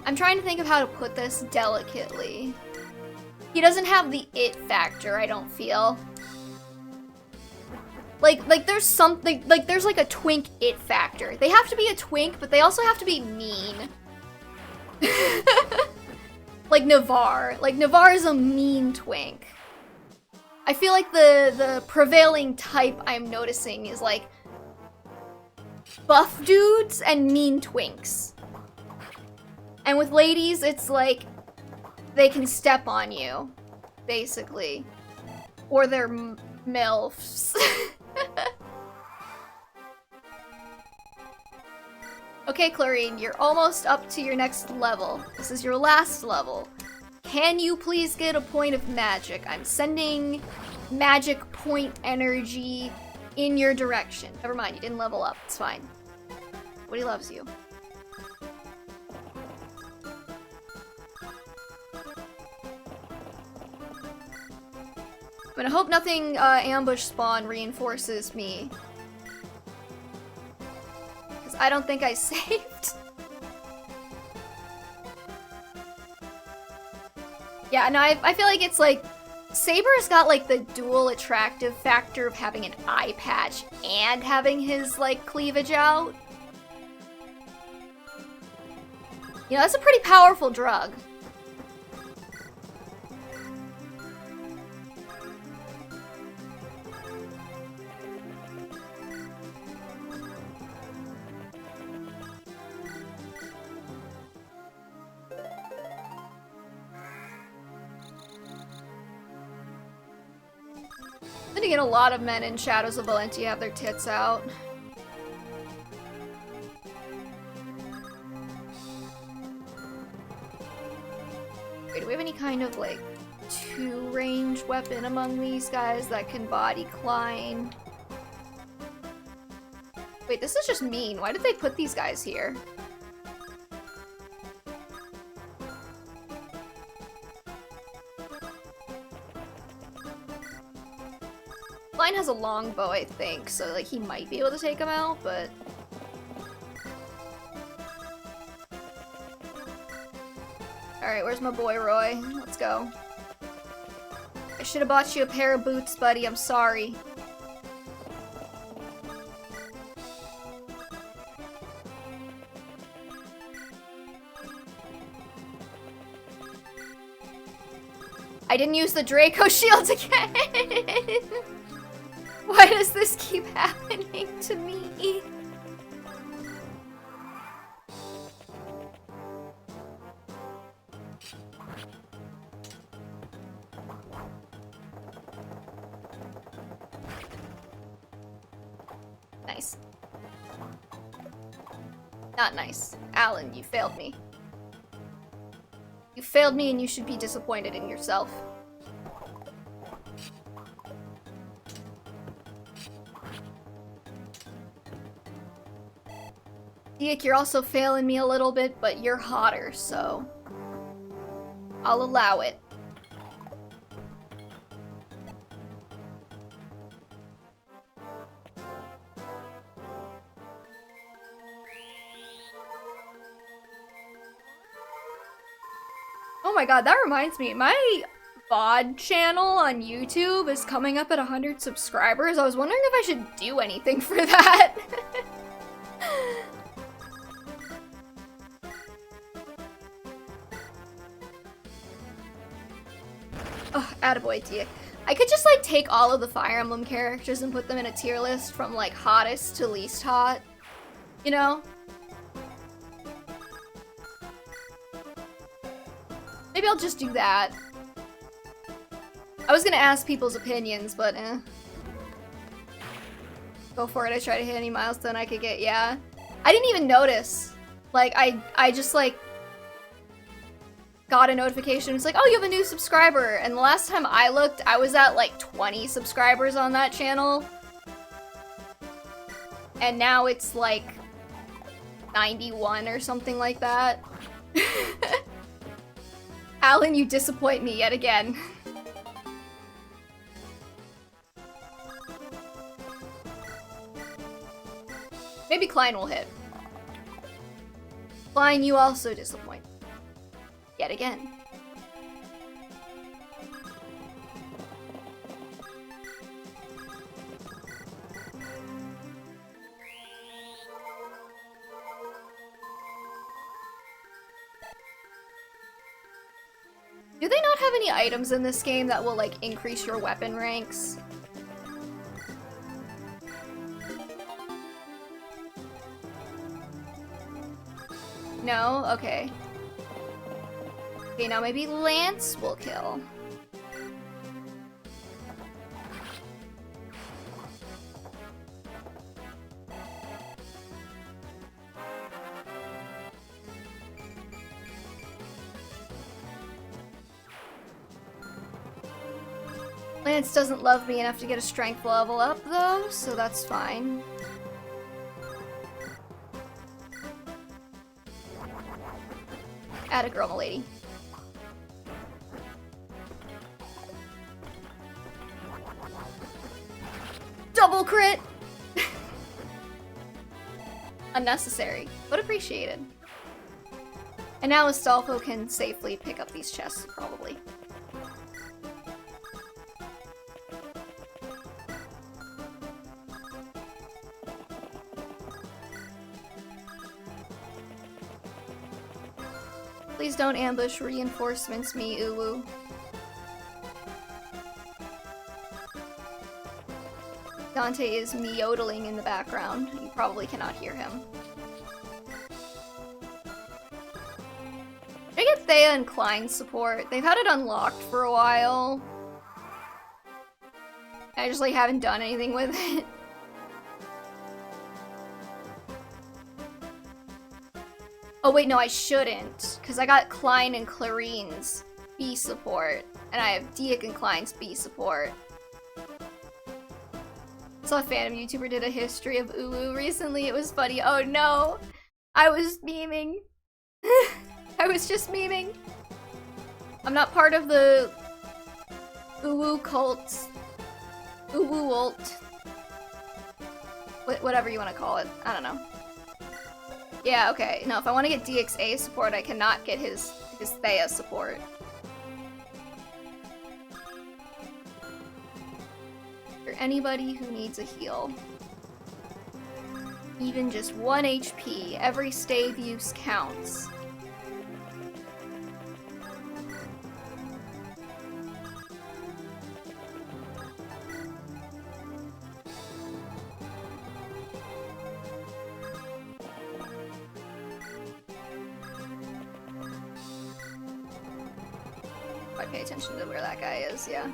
I'm trying to think of how to put this delicately. He doesn't have the it factor, I don't feel. Like there's something, like there's like a twink it factor. They have to be a twink, but they also have to be mean. Like Navarre. Like Navarre is a mean twink. I feel like the prevailing type I'm noticing is like buff dudes and mean twinks. And with ladies, it's like they can step on you, basically. Or they're MILFs. Okay, Clarine, you're almost up to your next level. This is your last level. Can you please get a point of magic? I'm sending magic point energy in your direction. Never mind, you didn't level up. It's fine. Woody loves you. I mean, I hope nothing ambush spawn reinforces me. Because I don't think I saved. Yeah, no, I feel like it's like... Saber's got like the dual attractive factor of having an eye patch and having his like cleavage out. You know, that's a pretty powerful drug. Then again, a lot of men in Shadows of Valentia have their tits out. Wait, do we have any kind of, like, two-range weapon among these guys that can body climb? Wait, this is just mean. Why did they put these guys here? Line has a long bow, I think, so like he might be able to take him out, but... Alright, where's my boy Roy? Let's go. I should have bought you a pair of boots, buddy. I'm sorry. I didn't use the Draco shield again! Why does this keep happening to me? Nice. Not nice. Alan, you failed me. You failed me and you should be disappointed in yourself. Diek, you're also failing me a little bit, but you're hotter, so I'll allow it. Oh my god, that reminds me, my VOD channel on YouTube is coming up at 100 subscribers. I was wondering if I should do anything for that. Oh, attaboy, Tia. I could just like take all of the Fire Emblem characters and put them in a tier list from like hottest to least hot, you know? Maybe I'll just do that. I was gonna ask people's opinions, but eh. Go for it, I try to hit any milestone I could get, yeah. I didn't even notice. Like, I just like got a notification. It's like, oh, you have a new subscriber. And the last time I looked, I was at like 20 subscribers on that channel. And now it's like 91 or something like that. Alan, you disappoint me yet again. Maybe Klein will hit. Klein, you also disappoint. Yet again. Do they not have any items in this game that will, like, increase your weapon ranks? No? Okay. Okay, now maybe Lance will kill. Lance doesn't love me enough to get a strength level up, though, so that's fine. Atta girl, m'lady. Double crit! Unnecessary, but appreciated. And now Astolfo can safely pick up these chests, probably. Please don't ambush reinforcements me, Uwu. Dante is me-yodeling in the background. You probably cannot hear him. Should I get Thea and Klein's support? They've had it unlocked for a while. I just, like, haven't done anything with it. Oh wait, no, I shouldn't, because I got Klein and Clarine's B support, and I have Diek and Klein's B support. I saw a Phantom YouTuber did a history of Uwu recently. It was funny. Oh no, I was memeing. I was just memeing. I'm not part of the Uwu cult. Uwu ult. Whatever you want to call it. I don't know. Yeah, okay. No, if I want to get DXA support, I cannot get his Thea support. Is there anybody who needs a heal? Even just 1 HP. Every stave use counts. I pay attention to where that guy is, yeah.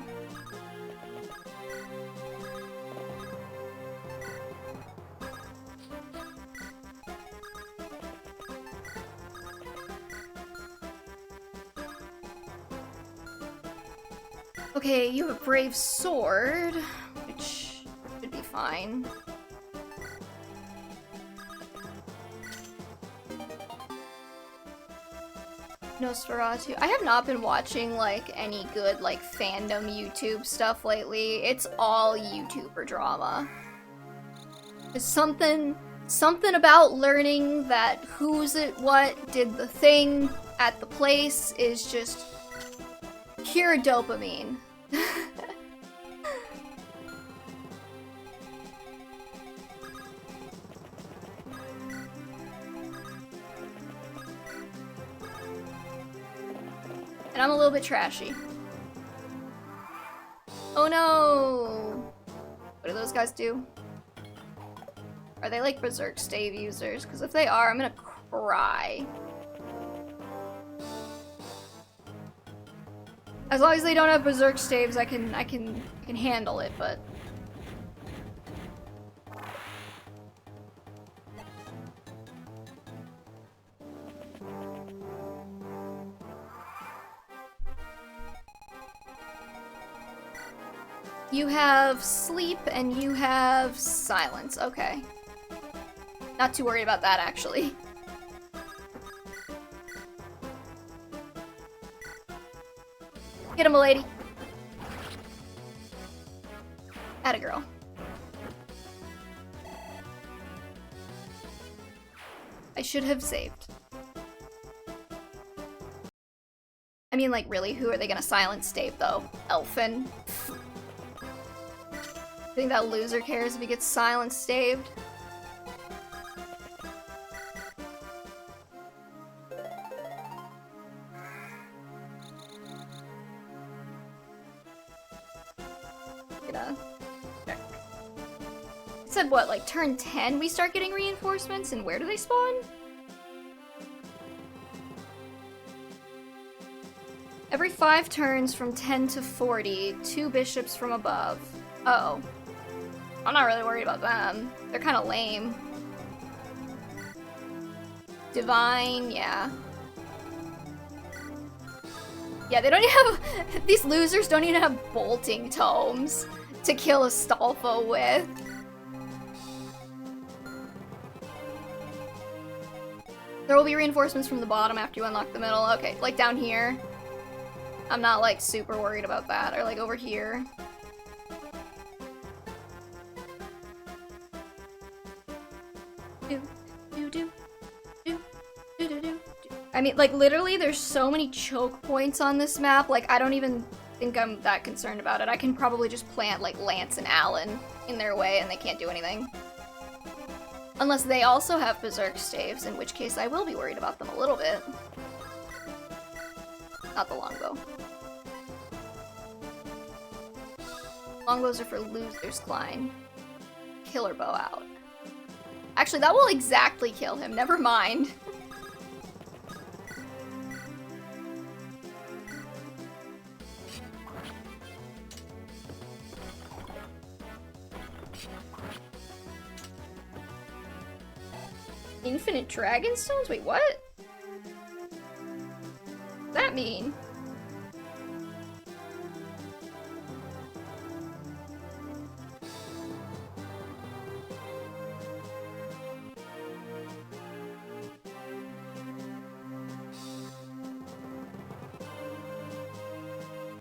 Okay, you have a brave sword, which should be fine. Nosferatu. I have not been watching, like, any good, like, fandom YouTube stuff lately. It's all YouTuber drama. There's something about learning that who's it what did the thing at the place is just pure dopamine. And I'm a little bit trashy. Oh no! What do those guys do? Are they like Berserk Stave users? Because if they are, I'm gonna cry. As long as they don't have Berserk Staves, I can handle it, but... You have sleep and you have silence. Okay. Not too worried about that, actually. Get him, milady. Atta girl. I should have saved. I mean, like, really, who are they gonna silence stave, though? Elfin? I think that loser cares if he gets silence staved. Check. It said what, like turn 10 we start getting reinforcements, and where do they spawn? Every 5 turns from 10 to 40, 2 bishops from above. Uh oh. I'm not really worried about them. They're kind of lame. Divine, yeah. Yeah, they don't even have... These losers don't even have bolting tomes to kill Astolfo with. There will be reinforcements from the bottom after you unlock the middle. Okay, like down here. I'm not like super worried about that. Or like over here. I mean, like, literally, there's so many choke points on this map, like, I don't even think I'm that concerned about it. I can probably just plant, like, Lance and Alan in their way, and they can't do anything. Unless they also have Berserk Staves, in which case I will be worried about them a little bit. Not the longbow. Longbows are for losers, Klein. Killer bow out. Actually, that will exactly kill him, never mind. Infinite Dragon Stones? Wait, what? What's that mean?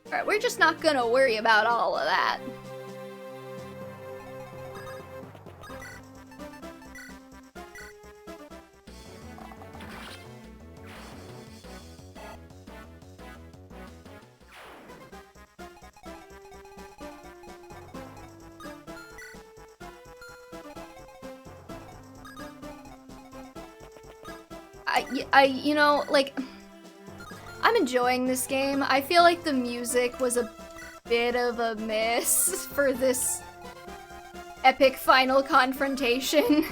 Alright, we're just not gonna worry about all of that. You know, like, I'm enjoying this game. I feel like the music was a bit of a miss for this epic final confrontation.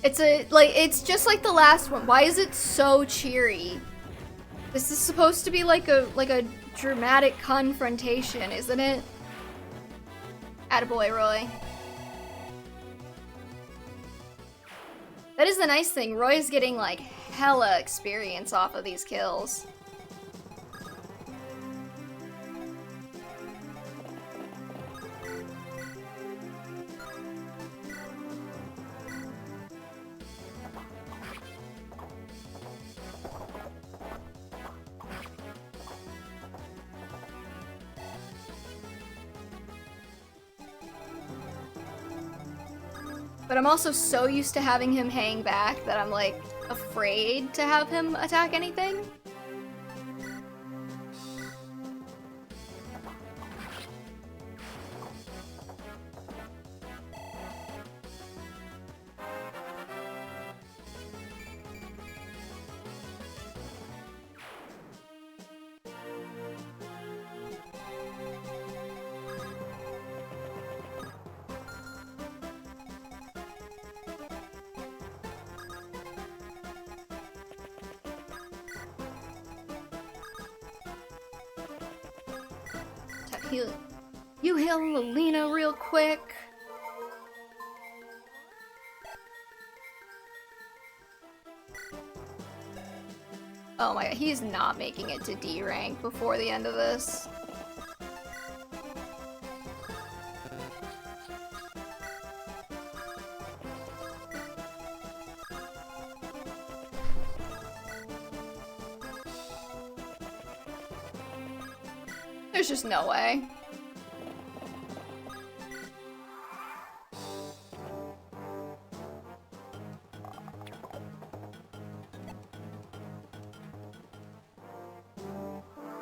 It's just like the last one. Why is it so cheery? This is supposed to be like a dramatic confrontation, isn't it? Attaboy, Roy. That is the nice thing. Roy's getting like hella experience off of these kills. But I'm also so used to having him hang back that I'm, like, afraid to have him attack anything. You heal Lelina real quick. Oh my god, he's not making it to D rank before the end of this. There's just no way.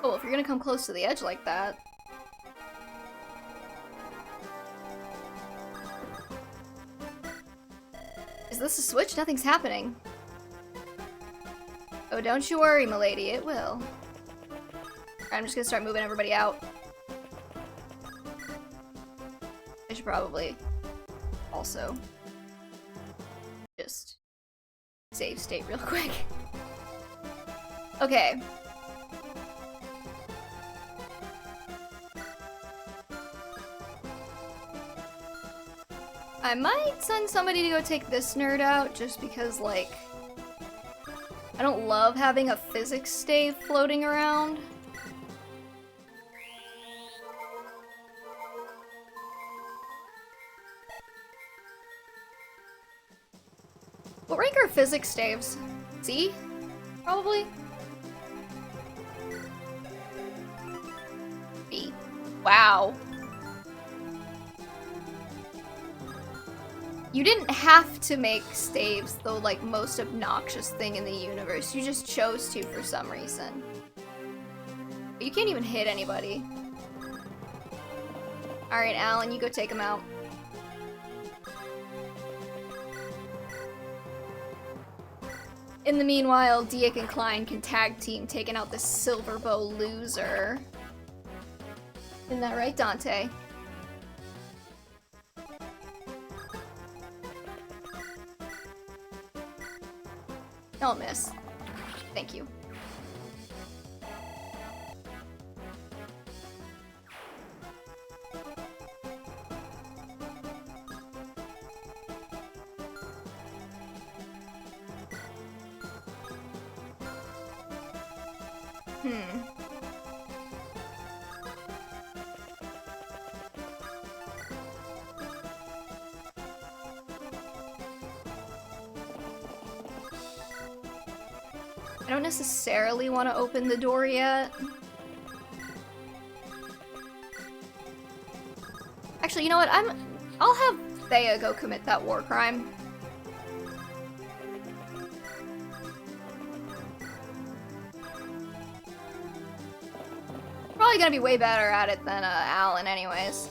Oh, if you're gonna come close to the edge like that. Is this a switch? Nothing's happening. Oh, don't you worry, milady, it will. I'm just gonna start moving everybody out. I should probably also just save state real quick. Okay. I might send somebody to go take this nerd out just because, like, I don't love having a physics stave floating around. What rank are physics staves? C? Probably? B. Wow. You didn't have to make staves the, like, most obnoxious thing in the universe. You just chose to for some reason. But you can't even hit anybody. Alright, Alan, you go take him out. In the meanwhile, Diak and Klein can tag team taking out this Silverbow loser. Isn't that right, Dante? Don't miss. Thank you. I don't necessarily want to open the door yet. Actually, you know what? I'll have Thea go commit that war crime. Probably gonna be way better at it than Alan anyways.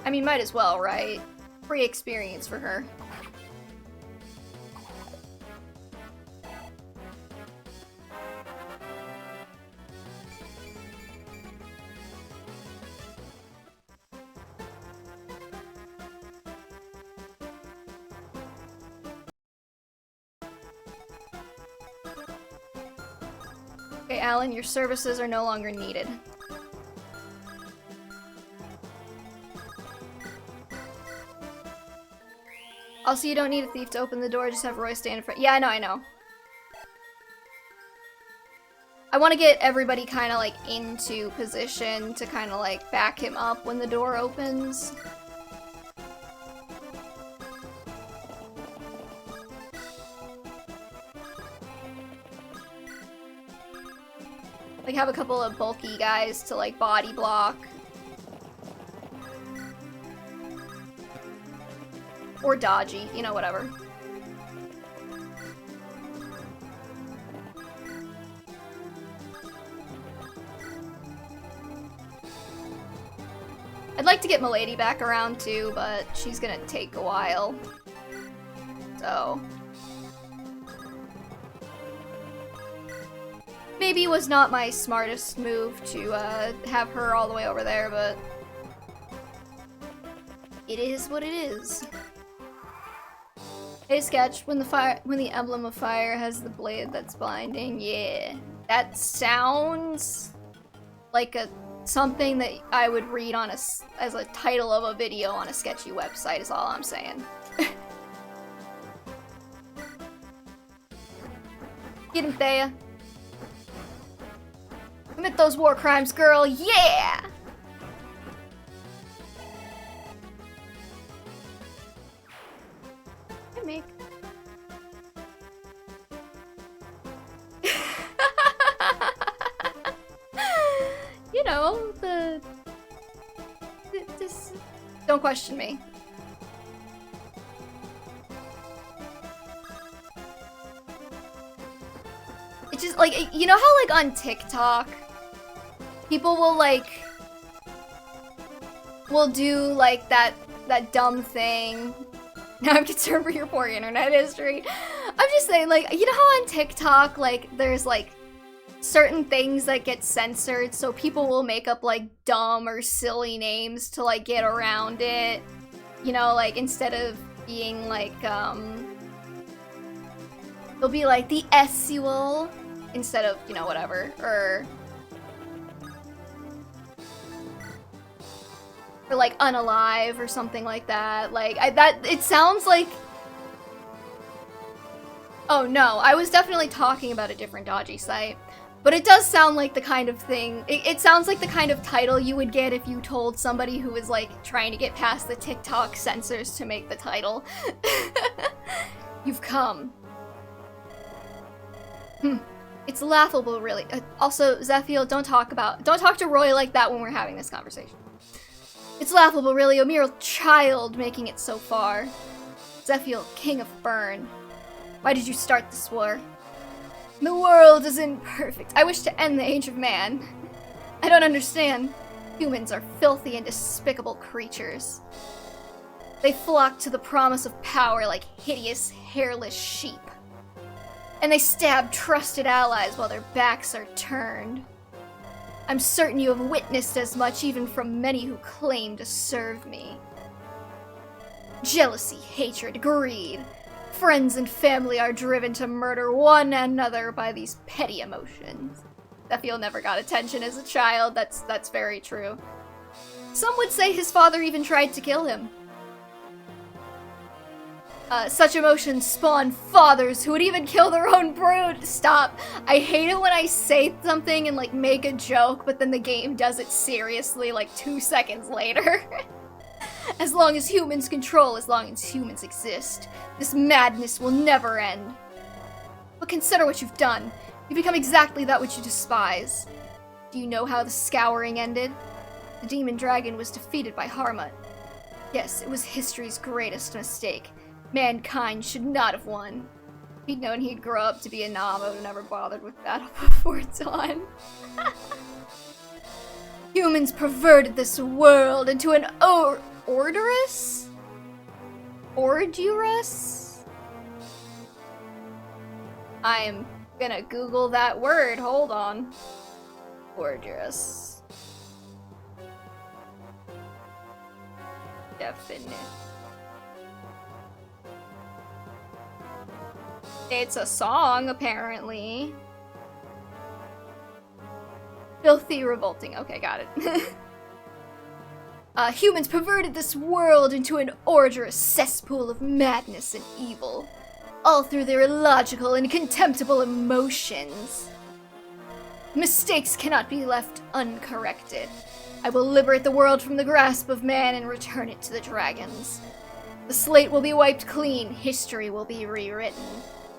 I mean, might as well, right? Free experience for her. Okay, Alan, your services are no longer needed. Also, you don't need a thief to open the door, just have Roy stand in front. Yeah, I know. I want to get everybody kind of, like, into position to kind of, like, back him up when the door opens. Like, have a couple of bulky guys to, like, body block. Or dodgy, you know, whatever. I'd like to get Milady back around too, but she's gonna take a while. So... maybe was not my smartest move to have her all the way over there, but... it is what it is. Hey Sketch, when the emblem of fire has the blade that's blinding, yeah. That sounds like something that I would read on as a title of a video on a sketchy website is all I'm saying. Get him, Thea. Commit those war crimes, girl, yeah! Hey, Meek. You know, this... don't question me. It's just, like, you know how, like, on TikTok, people will, like, will do, like, that dumb thing. Now I'm concerned for your poor internet history. I'm just saying, like, you know how on TikTok, like, there's, like, certain things that get censored, so people will make up, like, dumb or silly names to, like, get around it. You know, like, instead of being, like, they'll be like, the S-ual, instead of, you know, whatever, or like, unalive, or something like that. Like, it sounds like... oh, no, I was definitely talking about a different dodgy site. But it does sound like the kind of thing, it sounds like the kind of title you would get if you told somebody who was, like, trying to get past the TikTok censors to make the title. You've come. It's laughable, really. Also, Zephiel, don't talk to Roy like that when we're having this conversation. It's laughable, really, a mere child making it so far. Zephiel, king of Burn. Why did you start this war? The world is imperfect. I wish to end the age of man. I don't understand. Humans are filthy and despicable creatures. They flock to the promise of power like hideous, hairless sheep. And they stab trusted allies while their backs are turned. I'm certain you have witnessed as much even from many who claim to serve me. Jealousy, hatred, greed. Friends and family are driven to murder one another by these petty emotions. Zephiel never got attention as a child, that's very true. Some would say his father even tried to kill him. Such emotions spawn fathers who would even kill their own brood. Stop. I hate it when I say something and, like, make a joke, but then the game does it seriously, like, 2 seconds later. As long as humans control, as long as humans exist, this madness will never end. But consider what you've done. You've become exactly that which you despise. Do you know how the scouring ended? The demon dragon was defeated by Harmut. Yes, it was history's greatest mistake. Mankind should not have won. If he'd known he'd grow up to be a knob, I would have never bothered with battle before dawn. Humans perverted this world into an Ordurus? I am gonna Google that word, hold on. Ordurus. Definite. It's a song, apparently. Filthy, revolting. Okay, got it. Humans perverted this world into an orgerous cesspool of madness and evil, all through their illogical and contemptible emotions. Mistakes cannot be left uncorrected. I will liberate the world from the grasp of man and return it to the dragons. The slate will be wiped clean, history will be rewritten.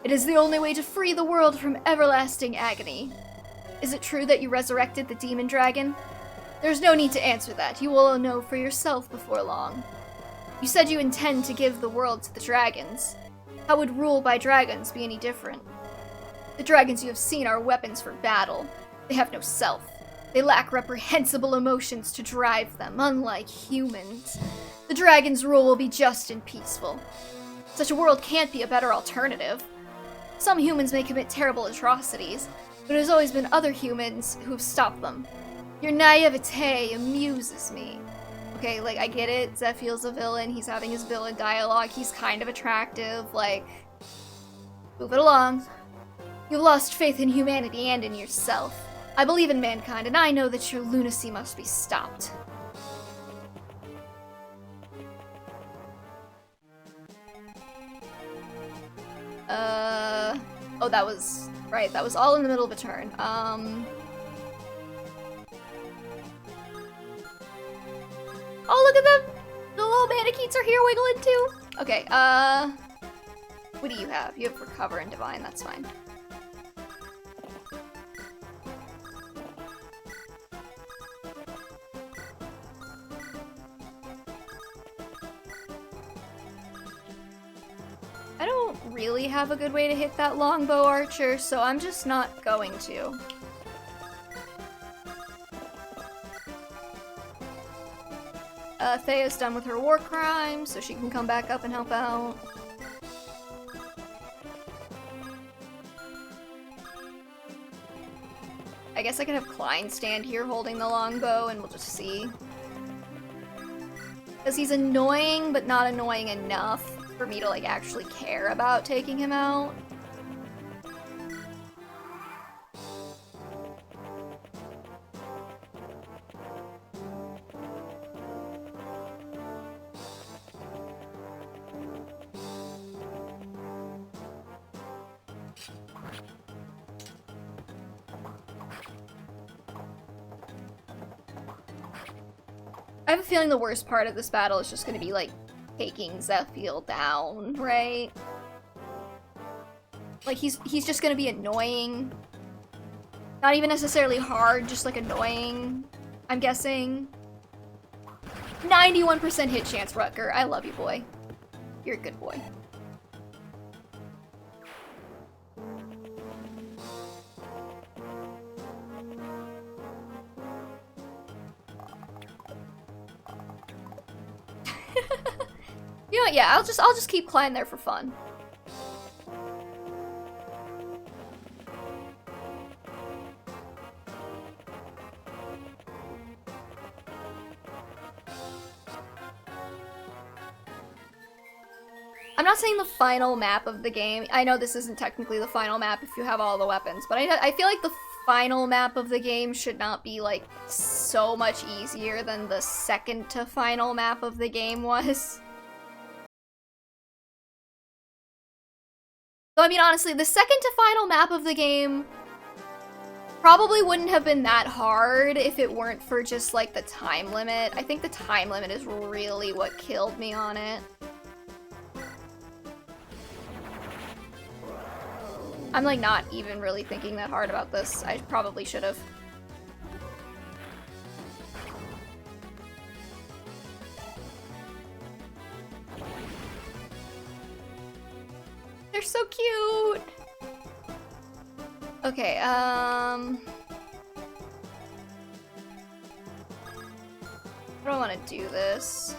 It is the only way to free the world from everlasting agony. Is it true that you resurrected the demon dragon? There's no need to answer that. You will know for yourself before long. You said you intend to give the world to the dragons. How would rule by dragons be any different? The dragons you have seen are weapons for battle. They have no self. They lack reprehensible emotions to drive them, unlike humans. The dragon's rule will be just and peaceful. Such a world can't be a better alternative. Some humans may commit terrible atrocities, but there's always been other humans who have stopped them. Your naivete amuses me. Okay, like, I get it, Zephiel's a villain, he's having his villain dialogue, he's kind of attractive, like, move it along. You've lost faith in humanity and in yourself. I believe in mankind, and I know that your lunacy must be stopped. Oh, that was, right, that was all in the middle of a turn. Oh, look at them! The little mannequins are here wiggling too! Okay, what do you have? You have Recover and Divine, that's fine. I don't really have a good way to hit that longbow archer, so I'm just not going to. Thea's done with her war crime, so she can come back up and help out. I guess I could have Klein stand here holding the longbow and we'll just see. Because he's annoying, but not annoying enough for me to, like, actually care about taking him out. I have a feeling the worst part of this battle is just gonna be, like, taking Zephiel down, right? Like, he's just gonna be annoying. Not even necessarily hard, just, like, annoying, I'm guessing. 91% hit chance, Rutger. I love you, boy. You're a good boy. You know what, yeah, I'll just keep Klein there for fun. I'm not saying the final map of the game. I know this isn't technically the final map if you have all the weapons, but I feel like the final map of the game should not be, like, so much easier than the second to final map of the game was. So, I mean, honestly, the second to final map of the game probably wouldn't have been that hard if it weren't for just, like, the time limit. I think the time limit is really what killed me on it. I'm, like, not even really thinking that hard about this. I probably should have. They're so cute! Okay, how do I want to do this?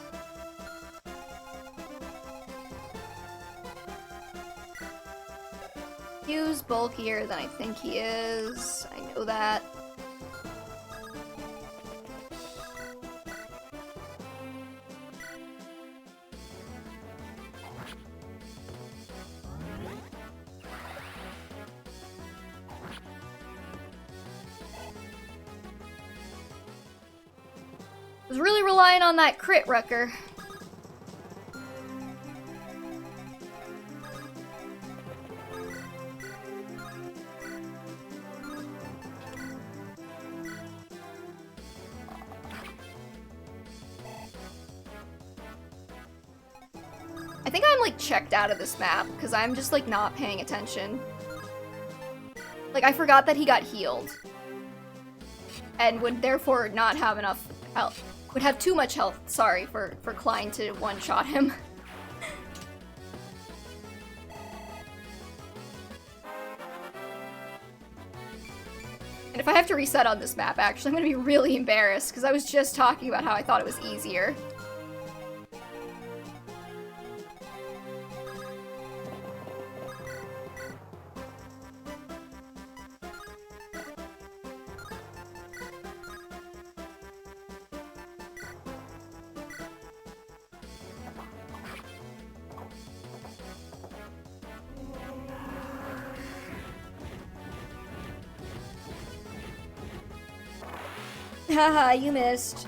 He's bulkier than I think he is. I know that. I was really relying on that crit, Rucker. I think I'm, like, checked out of this map, because I'm just, like, not paying attention. Like, I forgot that he got healed. and would therefore not have enough health. Would have too much health, sorry, for Klein to one-shot him. And if I have to reset on this map, actually, I'm gonna be really embarrassed, because I was just talking about how I thought it was easier. Haha, you missed.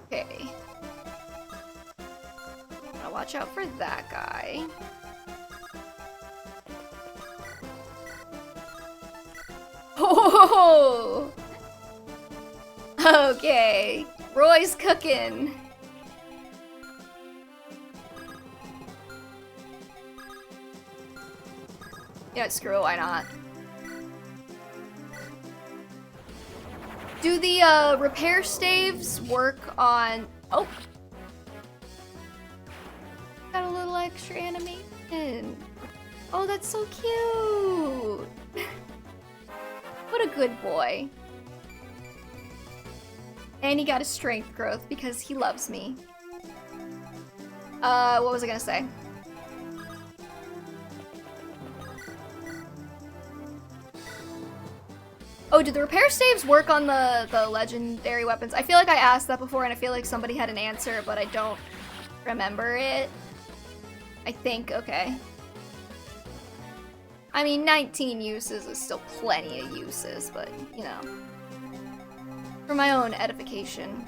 Okay. Watch out for that guy. Oh! Okay. Roy's cooking. Yeah, screw it, why not? Do the repair staves work on... Oh! Got a little extra animation. Oh, that's so cute. What a good boy. And he got a strength growth because he loves me. What was I gonna say? Oh, did the repair staves work on the legendary weapons? I feel like I asked that before and I feel like somebody had an answer, but I don't remember it. I think, okay. I mean, 19 uses is still plenty of uses, but, you know. For my own edification.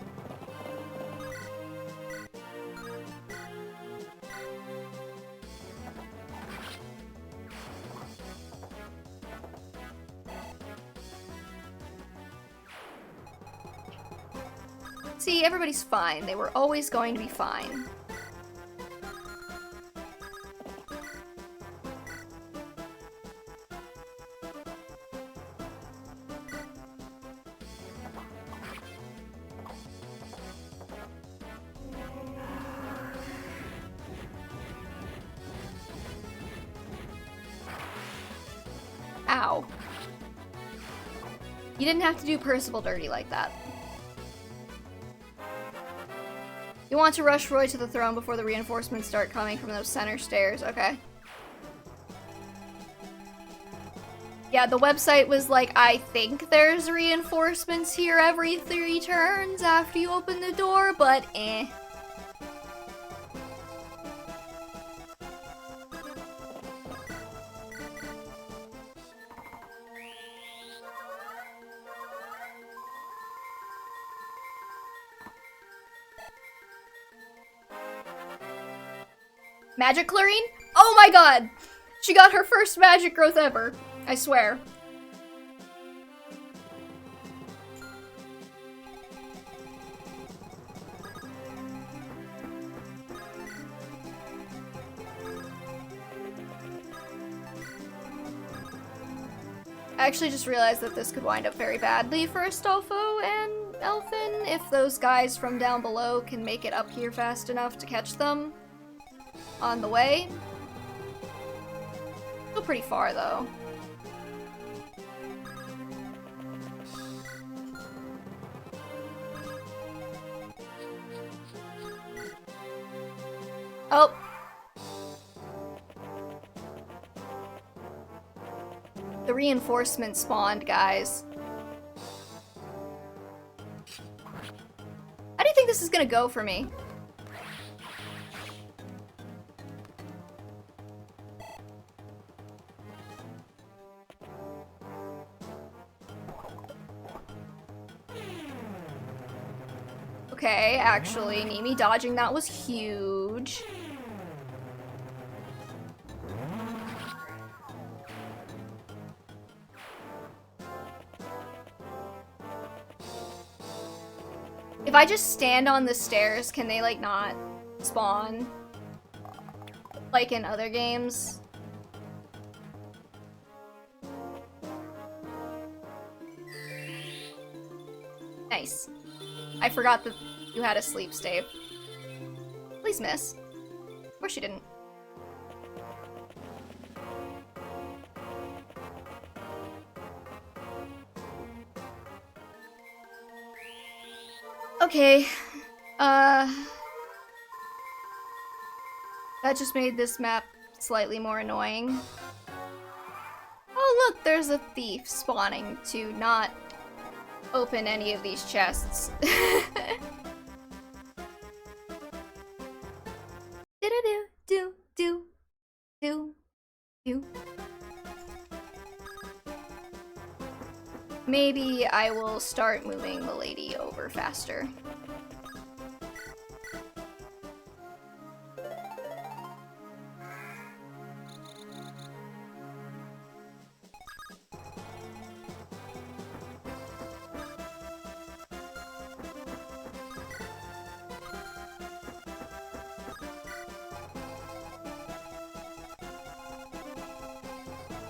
See, everybody's fine. They were always going to be fine. Ow. You didn't have to do Percival dirty like that. You want to rush Roy to the throne before the reinforcements start coming from those center stairs. Okay. Yeah, the website was like, I think there's reinforcements here every 3 turns after you open the door, but eh. Magic Chlorine? Oh my god! She got her first magic growth ever. I swear. I actually just realized that this could wind up very badly for Astolfo and Elfin if those guys from down below can make it up here fast enough to catch them on the way. Still pretty far though. Oh. The reinforcement spawned, guys. How do you think this is gonna go for me? Okay, actually, Mimi dodging that was huge. If I just stand on the stairs, can they, like, not spawn? Like in other games? Nice. I forgot that you had a sleep stave. Please, miss. Of course you didn't. Okay. That just made this map slightly more annoying. Oh look, there's a thief spawning to not open any of these chests. Do. Maybe I will start moving the lady over faster.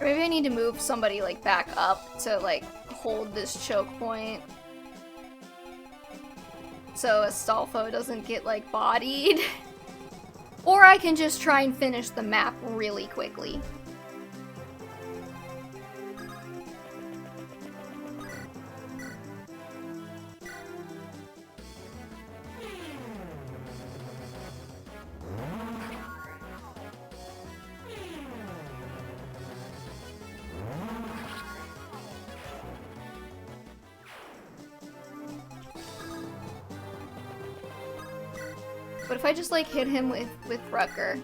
Or maybe I need to move somebody, like, back up to, like, hold this choke point. So Astolfo doesn't get, like, bodied. Or I can just try and finish the map really quickly. But if I just, like, hit him with Rutger?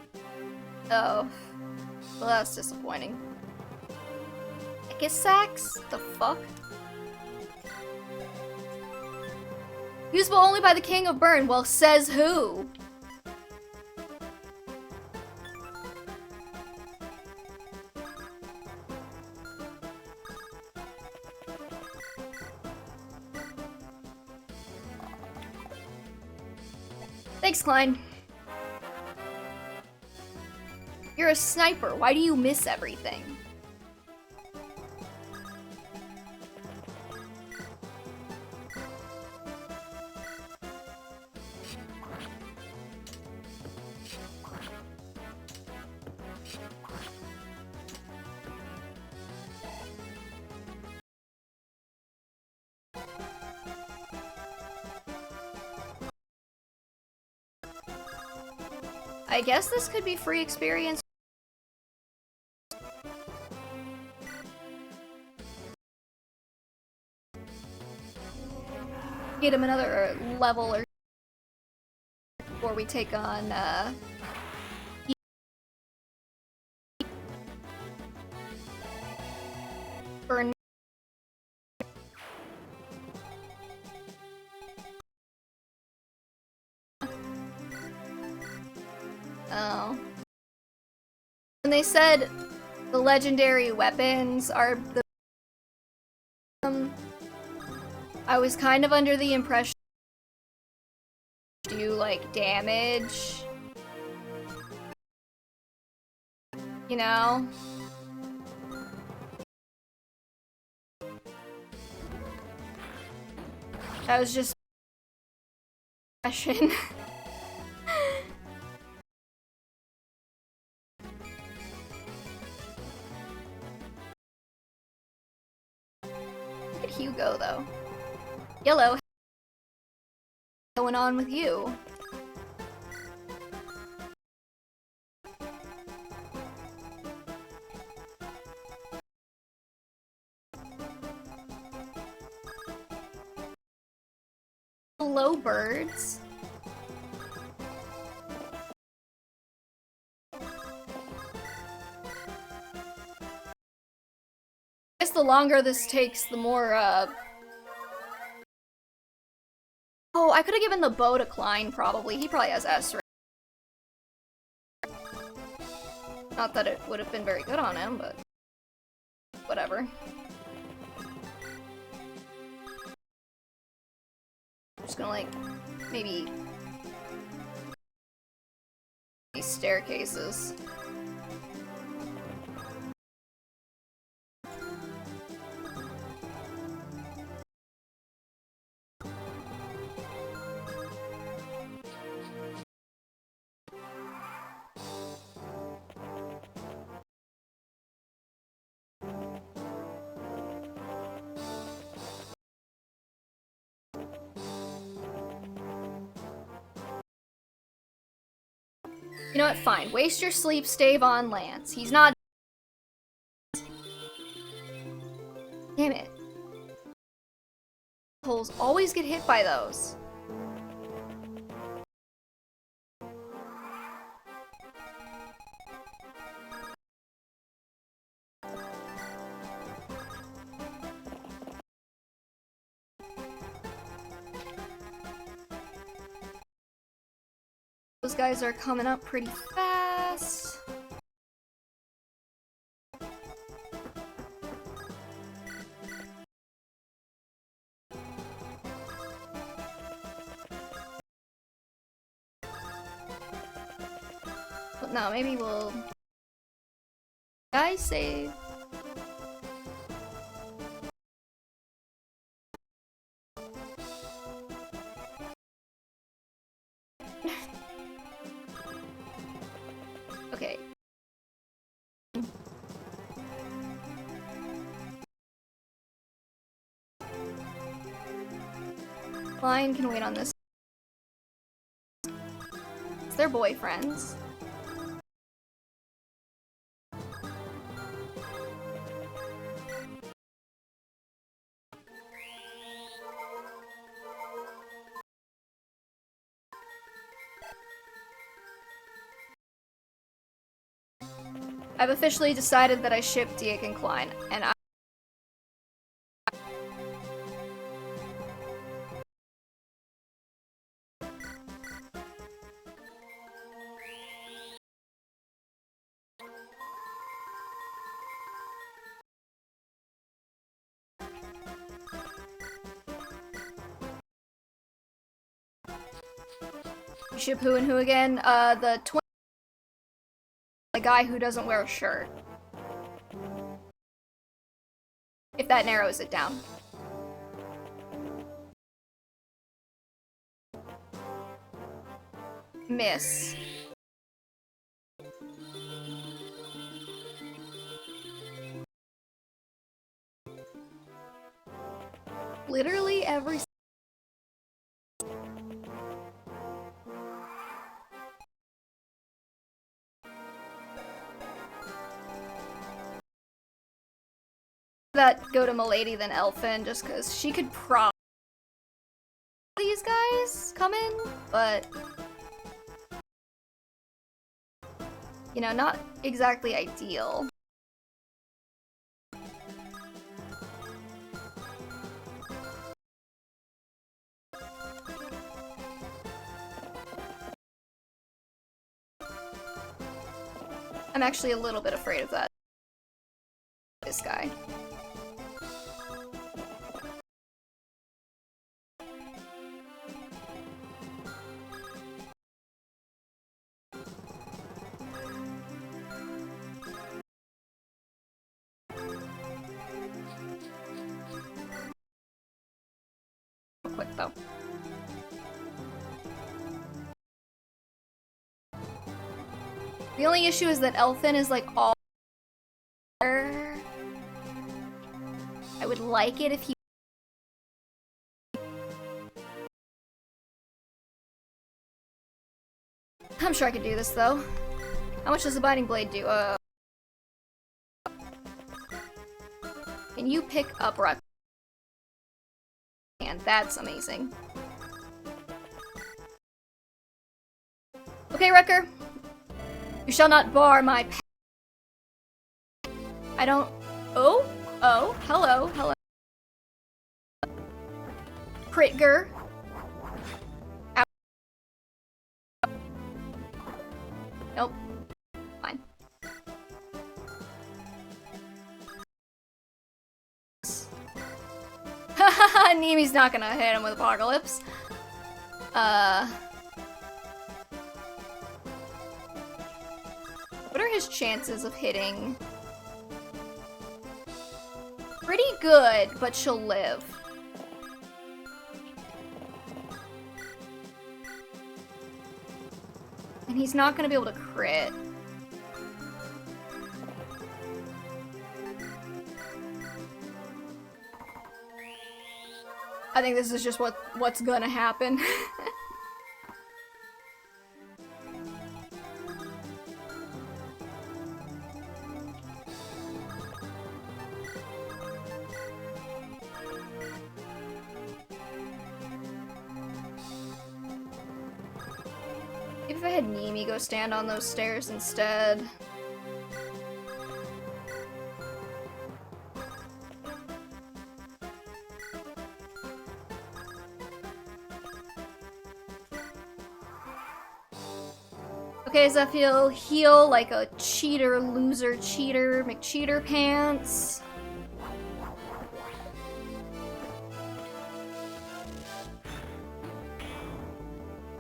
Oh. Well, that's disappointing. Sacks? The fuck? Usable only by the King of Bern. Well, says who? Thanks, Klein. You're a sniper. Why do you miss everything? I guess this could be free experience. Get him another level or before we take on Burn. Oh. When they said the legendary weapons are the I was kind of under the impression do like damage. You know? That was just impression. Look at Hugo though. Yellow, what's going on with you? Hello, birds. I guess the longer this takes, the more, Oh, I could have given the bow to Klein, probably. He probably has S, right? Not that it would have been very good on him, but whatever. just gonna, like, maybe... these staircases. You know what? Fine. Waste your sleep, stave on Lance. He's not. Damn it. Holes always get hit by those. Those guys are coming up pretty fast. But no, maybe we'll... Guys save. Okay. Lion can wait on this. It's their boyfriends. I've officially decided that I ship Diek and Klein, and ship who and who again? The guy who doesn't wear a shirt. If that narrows it down. Miss. Literally every... that go to Milady than Elfin, just because she could prop these guys come in, but you know, not exactly ideal. I'm actually a little bit afraid of that. This guy. Quick though. The only issue is that Elfin is like all. I would like it if he. I'm sure I could do this though. How much does the Binding Blade do? Can you pick up Rock? And that's amazing. Okay, Wrecker. You shall not bar my path. I don't... Oh? Oh, hello, hello. Pritger. Ow. Nope. Fine. Hahaha, Nemi's not gonna hit him with Apocalypse. What are his chances of hitting? Pretty good, but she'll live. And he's not gonna be able to crit. I think this is just what's gonna happen. If I had Nimi go stand on those stairs instead. Okay, Zephiel, heal like a cheater, loser, cheater, McCheater pants.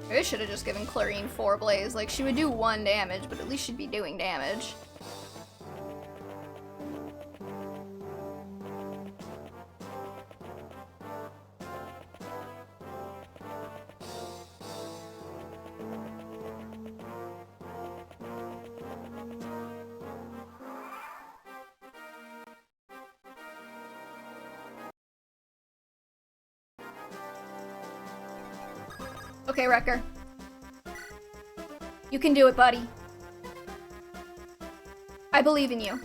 I should have just given Clarine 4 Blaze. Like, she would do 1 damage, but at least she'd be doing damage. Okay, Wrecker. You can do it, buddy. I believe in you.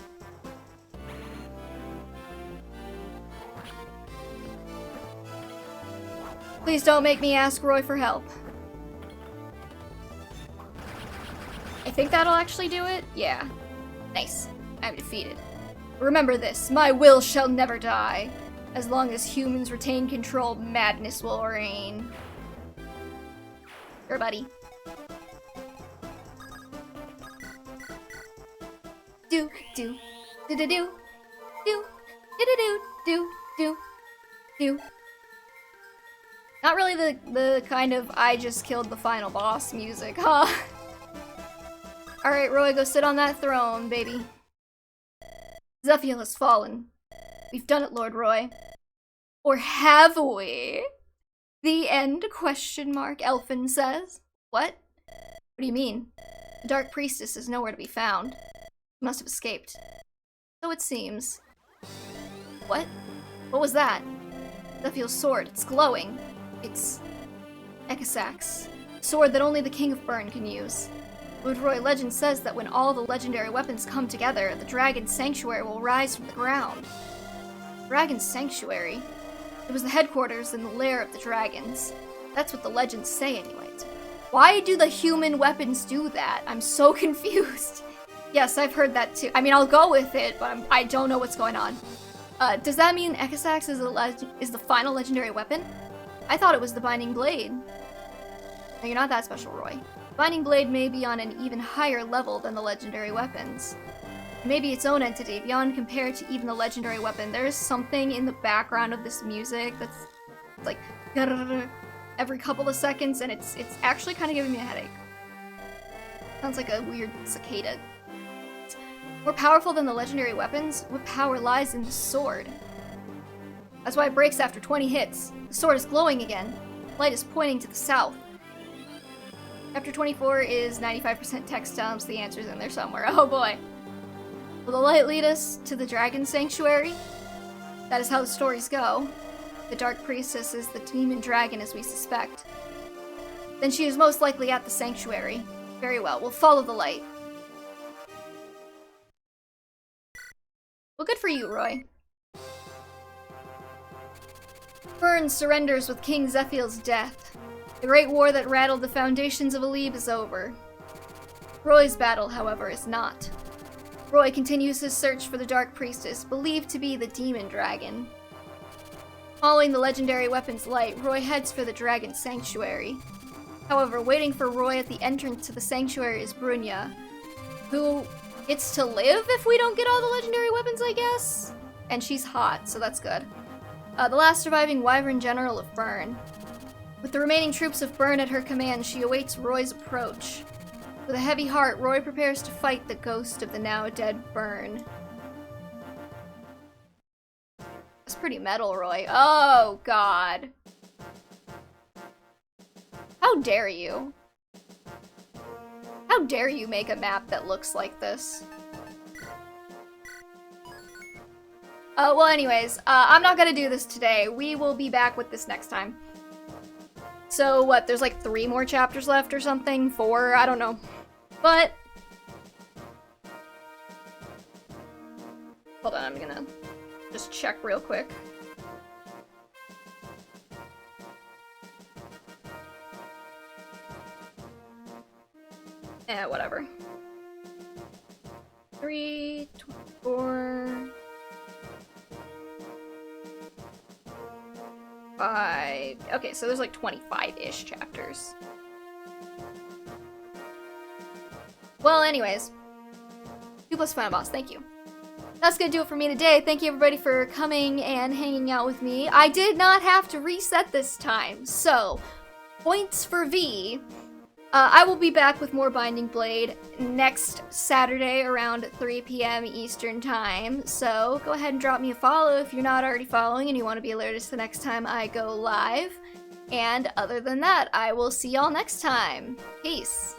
Please don't make me ask Roy for help. I think that'll actually do it? Yeah. Nice. I'm defeated. Remember this, my will shall never die. As long as humans retain control, madness will reign. Sure, buddy. Do, do, do, do, do, do, do, do, do, do, do. Not really the kind of I just killed the final boss music, huh? Alright, Roy, go sit on that throne, baby. Zephiel has fallen. We've done it, Lord Roy. Or have we? The end, question mark, Elfin says. What? What do you mean? The Dark Priestess is nowhere to be found. She must have escaped. So it seems. What? What was that? Zephiel's sword, it's glowing. It's Ekisax, sword that only the King of Byrne can use. Lord Roy, legend says that when all the legendary weapons come together, the Dragon Sanctuary will rise from the ground. Dragon Sanctuary? It was the headquarters and the lair of the dragons. That's what the legends say anyways. Why do the human weapons do that? I'm so confused. Yes, I've heard that too. I mean, I'll go with it, but I don't know what's going on. Does that mean Ekisax is the final legendary weapon? I thought it was the Binding Blade. No, you're not that special, Roy. Binding Blade may be on an even higher level than the legendary weapons. It may be its own entity, beyond compared to even the legendary weapon. There is something in the background of this music that's like every couple of seconds, and it's actually kind of giving me a headache. Sounds like a weird cicada. More powerful than the legendary weapons, what power lies in the sword? That's why it breaks after 20 hits. The sword is glowing again. Light is pointing to the south. Chapter 24 is 95% text dumps. The answer's in there somewhere. Oh boy. Will the light lead us to the Dragon Sanctuary? That is how the stories go. The Dark Priestess is the demon dragon as we suspect. Then she is most likely at the sanctuary. Very well, we'll follow the light. Well, good for you, Roy. Byrne surrenders with King Zephiel's death. The great war that rattled the foundations of Alib is over. Roy's battle, however, is not. Roy continues his search for the Dark Priestess, believed to be the demon dragon. Following the legendary weapon's light, Roy heads for the Dragon Sanctuary. However, waiting for Roy at the entrance to the sanctuary is Brunya, who gets to live if we don't get all the legendary weapons, I guess? And she's hot, so that's good. The last surviving Wyvern General of Byrne. With the remaining troops of Byrne at her command, she awaits Roy's approach. With a heavy heart, Roy prepares to fight the ghost of the now-dead Byrne. That's pretty metal, Roy. Oh, God. How dare you? How dare you make a map that looks like this? Well, anyways, I'm not gonna do this today. We will be back with this next time. So, what, there's like 3 more chapters left or something? 4? I don't know. But... hold on, I'm gonna just check real quick. Whatever. 3, 24... 5... okay, so there's like 25-ish chapters. Well, anyways. 2 plus Final Boss, thank you. That's gonna do it for me today. Thank you everybody for coming and hanging out with me. I did not have to reset this time, so points for V. I will be back with more Binding Blade next Saturday around 3 p.m. Eastern Time, so go ahead and drop me a follow if you're not already following and you want to be alerted the next time I go live. And other than that, I will see y'all next time. Peace.